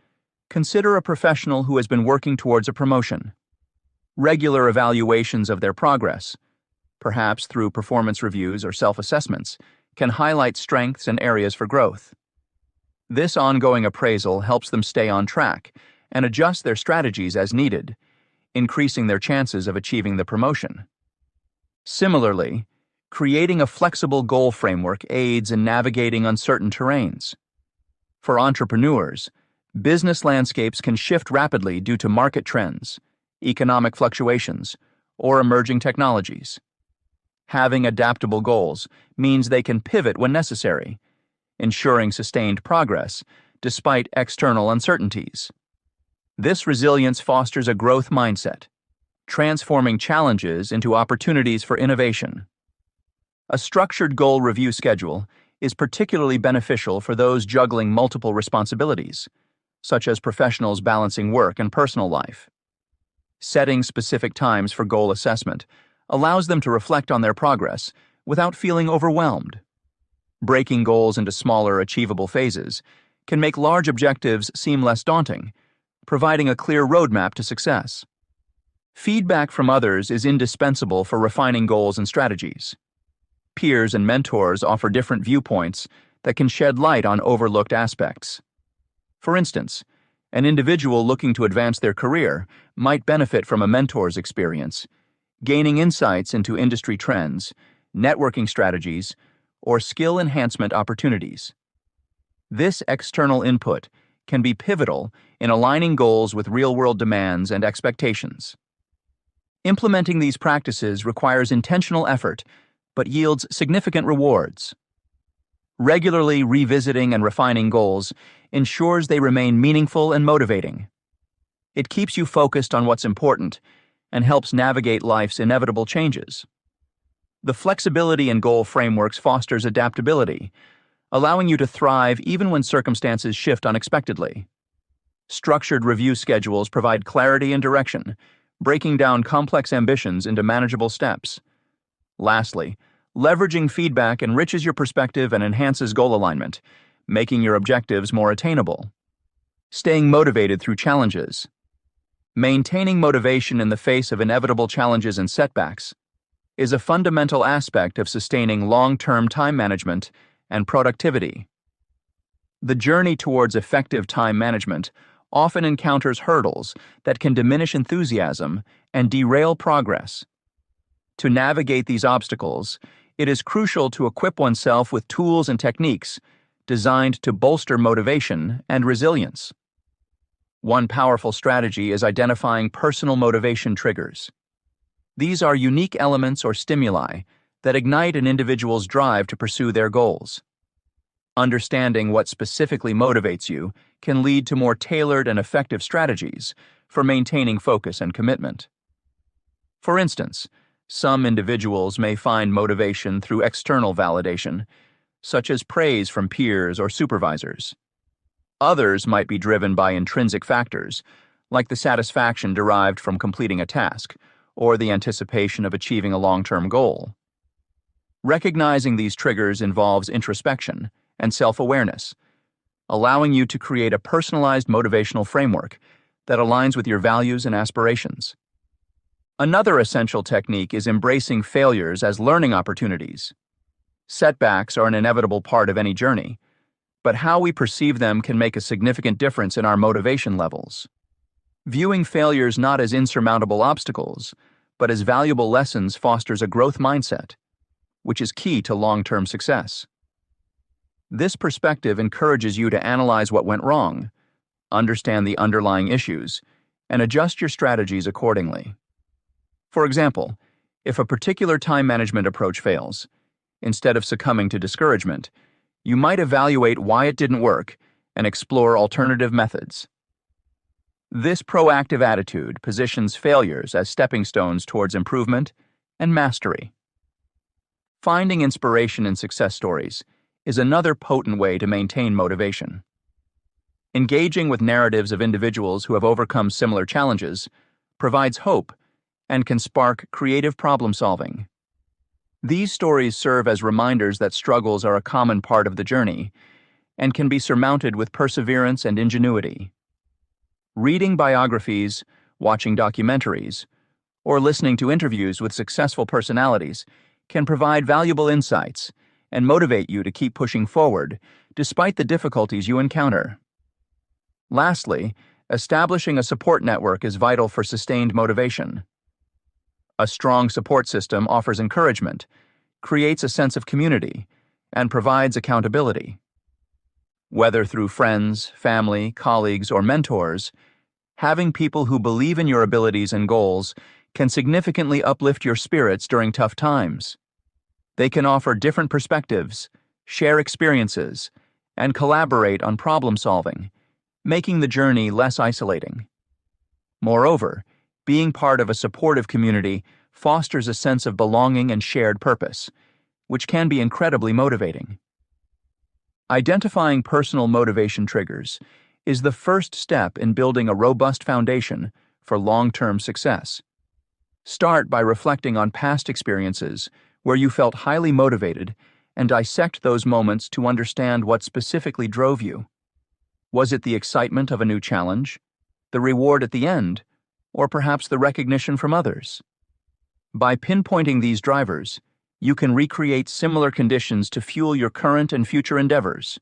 consider a professional who has been working towards a promotion. Regular evaluations of their progress, perhaps through performance reviews or self-assessments, can highlight strengths and areas for growth. This ongoing appraisal helps them stay on track and adjust their strategies as needed, increasing their chances of achieving the promotion. Similarly, creating a flexible goal framework aids in navigating uncertain terrains. For entrepreneurs, business landscapes can shift rapidly due to market trends, economic fluctuations, or emerging technologies. Having adaptable goals means they can pivot when necessary, ensuring sustained progress despite external uncertainties. This resilience fosters a growth mindset, transforming challenges into opportunities for innovation. A structured goal review schedule is particularly beneficial for those juggling multiple responsibilities, such as professionals balancing work and personal life. Setting specific times for goal assessment allows them to reflect on their progress without feeling overwhelmed. Breaking goals into smaller, achievable phases can make large objectives seem less daunting, providing a clear roadmap to success. Feedback from others is indispensable for refining goals and strategies. Peers and mentors offer different viewpoints that can shed light on overlooked aspects. For instance, an individual looking to advance their career might benefit from a mentor's experience, gaining insights into industry trends, networking strategies, or skill enhancement opportunities. This external input can be pivotal in aligning goals with real-world demands and expectations. Implementing these practices requires intentional effort, but yields significant rewards. Regularly revisiting and refining goals ensures they remain meaningful and motivating. It keeps you focused on what's important and helps navigate life's inevitable changes. The flexibility in goal frameworks fosters adaptability, allowing you to thrive even when circumstances shift unexpectedly. Structured review schedules provide clarity and direction, breaking down complex ambitions into manageable steps. Lastly, leveraging feedback enriches your perspective and enhances goal alignment, making your objectives more attainable. Staying motivated through challenges. Maintaining motivation in the face of inevitable challenges and setbacks is a fundamental aspect of sustaining long-term time management and productivity. The journey towards effective time management often encounters hurdles that can diminish enthusiasm and derail progress. To navigate these obstacles, it is crucial to equip oneself with tools and techniques designed to bolster motivation and resilience. One powerful strategy is identifying personal motivation triggers. These are unique elements or stimuli that ignite an individual's drive to pursue their goals. Understanding what specifically motivates you can lead to more tailored and effective strategies for maintaining focus and commitment. For instance, some individuals may find motivation through external validation, such as praise from peers or supervisors. Others might be driven by intrinsic factors, like the satisfaction derived from completing a task or the anticipation of achieving a long-term goal. Recognizing these triggers involves introspection and self-awareness, allowing you to create a personalized motivational framework that aligns with your values and aspirations. Another essential technique is embracing failures as learning opportunities. Setbacks are an inevitable part of any journey, but how we perceive them can make a significant difference in our motivation levels. Viewing failures not as insurmountable obstacles, but as valuable lessons fosters a growth mindset, which is key to long-term success. This perspective encourages you to analyze what went wrong, understand the underlying issues, and adjust your strategies accordingly. For example, if a particular time management approach fails, instead of succumbing to discouragement, you might evaluate why it didn't work and explore alternative methods. This proactive attitude positions failures as stepping stones towards improvement and mastery. Finding inspiration in success stories is another potent way to maintain motivation. Engaging with narratives of individuals who have overcome similar challenges provides hope and can spark creative problem-solving. These stories serve as reminders that struggles are a common part of the journey and can be surmounted with perseverance and ingenuity. Reading biographies, watching documentaries, or listening to interviews with successful personalities can provide valuable insights and motivate you to keep pushing forward despite the difficulties you encounter. Lastly, establishing a support network is vital for sustained motivation. A strong support system offers encouragement, creates a sense of community, and provides accountability. Whether through friends, family, colleagues, or mentors, Having people who believe in your abilities and goals can significantly uplift your spirits during tough times. They can offer different perspectives, share experiences, and collaborate on problem solving, making the journey less isolating. Moreover, being part of a supportive community fosters a sense of belonging and shared purpose, which can be incredibly motivating. Identifying personal motivation triggers is the first step in building a robust foundation for long-term success. Start by reflecting on past experiences where you felt highly motivated and dissect those moments to understand what specifically drove you. Was it the excitement of a new challenge, the reward at the end, or perhaps the recognition from others? By pinpointing these drivers, you can recreate similar conditions to fuel your current and future endeavors.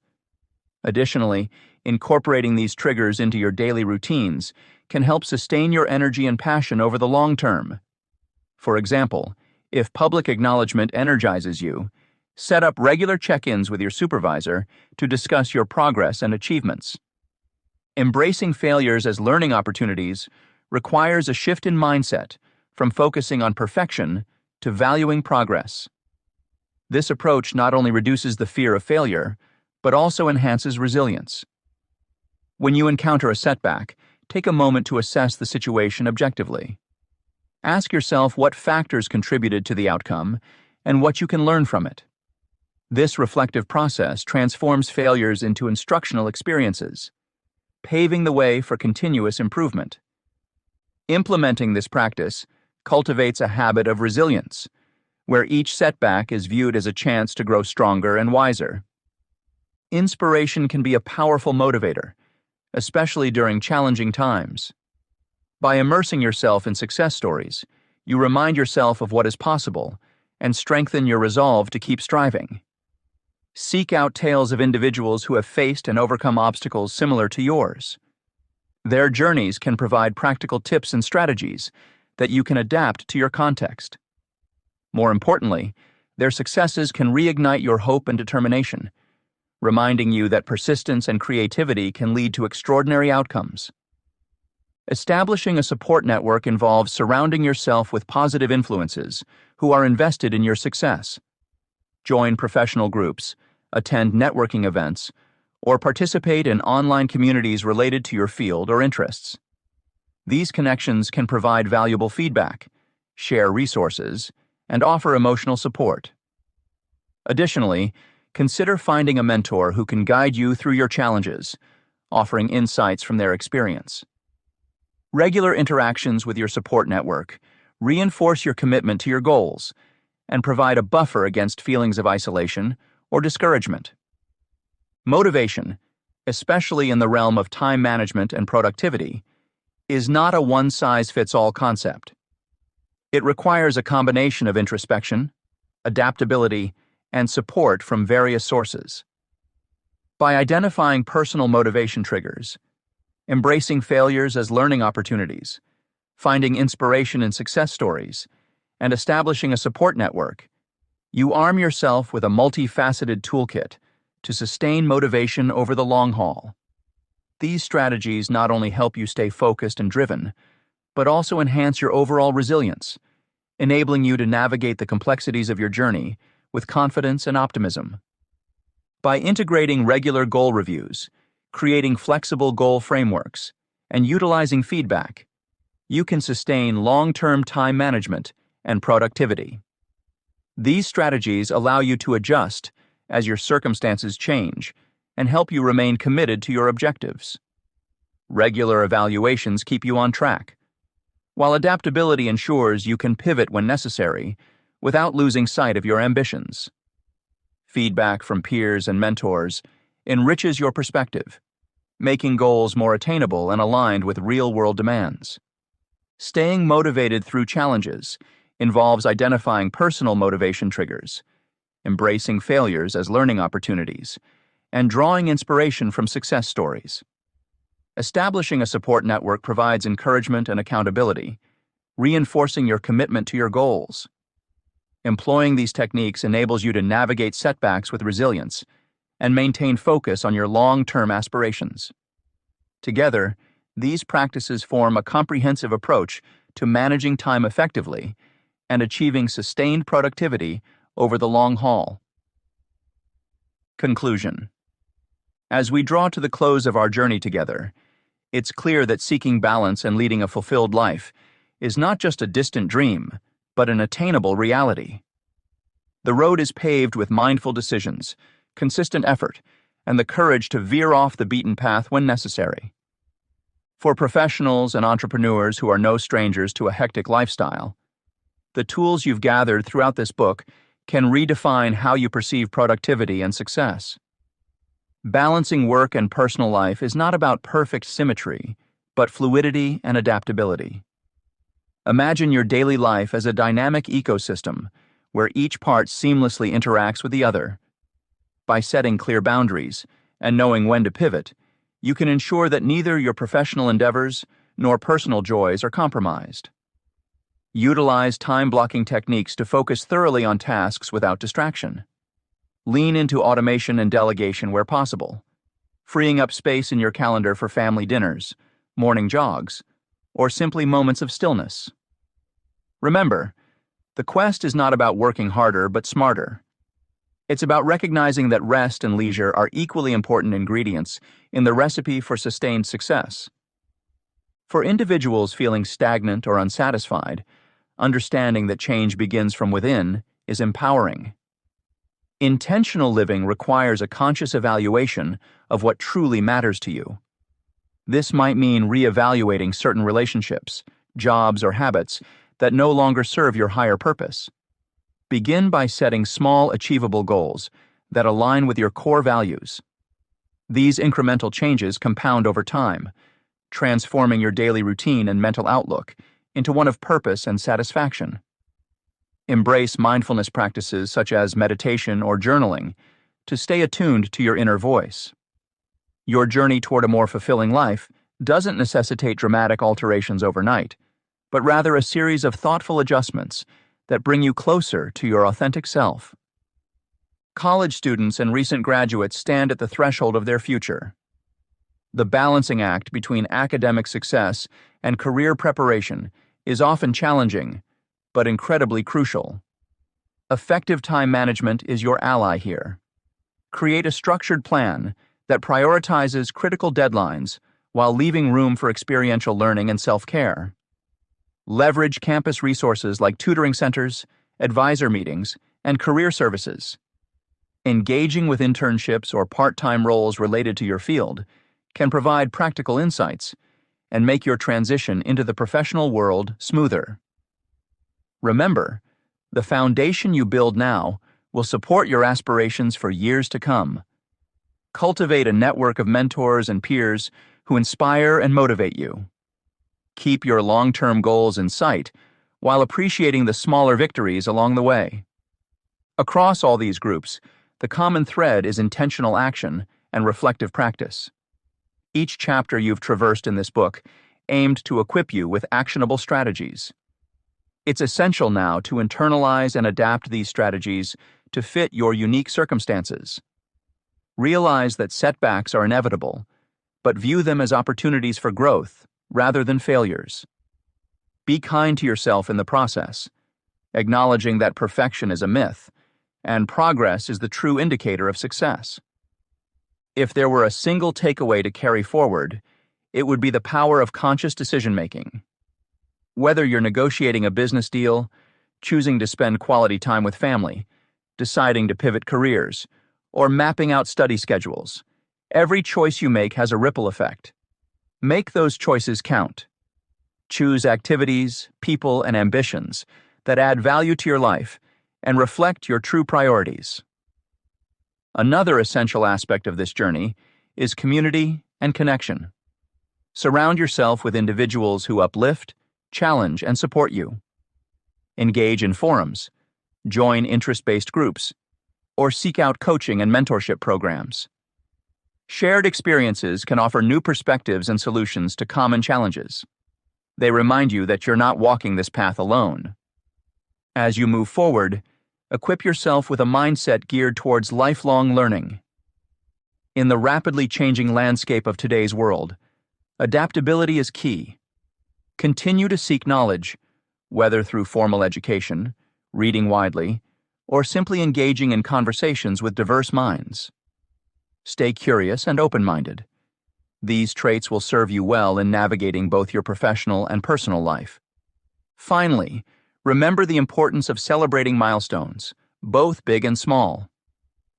Additionally, incorporating these triggers into your daily routines can help sustain your energy and passion over the long term. For example, if public acknowledgement energizes you, set up regular check-ins with your supervisor to discuss your progress and achievements. Embracing failures as learning opportunities requires a shift in mindset from focusing on perfection to valuing progress. This approach not only reduces the fear of failure, but also enhances resilience. When you encounter a setback, take a moment to assess the situation objectively. Ask yourself what factors contributed to the outcome and what you can learn from it. This reflective process transforms failures into instructional experiences, paving the way for continuous improvement. Implementing this practice cultivates a habit of resilience, where each setback is viewed as a chance to grow stronger and wiser. Inspiration can be a powerful motivator, especially during challenging times. By immersing yourself in success stories, you remind yourself of what is possible and strengthen your resolve to keep striving. Seek out tales of individuals who have faced and overcome obstacles similar to yours. Their journeys can provide practical tips and strategies that you can adapt to your context. More importantly, their successes can reignite your hope and determination, reminding you that persistence and creativity can lead to extraordinary outcomes. Establishing a support network involves surrounding yourself with positive influences who are invested in your success. Join professional groups, attend networking events, or participate in online communities related to your field or interests. These connections can provide valuable feedback, share resources, and offer emotional support. Additionally, consider finding a mentor who can guide you through your challenges, offering insights from their experience. Regular interactions with your support network reinforce your commitment to your goals and provide a buffer against feelings of isolation or discouragement. Motivation, especially in the realm of time management and productivity, is not a one-size-fits-all concept. It requires a combination of introspection, adaptability, and support from various sources. By identifying personal motivation triggers, embracing failures as learning opportunities, finding inspiration in success stories, and establishing a support network, you arm yourself with a multifaceted toolkit to sustain motivation over the long haul. These strategies not only help you stay focused and driven, but also enhance your overall resilience, enabling you to navigate the complexities of your journey with confidence and optimism. By integrating regular goal reviews, creating flexible goal frameworks, and utilizing feedback, you can sustain long-term time management and productivity. These strategies allow you to adjust as your circumstances change and help you remain committed to your objectives. Regular evaluations keep you on track, while adaptability ensures you can pivot when necessary without losing sight of your ambitions. Feedback from peers and mentors enriches your perspective, making goals more attainable and aligned with real-world demands. Staying motivated through challenges involves identifying personal motivation triggers, embracing failures as learning opportunities, and drawing inspiration from success stories. Establishing a support network provides encouragement and accountability, reinforcing your commitment to your goals. Employing these techniques enables you to navigate setbacks with resilience and maintain focus on your long-term aspirations. Together, These practices form a comprehensive approach to managing time effectively and achieving sustained productivity over the long haul. Conclusion. As we draw to the close of our journey together, it's clear that seeking balance and leading a fulfilled life is not just a distant dream, but an attainable reality. The road is paved with mindful decisions, consistent effort, and the courage to veer off the beaten path when necessary. For professionals and entrepreneurs who are no strangers to a hectic lifestyle, the tools you've gathered throughout this book can redefine how you perceive productivity and success. Balancing work and personal life is not about perfect symmetry, but fluidity and adaptability. Imagine your daily life as a dynamic ecosystem where each part seamlessly interacts with the other. By setting clear boundaries and knowing when to pivot, you can ensure that neither your professional endeavors nor personal joys are compromised. Utilize time-blocking techniques to focus thoroughly on tasks without distraction. Lean into automation and delegation where possible, freeing up space in your calendar for family dinners, morning jogs, or simply moments of stillness. Remember, the quest is not about working harder but smarter. It's about recognizing that rest and leisure are equally important ingredients in the recipe for sustained success. For individuals feeling stagnant or unsatisfied, understanding that change begins from within is empowering. Intentional living requires a conscious evaluation of what truly matters to you. This might mean reevaluating certain relationships, jobs, or habits that no longer serve your higher purpose. Begin by setting small, achievable goals that align with your core values. These incremental changes compound over time, transforming your daily routine and mental outlook into one of purpose and satisfaction. Embrace mindfulness practices such as meditation or journaling to stay attuned to your inner voice. Your journey toward a more fulfilling life doesn't necessitate dramatic alterations overnight, but rather a series of thoughtful adjustments that bring you closer to your authentic self. College students and recent graduates stand at the threshold of their future. The balancing act between academic success and career preparation is often challenging, but incredibly crucial. Effective time management is your ally here. Create a structured plan that prioritizes critical deadlines while leaving room for experiential learning and self-care. Leverage campus resources like tutoring centers, advisor meetings, and career services. Engaging with internships or part-time roles related to your field can provide practical insights and make your transition into the professional world smoother. Remember, the foundation you build now will support your aspirations for years to come. Cultivate a network of mentors and peers who inspire and motivate you. Keep your long-term goals in sight while appreciating the smaller victories along the way. Across all these groups, the common thread is intentional action and reflective practice. Each chapter you've traversed in this book aimed to equip you with actionable strategies. It's essential now to internalize and adapt these strategies to fit your unique circumstances. Realize that setbacks are inevitable, but view them as opportunities for growth rather than failures. Be kind to yourself in the process, acknowledging that perfection is a myth, and progress is the true indicator of success. If there were a single takeaway to carry forward, it would be the power of conscious decision-making. Whether you're negotiating a business deal, choosing to spend quality time with family, deciding to pivot careers, or mapping out study schedules, every choice you make has a ripple effect. Make those choices count. Choose activities, people, and ambitions that add value to your life and reflect your true priorities. Another essential aspect of this journey is community and connection. Surround yourself with individuals who uplift, challenge, and support you. Engage in forums, join interest-based groups, or seek out coaching and mentorship programs. Shared experiences can offer new perspectives and solutions to common challenges. They remind you that you're not walking this path alone. As you move forward, equip yourself with a mindset geared towards lifelong learning. In the rapidly changing landscape of today's world, Adaptability is key. Continue to seek knowledge, whether through formal education, reading widely, or simply engaging in conversations with diverse minds. Stay curious and open-minded. These traits will serve you well in navigating both your professional and personal life. Finally, remember the importance of celebrating milestones, both big and small.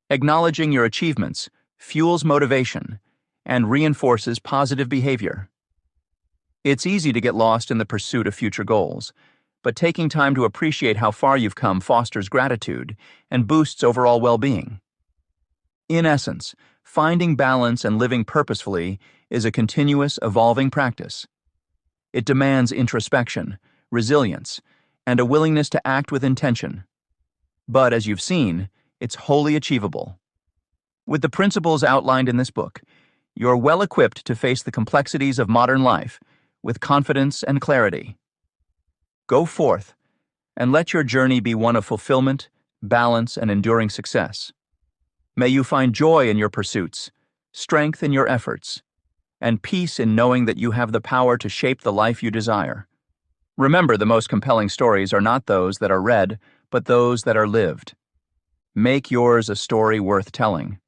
Acknowledging your achievements fuels motivation and reinforces positive behavior. It's easy to get lost in the pursuit of future goals, but taking time to appreciate how far you've come fosters gratitude and boosts overall well-being. In essence, finding balance and living purposefully is a continuous, evolving practice. It demands introspection, resilience, and a willingness to act with intention. But as you've seen, it's wholly achievable. With the principles outlined in this book, you're well equipped to face the complexities of modern life with confidence and clarity. Go forth and let your journey be one of fulfillment, balance, and enduring success. May you find joy in your pursuits, strength in your efforts, and peace in knowing that you have the power to shape the life you desire. Remember, the most compelling stories are not those that are read, but those that are lived. Make yours a story worth telling.